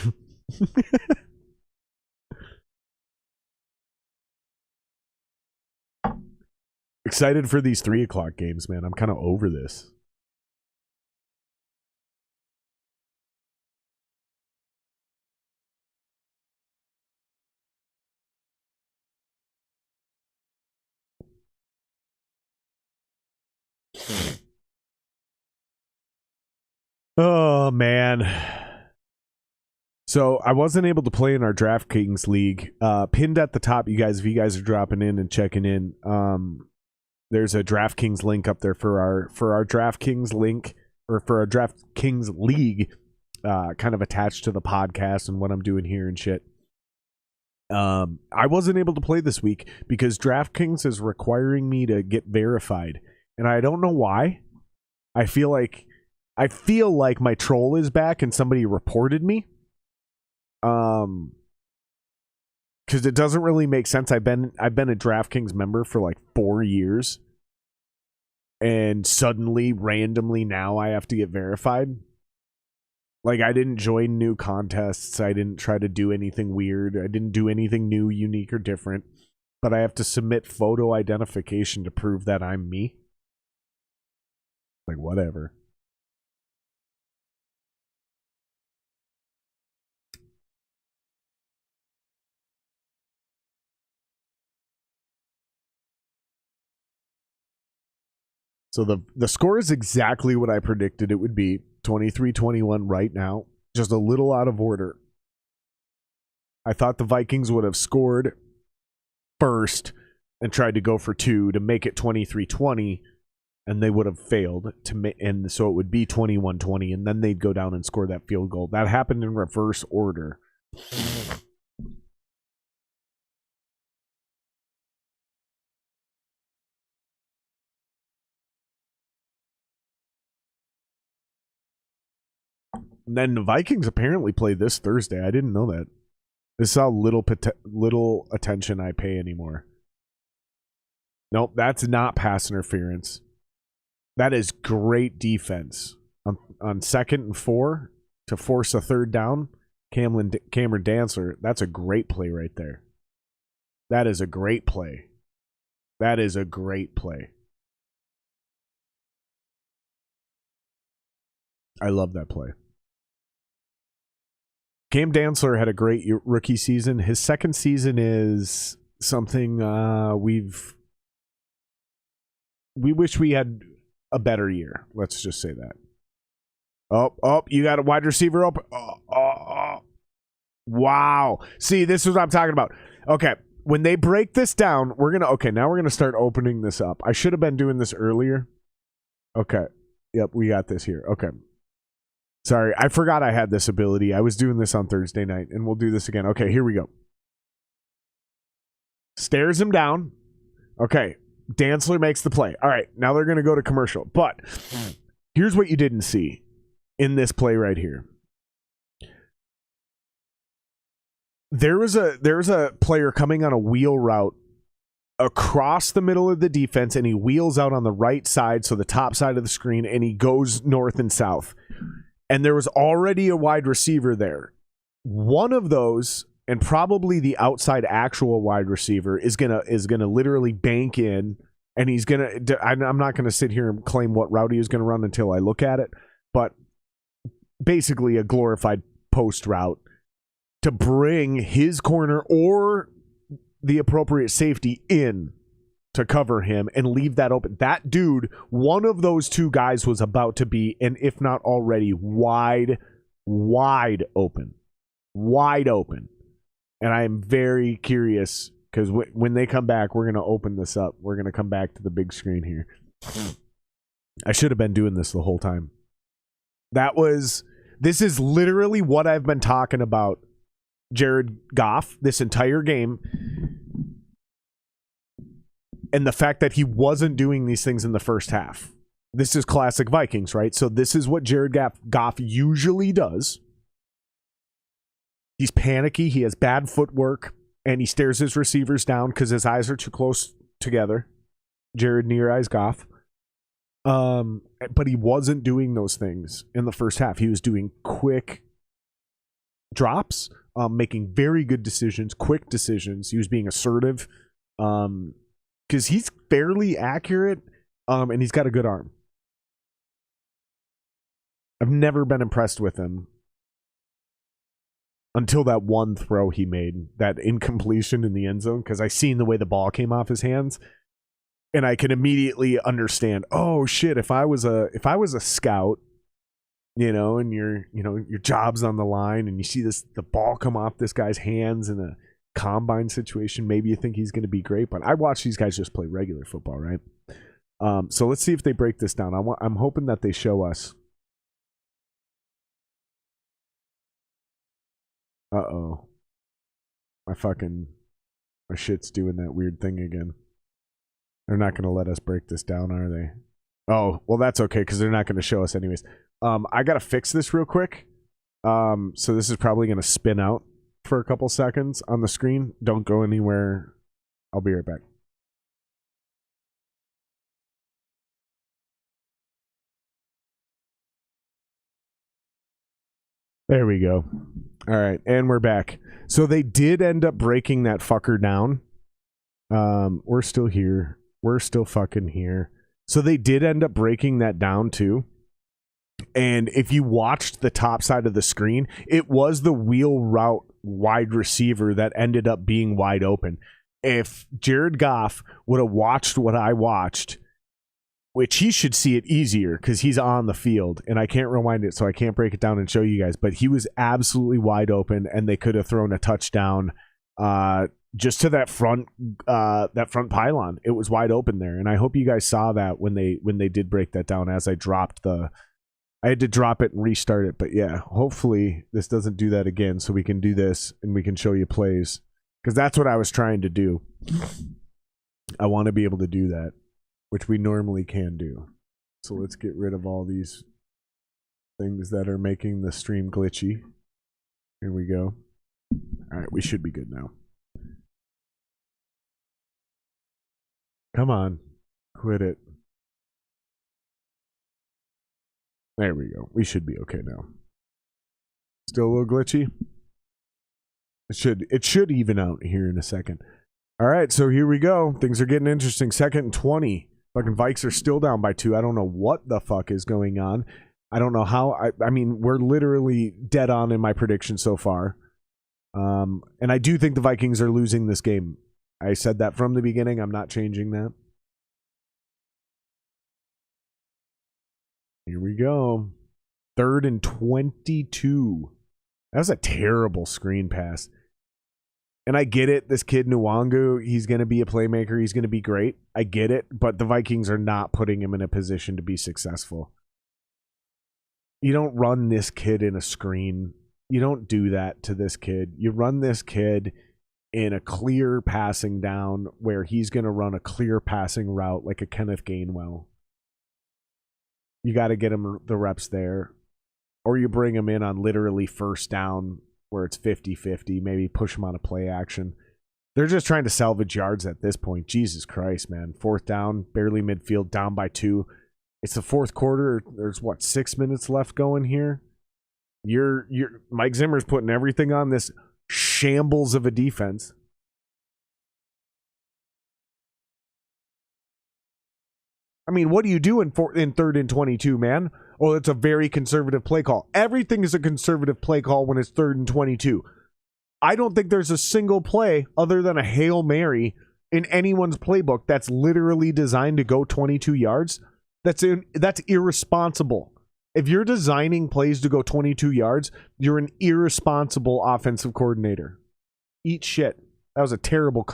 Excited for these 3 o'clock games, man. I'm kind of over this. Oh, man. So I wasn't able to play in our DraftKings league. Pinned at the top, you guys, if you guys are dropping in and checking in, there's a DraftKings link up there for our DraftKings link, or for our DraftKings league, kind of attached to the podcast and what I'm doing here and shit. I wasn't able to play this week because DraftKings is requiring me to get verified, and I don't know why. I feel like my troll is back and somebody reported me. Because it doesn't really make sense. I've been a DraftKings member for like 4 years, and suddenly, randomly, now I have to get verified. Like, I didn't join new contests. I didn't try to do anything weird. I didn't do anything new, unique, or different. But I have to submit photo identification to prove that I'm me. Like, whatever. So the score is exactly what I predicted it would be. 23-21 right now. Just a little out of order. I thought the Vikings would have scored first and tried to go for 2 to make it 23-20, and they would have failed and so it would be 21-20, and then they'd go down and score that field goal. That happened in reverse order. And then the Vikings apparently play this Thursday. I didn't know that. This is how little attention I pay anymore. Nope, that's not pass interference. That is great defense. On 2nd and 4 to force a 3rd down, Cameron Dantzler, that's a great play right there. That is a great play. That is a great play. I love that play. Cam Dantzler had a great rookie season. His second season is something we wish we had a better year. Let's just say that. Oh, you got a wide receiver open. Wow. See, this is what I'm talking about. Okay, when they break this down, now we're going to start opening this up. I should have been doing this earlier. Okay. Yep, we got this here. Okay. Sorry, I forgot I had this ability. I was doing this on Thursday night, and we'll do this again. Okay, here we go. Stares him down. Okay, Dantzler makes the play. All right, now they're going to go to commercial. But here's what you didn't see in this play right here. There was a player coming on a wheel route across the middle of the defense, and he wheels out on the right side, so the top side of the screen, and he goes north and south. And there was already a wide receiver there. One of those, and probably the outside actual wide receiver, is gonna literally bank in, and he's gonna. I'm not gonna sit here and claim what route he is gonna run until I look at it, but basically a glorified post route to bring his corner or the appropriate safety in to cover him and leave that open. That dude, one of those two guys was about to be, and if not already, wide open. Wide open. And I am very curious because when they come back, we're going to open this up. We're going to come back to the big screen here. I should have been doing this the whole time. This is literally what I've been talking about Jared Goff this entire game. And the fact that he wasn't doing these things in the first half. This is classic Vikings, right? So this is what Jared Goff usually does. He's panicky. He has bad footwork. And he stares his receivers down because his eyes are too close together. Jared Near Eyes Goff. But he wasn't doing those things in the first half. He was doing quick drops, making very good decisions, quick decisions. He was being assertive. Because he's fairly accurate, and he's got a good arm. I've never been impressed with him until that one throw he made, that incompletion in the end zone, because I seen the way the ball came off his hands, and I can immediately understand, oh shit, if I was a scout, and your job's on the line, and you see the ball come off this guy's hands in a combine situation, maybe you think he's going to be great, but I watch these guys just play regular football, right? So let's see if they break this down. I'm hoping that they show us. Uh-oh. My shit's doing that weird thing again. They're not going to let us break this down, are they? Oh, well, that's okay, because they're not going to show us anyways. I got to fix this real quick. So this is probably going to spin out for a couple seconds on the screen. Don't go anywhere. I'll be right back. There we go. All right, and we're back. So they did end up breaking that fucker down. We're still here. We're still fucking here. So they did end up breaking that down too. And if you watched the top side of the screen, it was the wheel route wide receiver that ended up being wide open. If Jared Goff would have watched what I watched, which he should see it easier because he's on the field, and I can't rewind it, so I can't break it down and show you guys, but he was absolutely wide open, and they could have thrown a touchdown just to that front pylon. It was wide open there, and I hope you guys saw that when they did break that down as I had to drop it and restart it. But yeah, hopefully this doesn't do that again, so we can do this and we can show you plays, because that's what I was trying to do. I want to be able to do that, which we normally can do. So let's get rid of all these things that are making the stream glitchy. Here we go. All right, we should be good now. Come on, quit it. There we go. We should be okay now. Still a little glitchy? It should even out here in a second. All right, so here we go. Things are getting interesting. 2nd and 20. Fucking Vikes are still down by 2. I don't know what the fuck is going on. I don't know how. I mean, we're literally dead on in my prediction so far. And I do think the Vikings are losing this game. I said that from the beginning. I'm not changing that. Here we go. 3rd and 22. That was a terrible screen pass. And I get it. This kid, Nwangu, he's going to be a playmaker. He's going to be great. I get it. But the Vikings are not putting him in a position to be successful. You don't run this kid in a screen. You don't do that to this kid. You run this kid in a clear passing down where he's going to run a clear passing route like a Kenneth Gainwell. You got to get him the reps there. Or you bring him in on literally first down where it's 50-50, maybe push him on a play action. They're just trying to salvage yards at this point. Jesus Christ, man. 4th down, barely midfield, down by 2. It's the 4th quarter. There's 6 minutes left going here. You're Mike Zimmer's putting everything on this shambles of a defense. I mean, what do you do in 3rd and 22, man? Oh, it's a very conservative play call. Everything is a conservative play call when it's 3rd and 22. I don't think there's a single play other than a Hail Mary in anyone's playbook that's literally designed to go 22 yards. That's irresponsible. If you're designing plays to go 22 yards, you're an irresponsible offensive coordinator. Eat shit. That was a terrible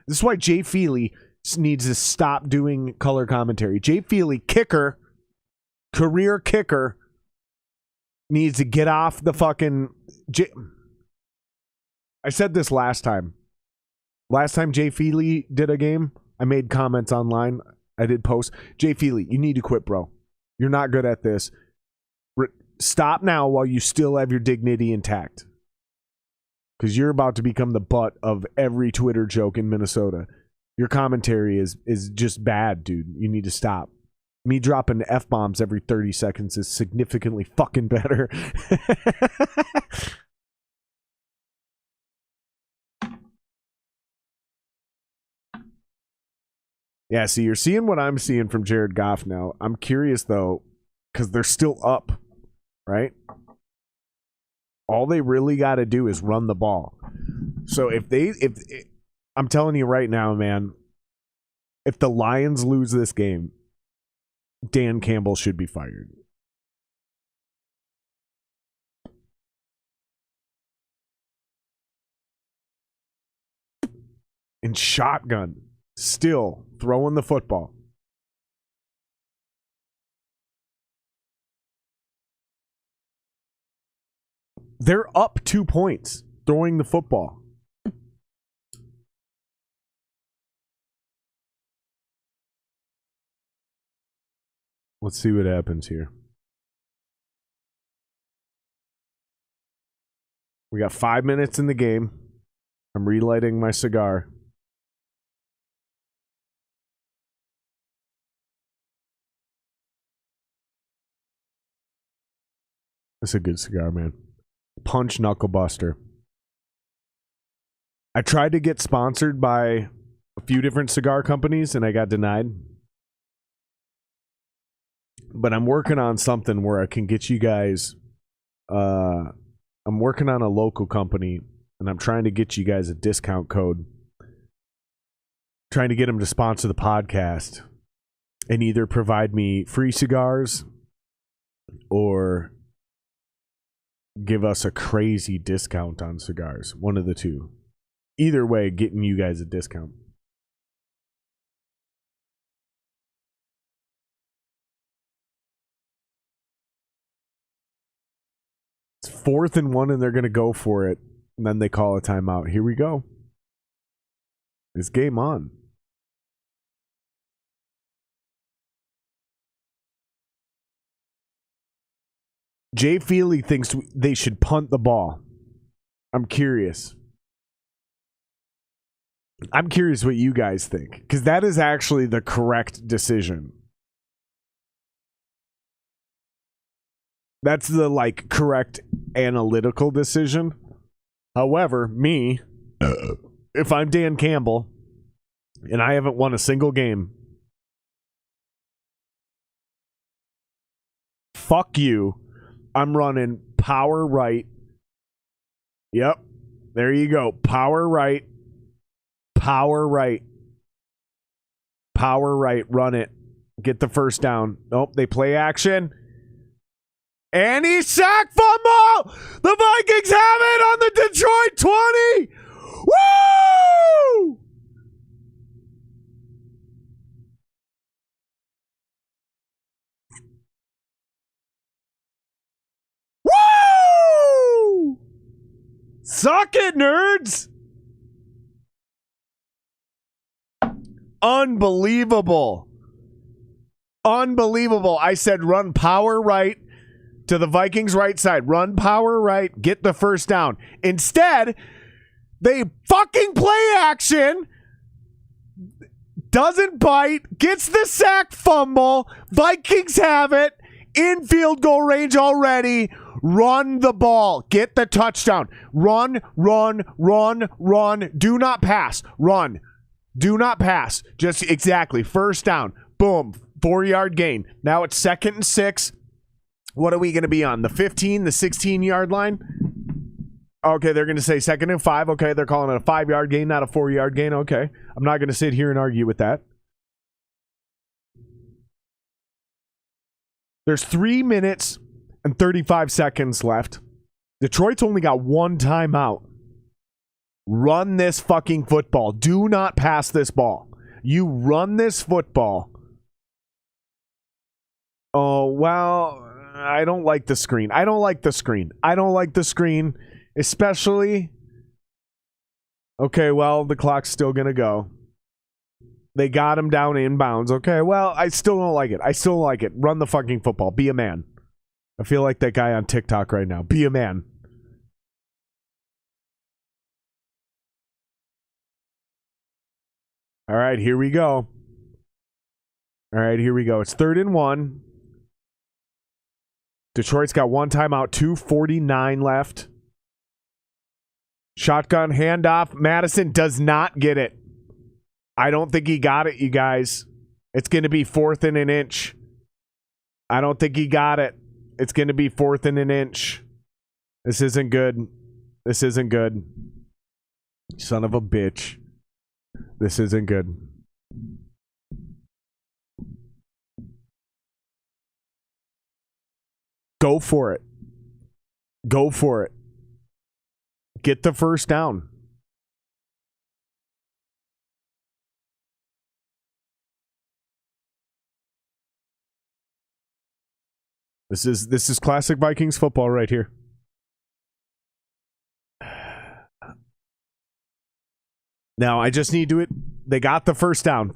This is why Jay Feely needs to stop doing color commentary. Jay Feely, kicker, career kicker, needs to get off the fucking... I said this last time. Last time Jay Feely did a game, I made comments online. I did post. Jay Feely, you need to quit, bro. You're not good at this. Stop now while you still have your dignity intact. Because you're about to become the butt of every Twitter joke in Minnesota. Your commentary is just bad, dude. You need to stop. Me dropping F-bombs every 30 seconds is significantly fucking better. Yeah, see, you're seeing what I'm seeing from Jared Goff now. I'm curious, though, because they're still up, right? All they really got to do is run the ball. So if I'm telling you right now, man, if the Lions lose this game, Dan Campbell should be fired. And shotgun, still throwing the football. They're up 2 points throwing the football. Let's see what happens here. We got 5 minutes in the game. I'm relighting my cigar. That's a good cigar, man. Punch Knuckle Buster. I tried to get sponsored by a few different cigar companies and I got denied. But I'm working on something where I can get you guys. I'm working on a local company and I'm trying to get you guys a discount code. Trying to get them to sponsor the podcast and either provide me free cigars or give us a crazy discount on cigars. One of the two. Either way, getting you guys a discount. It's 4th and 1 and they're going to go for it. And then they call a timeout. Here we go. It's game on. Jay Feely thinks they should punt the ball. I'm curious. I'm curious what you guys think. Because that is actually the correct decision. That's the, correct analytical decision. However, me, if I'm Dan Campbell, and I haven't won a single game, fuck you. I'm running power right. Yep. There you go. Power right. Power right. Power right. Run it. Get the first down. Nope. They play action. And he sack fumble. The Vikings have it on the Detroit 20. Woo! Woo! Suck it, nerds! Unbelievable. Unbelievable. I said run power right to the Vikings right side. Run power right. Get the first down. Instead, they fucking play action. Doesn't bite. Gets the sack fumble. Vikings have it. In field goal range already. Run the ball. Get the touchdown. Run, run, run, run. Do not pass. Run. Do not pass. Just exactly. First down. Boom. 4-yard gain. Now it's 2nd and 6. What are we going to be on? The 15, the 16-yard line? Okay, they're going to say 2nd and 5. Okay, they're calling it a 5-yard gain, not a 4-yard gain. Okay, I'm not going to sit here and argue with that. There's 3 minutes and 35 seconds left. Detroit's only got 1 timeout. Run this fucking football. Do not pass this ball. You run this football. Oh, well, I don't like the screen. I don't like the screen, especially. Okay, well, the clock's still going to go. They got him down inbounds. Okay, well, I still don't like it. Run the fucking football. Be a man. I feel like that guy on TikTok right now. Be a man. All right, here we go. It's 3rd and 1. Detroit's got 1 timeout, 2:49 left. Shotgun handoff. Madison does not get it. I don't think he got it, you guys. It's going to be 4th and an inch. I don't think he got it. It's going to be 4th and an inch. This isn't good. Son of a bitch. This isn't good. Go for it. Get the first down. This is classic Vikings football right here. Now, I just need to... They got the first down.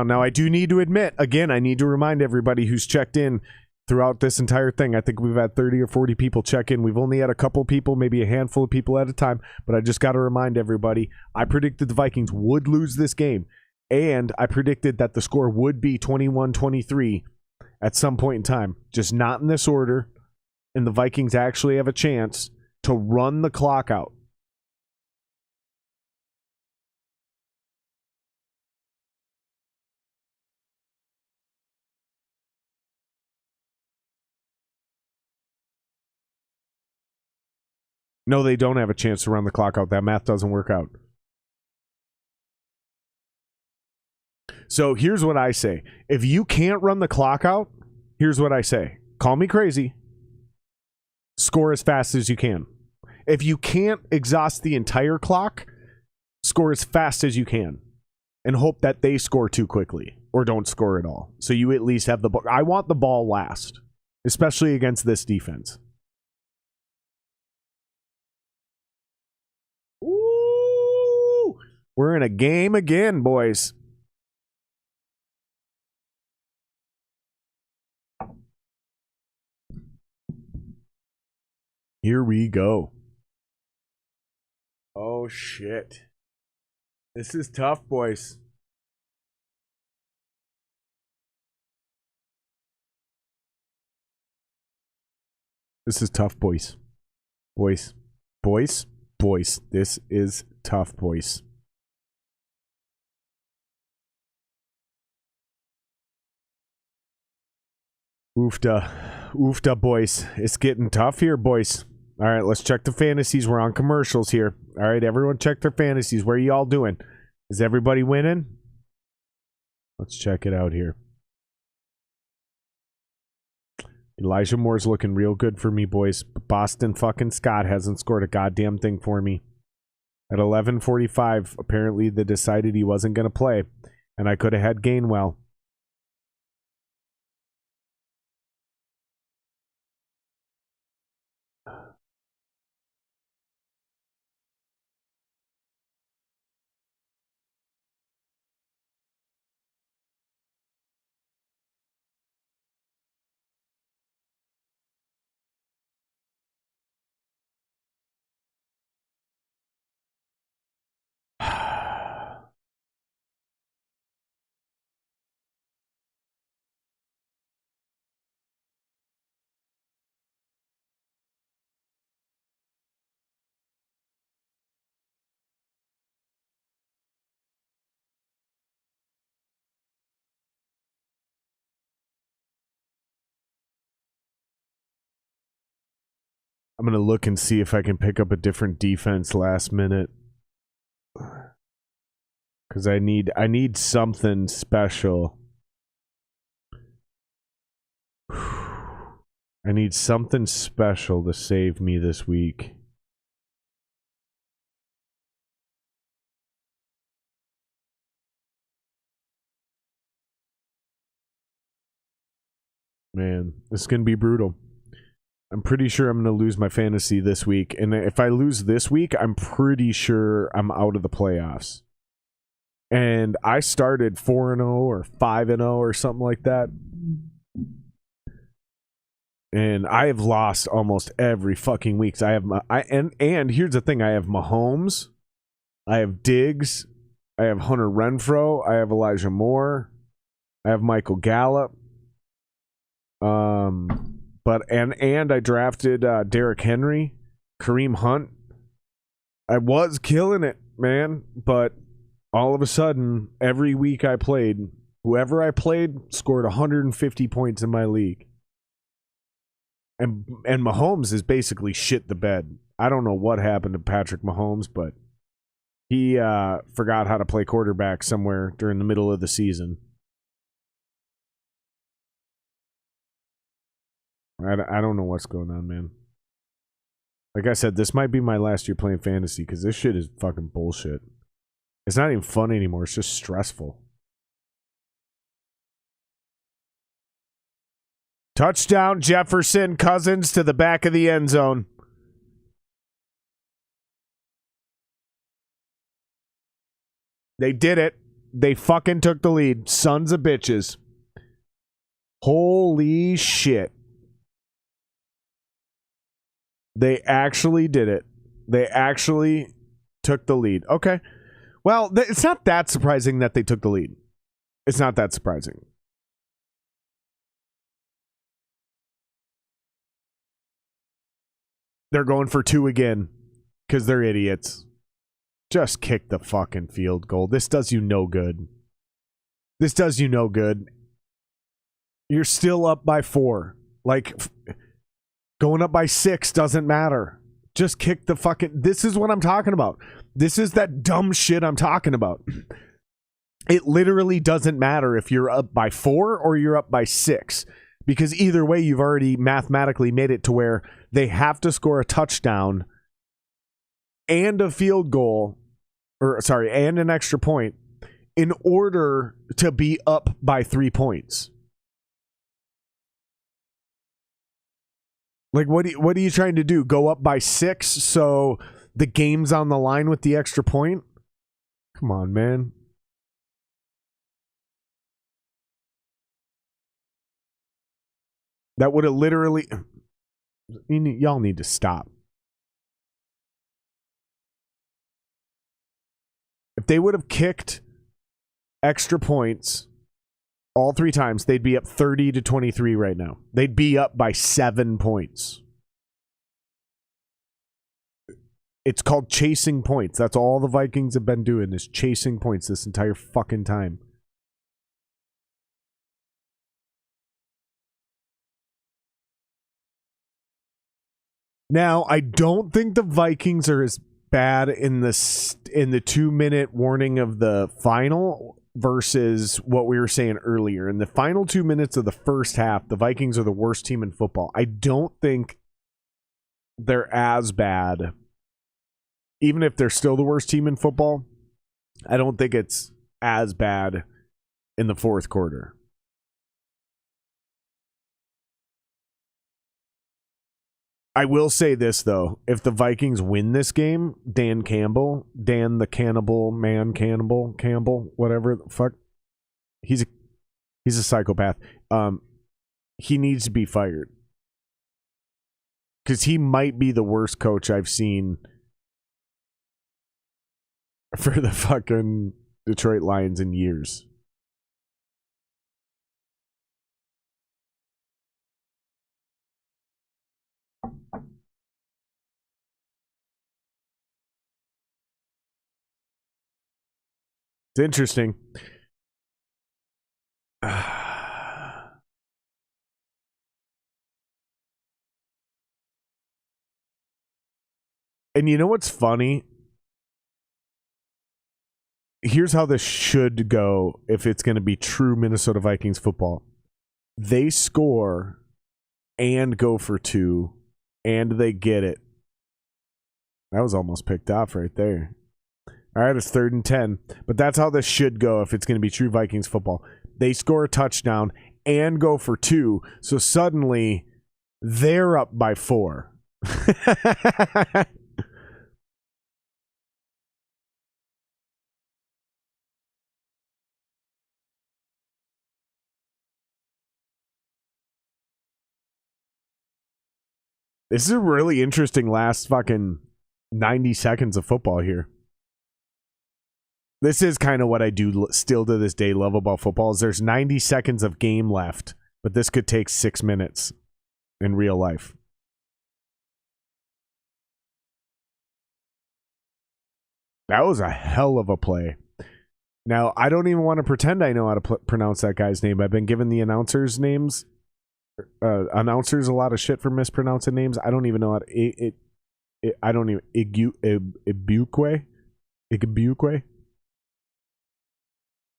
Now, I do need to admit, again, I need to remind everybody who's checked in throughout this entire thing. I think we've had 30 or 40 people check in. We've only had a couple people, maybe a handful of people at a time, but I just got to remind everybody, I predicted the Vikings would lose this game, and I predicted that the score would be 21-23 at some point in time, just not in this order, and the Vikings actually have a chance to run the clock out. No, they don't have a chance to run the clock out. That math doesn't work out. So here's what I say. If you can't run the clock out, here's what I say. Call me crazy. Score as fast as you can. If you can't exhaust the entire clock, score as fast as you can. And hope that they score too quickly. Or don't score at all. So you at least have the ball. I want the ball last. Especially against this defense. Ooh, we're in a game again, boys. Here we go. Oh, shit. This is tough, boys. This is tough, boys. Boys. This is tough, boys. Oofda, boys. It's getting tough here, boys. All right, let's check the fantasies. We're on commercials here. All right, everyone check their fantasies. Where are y'all doing? Is everybody winning? Let's check it out here. Elijah Moore's looking real good for me, boys. Boston fucking Scott hasn't scored a goddamn thing for me. At 11:45, apparently they decided he wasn't going to play, and I could have had Gainwell. I'm gonna look and see if I can pick up a different defense last minute. Because I need something special. I need something special to save me this week. Man, this is going to be brutal. I'm pretty sure I'm going to lose my fantasy this week. And if I lose this week, I'm pretty sure I'm out of the playoffs. And I started 4-0 or 5-0 or something like that. And I have lost almost every fucking week. So and here's the thing, I have Mahomes, I have Diggs, I have Hunter Renfrow, I have Elijah Moore, I have Michael Gallup. But I drafted Derrick Henry, Kareem Hunt. I was killing it, man, but all of a sudden, every week I played, whoever I played scored 150 points in my league. And Mahomes is basically shit the bed. I don't know what happened to Patrick Mahomes, but he forgot how to play quarterback somewhere during the middle of the season. I don't know what's going on, man. Like I said, this might be my last year playing fantasy because this shit is fucking bullshit. It's not even fun anymore. It's just stressful. Touchdown, Jefferson. Cousins to the back of the end zone. They did it. They fucking took the lead. Sons of bitches. Holy shit. They actually did it. They actually took the lead. Okay. Well, it's not that surprising that they took the lead. It's not that surprising. They're going for 2 again because they're idiots. Just kick the fucking field goal. This does you no good. This does you no good. You're still up by 4. Like, going up by 6 doesn't matter. Just kick the fucking... This is what I'm talking about. This is that dumb shit I'm talking about. It literally doesn't matter if you're up by 4 or you're up by 6. Because either way, you've already mathematically made it to where they have to score a touchdown and a field goal, and an extra point in order to be up by 3 points. Like, what are you trying to do? Go up by 6 so the game's on the line with the extra point? Come on, man. That would have literally... Y'all need to stop. If they would have kicked extra points all 3 times, they'd be up 30-23 right now. They'd be up by 7 points. It's called chasing points. That's all the Vikings have been doing, is chasing points this entire fucking time. Now, I don't think the Vikings are as bad in the 2-minute warning of the final versus what we were saying earlier. In the final 2 minutes of the first half, the Vikings are the worst team in football. I don't think they're as bad. Even if they're still the worst team in football, I don't think it's as bad in the fourth quarter. I will say this, though. If the Vikings win this game, Dan the Cannibal Man Campbell, whatever the fuck, he's a psychopath. He needs to be fired. Because he might be the worst coach I've seen for the fucking Detroit Lions in years. It's interesting. And you know what's funny? Here's how this should go if it's going to be true Minnesota Vikings football. They score and go for 2, and they get it. That was almost picked off right there. All right, it's 3rd and 10. But that's how this should go if it's going to be true Vikings football. They score a touchdown and go for 2, so suddenly they're up by 4. This is a really interesting last fucking 90 seconds of football here. This is kind of what I do still to this day love about football is there's 90 seconds of game left, but this could take 6 minutes in real life. That was a hell of a play. Now, I don't even want to pretend I know how to pronounce that guy's name. I've been giving the announcers names. Announcers a lot of shit for mispronouncing names. I don't even know how to. I don't even. Ibuque?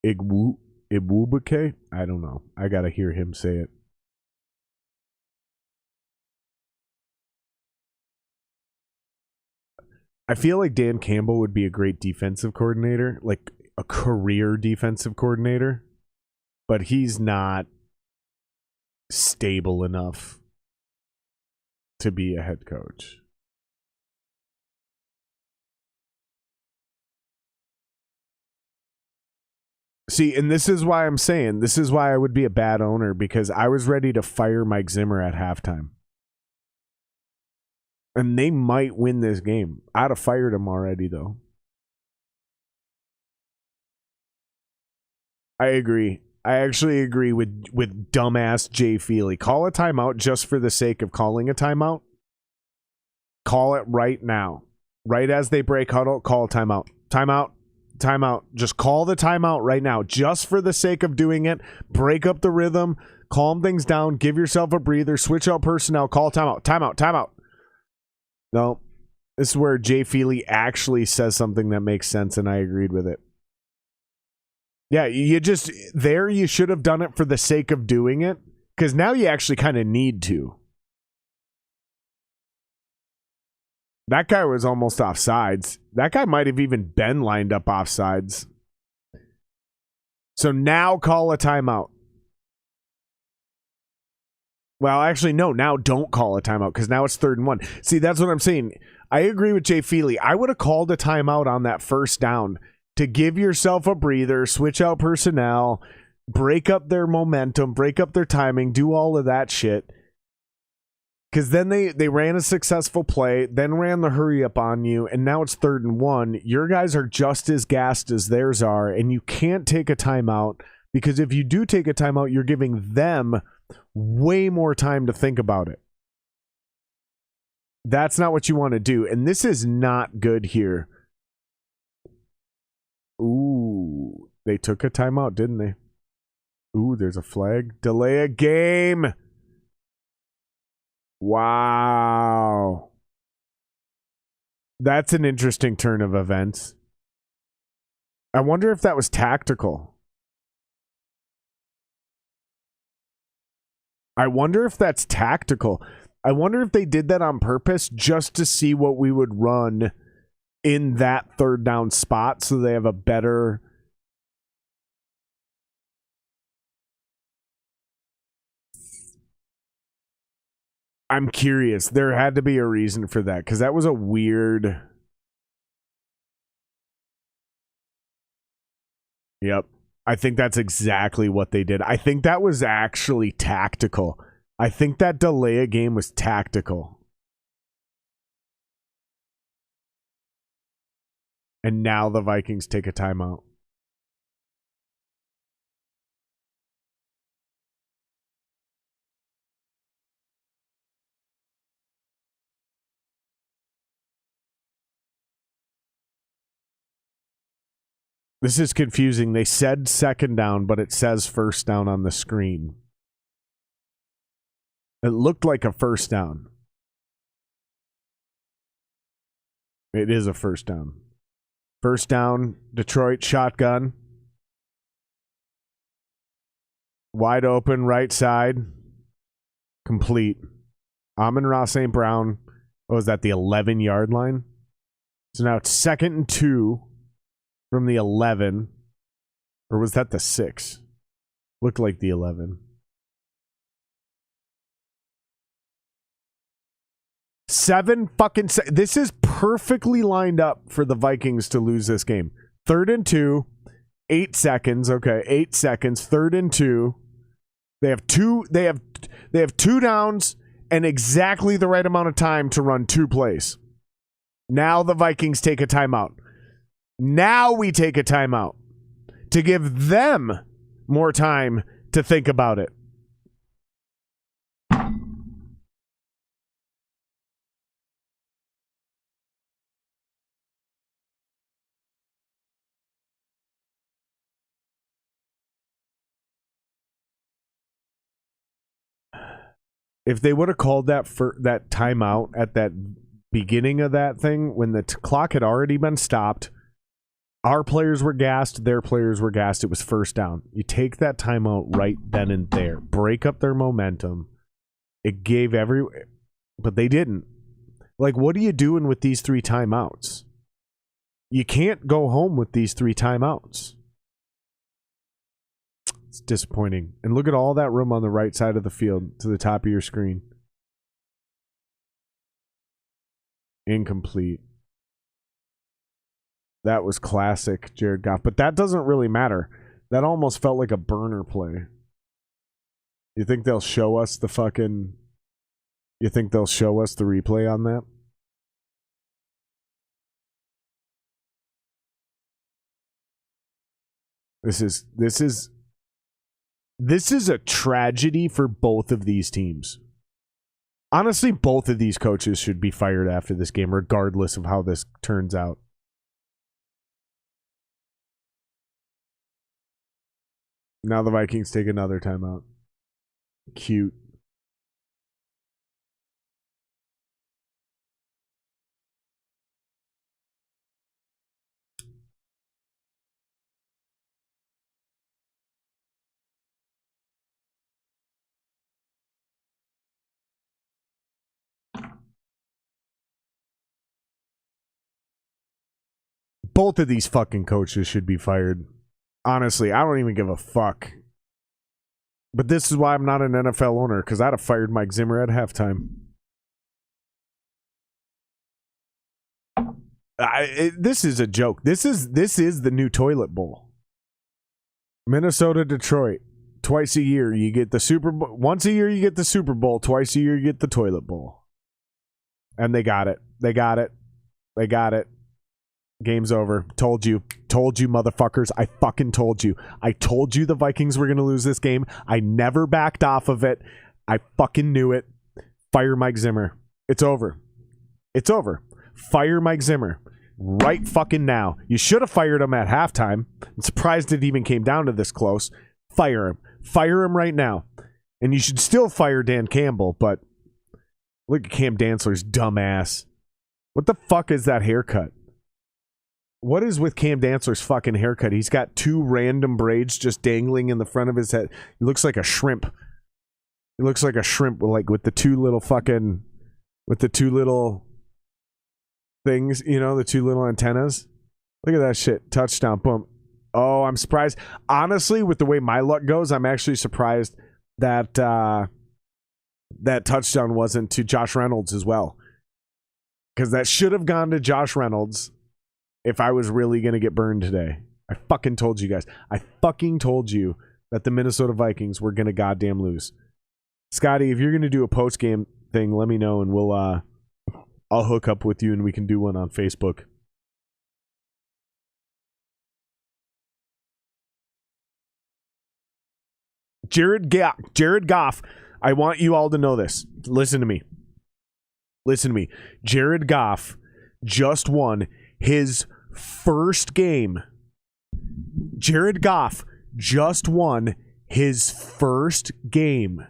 Igwubuke? I don't know. I gotta hear him say it. I feel like Dan Campbell would be a great defensive coordinator, like a career defensive coordinator, but he's not stable enough to be a head coach. See, and this is why I'm saying, this is why I would be a bad owner, because I was ready to fire Mike Zimmer at halftime. And they might win this game. I'd have fired him already, though. I agree. I actually agree with dumbass Jay Feely. Call a timeout just for the sake of calling a timeout. Call it right now. Right as they break huddle, call a timeout. Timeout. Just call the timeout right now, just for the sake of doing it. Break up the rhythm, calm things down, give yourself a breather, switch out personnel, call timeout. No, this is where Jay Feely actually says something that makes sense, and I agreed with it. Yeah, you should have done it for the sake of doing it, because now you actually kind of need to. That guy was almost offsides. That guy might have even been lined up offsides. So now call a timeout. Well, actually, no. Now don't call a timeout because now it's 3rd and 1. See, that's what I'm saying. I agree with Jay Feely. I would have called a timeout on that first down to give yourself a breather, switch out personnel, break up their momentum, break up their timing, do all of that shit. Because then they ran a successful play, then ran the hurry up on you, and now it's 3rd and 1. Your guys are just as gassed as theirs are, and you can't take a timeout because if you do take a timeout, you're giving them way more time to think about it. That's not what you want to do, and this is not good here. Ooh, they took a timeout, didn't they? Ooh, there's a flag. Delay a game. Wow. That's an interesting turn of events. I wonder if that was tactical. I wonder if that's tactical. I wonder if they did that on purpose just to see what we would run in that 3rd down spot so they have a better... I'm curious. There had to be a reason for that because that was a weird... Yep. I think that's exactly what they did. I think that was actually tactical. I think that delay a game was tactical. And now the Vikings take a timeout. This is confusing. They said 2nd down, but it says 1st down on the screen. It looked like a 1st down. It is a first down. First down, Detroit shotgun. Wide open, right side. Complete. Amon-Ra St. Brown. What was that, the 11-yard line? So now it's 2nd and 2 from the 11. Or was that the 6? Looked like the 11. 7 fucking... This is perfectly lined up for the Vikings to lose this game. 3rd and 2. 8 seconds. Okay, 8 seconds. 3rd and 2. They have two downs and exactly the right amount of time to run 2 plays. Now the Vikings take a timeout. Now we take a timeout to give them more time to think about it. If they would have called that timeout at that beginning of that thing when the clock had already been stopped, our players were gassed, their players were gassed, it was first down. You take that timeout right then and there. Break up their momentum. It gave but they didn't. Like, what are you doing with these 3 timeouts? You can't go home with these 3 timeouts. It's disappointing. And look at all that room on the right side of the field to the top of your screen. Incomplete. That was classic Jared Goff. But that doesn't really matter. That almost felt like a burner play. You think they'll show us the replay on that? This is a tragedy for both of these teams. Honestly, both of these coaches should be fired after this game, regardless of how this turns out. Now the Vikings take another timeout. Cute. Both of these fucking coaches should be fired. Honestly, I don't even give a fuck. But this is why I'm not an NFL owner, because I'd have fired Mike Zimmer at halftime. This is a joke. This is the new toilet bowl. Minnesota, Detroit. Twice a year you get the Super Bowl. Once a year you get the Super Bowl. Twice a year you get the toilet bowl. And they got it. They got it. They got it. Game's over. Told you. Told you, motherfuckers. I fucking told you. I told you the Vikings were going to lose this game. I never backed off of it. I fucking knew it. Fire Mike Zimmer. It's over. It's over. Fire Mike Zimmer. Right fucking now. You should have fired him at halftime. I'm surprised it even came down to this close. Fire him. Fire him right now. And you should still fire Dan Campbell, but look at Cam Dantzler's dumbass. What the fuck is that haircut? What is with Cam Dantzler's fucking haircut? He's got 2 random braids just dangling in the front of his head. He looks like a shrimp. He looks like a shrimp, like with the 2 little things, you know, the 2 little antennas. Look at that shit. Touchdown. Boom. Oh, I'm surprised. Honestly, with the way my luck goes, I'm actually surprised that that touchdown wasn't to Josh Reynolds as well. Because that should have gone to Josh Reynolds if I was really going to get burned today. I fucking told you guys. I fucking told you that the Minnesota Vikings were going to goddamn lose. Scotty, if you're going to do a post-game thing, let me know and we'll I'll hook up with you and we can do one on Facebook. Jared Goff, I want you all to know this. Listen to me. Listen to me. Jared Goff just won his first game. Jared Goff just won his first game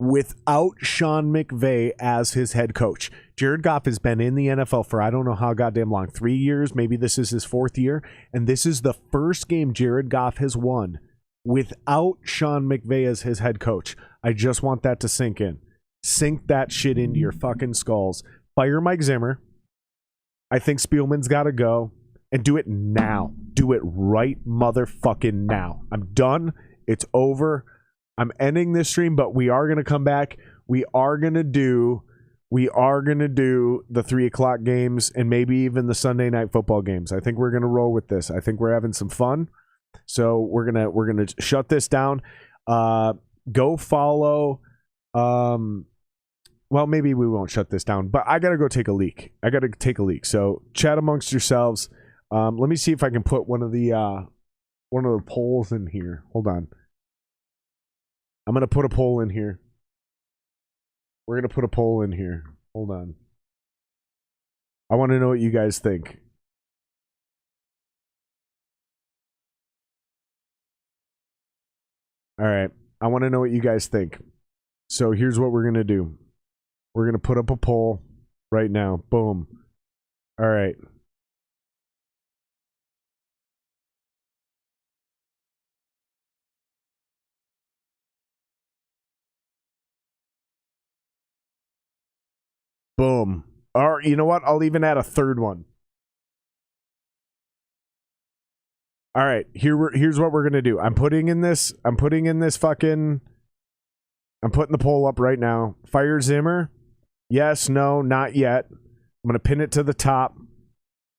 without Sean McVay as his head coach. Jared Goff has been in the NFL for I don't know how goddamn long, 3 years. Maybe this is his 4th year. And this is the first game Jared Goff has won without Sean McVay as his head coach. I just want that to sink in. Sink that shit into your fucking skulls. Fire Mike Zimmer. I think Spielman's got to go. And do it now. Do it right motherfucking now. I'm done. It's over. I'm ending this stream, but we are going to come back. We are going to do the 3 o'clock games and maybe even the Sunday night football games. I think we're going to roll with this. I think we're having some fun. So we're going to shut this down. Go follow well, maybe we won't shut this down, but I got to go take a leak. So chat amongst yourselves. Let me see if I can put one of the polls in here. Hold on. I'm going to put a poll in here. We're going to put a poll in here. Hold on. I want to know what you guys think. All right. I want to know what you guys think. So here's what we're going to do. We're going to put up a poll right now. Boom. All right. Boom. Or you know what? I'll even add a third one. All right. Here's what we're gonna do. I'm putting the poll up right now. Fire Zimmer. Yes, no, not yet. I'm gonna pin it to the top,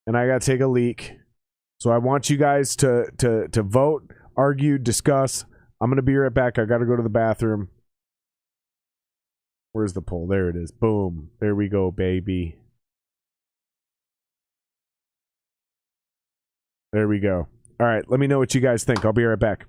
and I gotta take a leak. So I want you guys to vote, argue, discuss. I'm gonna be right back. I gotta go to the bathroom. Where's the poll? There it is. Boom. There we go, baby. There we go. All right, let me know what you guys think. I'll be right back.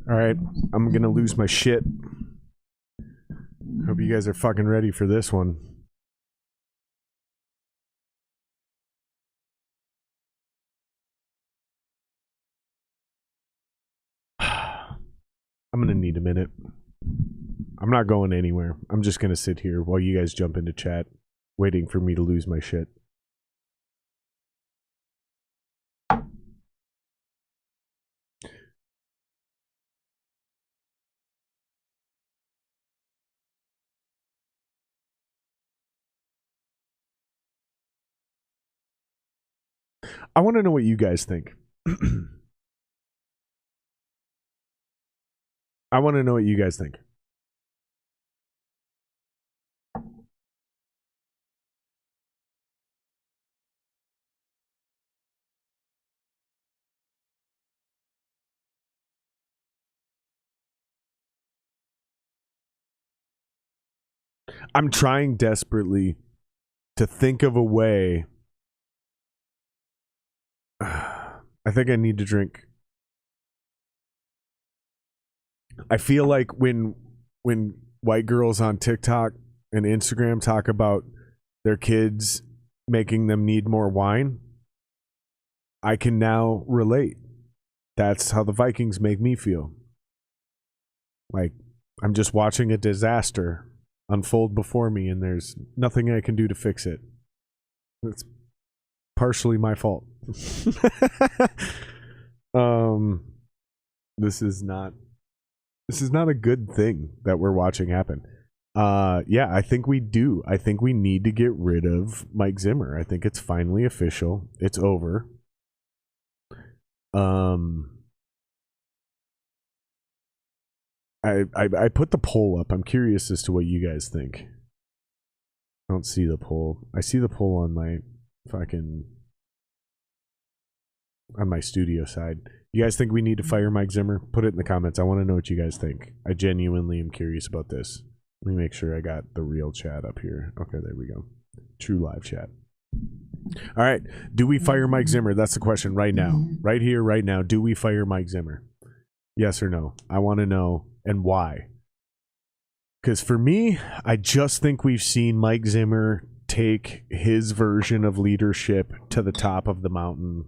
All right, I'm gonna lose my shit. Hope you guys are fucking ready for this one. I'm gonna need a minute. I'm not going anywhere. I'm just gonna sit here while you guys jump into chat, waiting for me to lose my shit. I want to know what you guys think. I want to know what you guys think. I'm trying desperately to think of a way. I think I need to drink. I feel like when when white girls on TikTok and Instagram talk about their kids making them need more wine, I can now relate. That's how the Vikings make me feel. Like, I'm just watching a disaster unfold before me, and there's nothing I can do to fix it. It's partially my fault. This is not a good thing that we're watching happen. Yeah, I think we do. I think we need to get rid of Mike Zimmer. I think it's finally official. It's over. I put the poll up. I'm curious as to what you guys think. I don't see the poll. I see the poll on my studio side. You guys think we need to fire Mike Zimmer? Put it in the comments. I want to know what you guys think. I genuinely am curious about this. Let me make sure I got the real chat up here. Okay, there we go. True live chat. All right. Do we fire Mike Zimmer? That's the question right now. Right here, right now. Do we fire Mike Zimmer? Yes or no? I want to know, and why. Because for me, I just think we've seen Mike Zimmer take his version of leadership to the top of the mountain,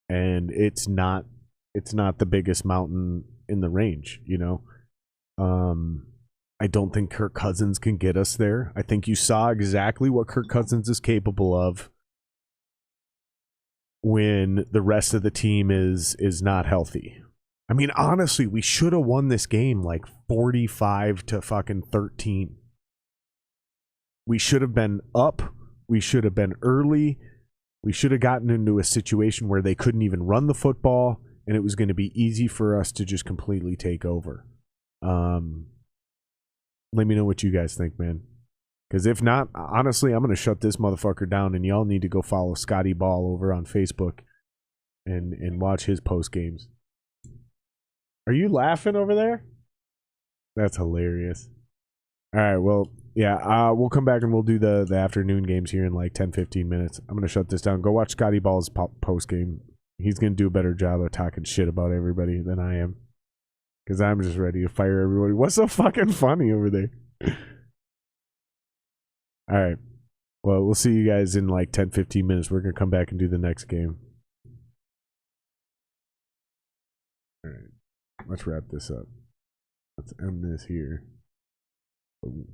and it's not the biggest mountain in the range, you know. I don't think Kirk Cousins can get us there. I think you saw exactly what Kirk Cousins is capable of when the rest of the team is not healthy. I mean, honestly, we should have won this game like 45 to fucking 13. We should have been up. We should have been early. We should have gotten into a situation where they couldn't even run the football, and it was going to be easy for us to just completely take over. Let me know what you guys think, man. Because if not, honestly, I'm going to shut this motherfucker down, and y'all need to go follow Scotty Ball over on Facebook and watch his post games. Are you laughing over there? That's hilarious. All right, well, yeah, we'll come back and we'll do the afternoon games here in like 10, 15 minutes. I'm going to shut this down. Go watch Scotty Ball's post game. He's going to do a better job of talking shit about everybody than I am. Because I'm just ready to fire everybody. What's so fucking funny over there? All right. Well, we'll see you guys in like 10, 15 minutes. We're going to come back and do the next game. All right. Let's wrap this up. Let's end this here. Boom.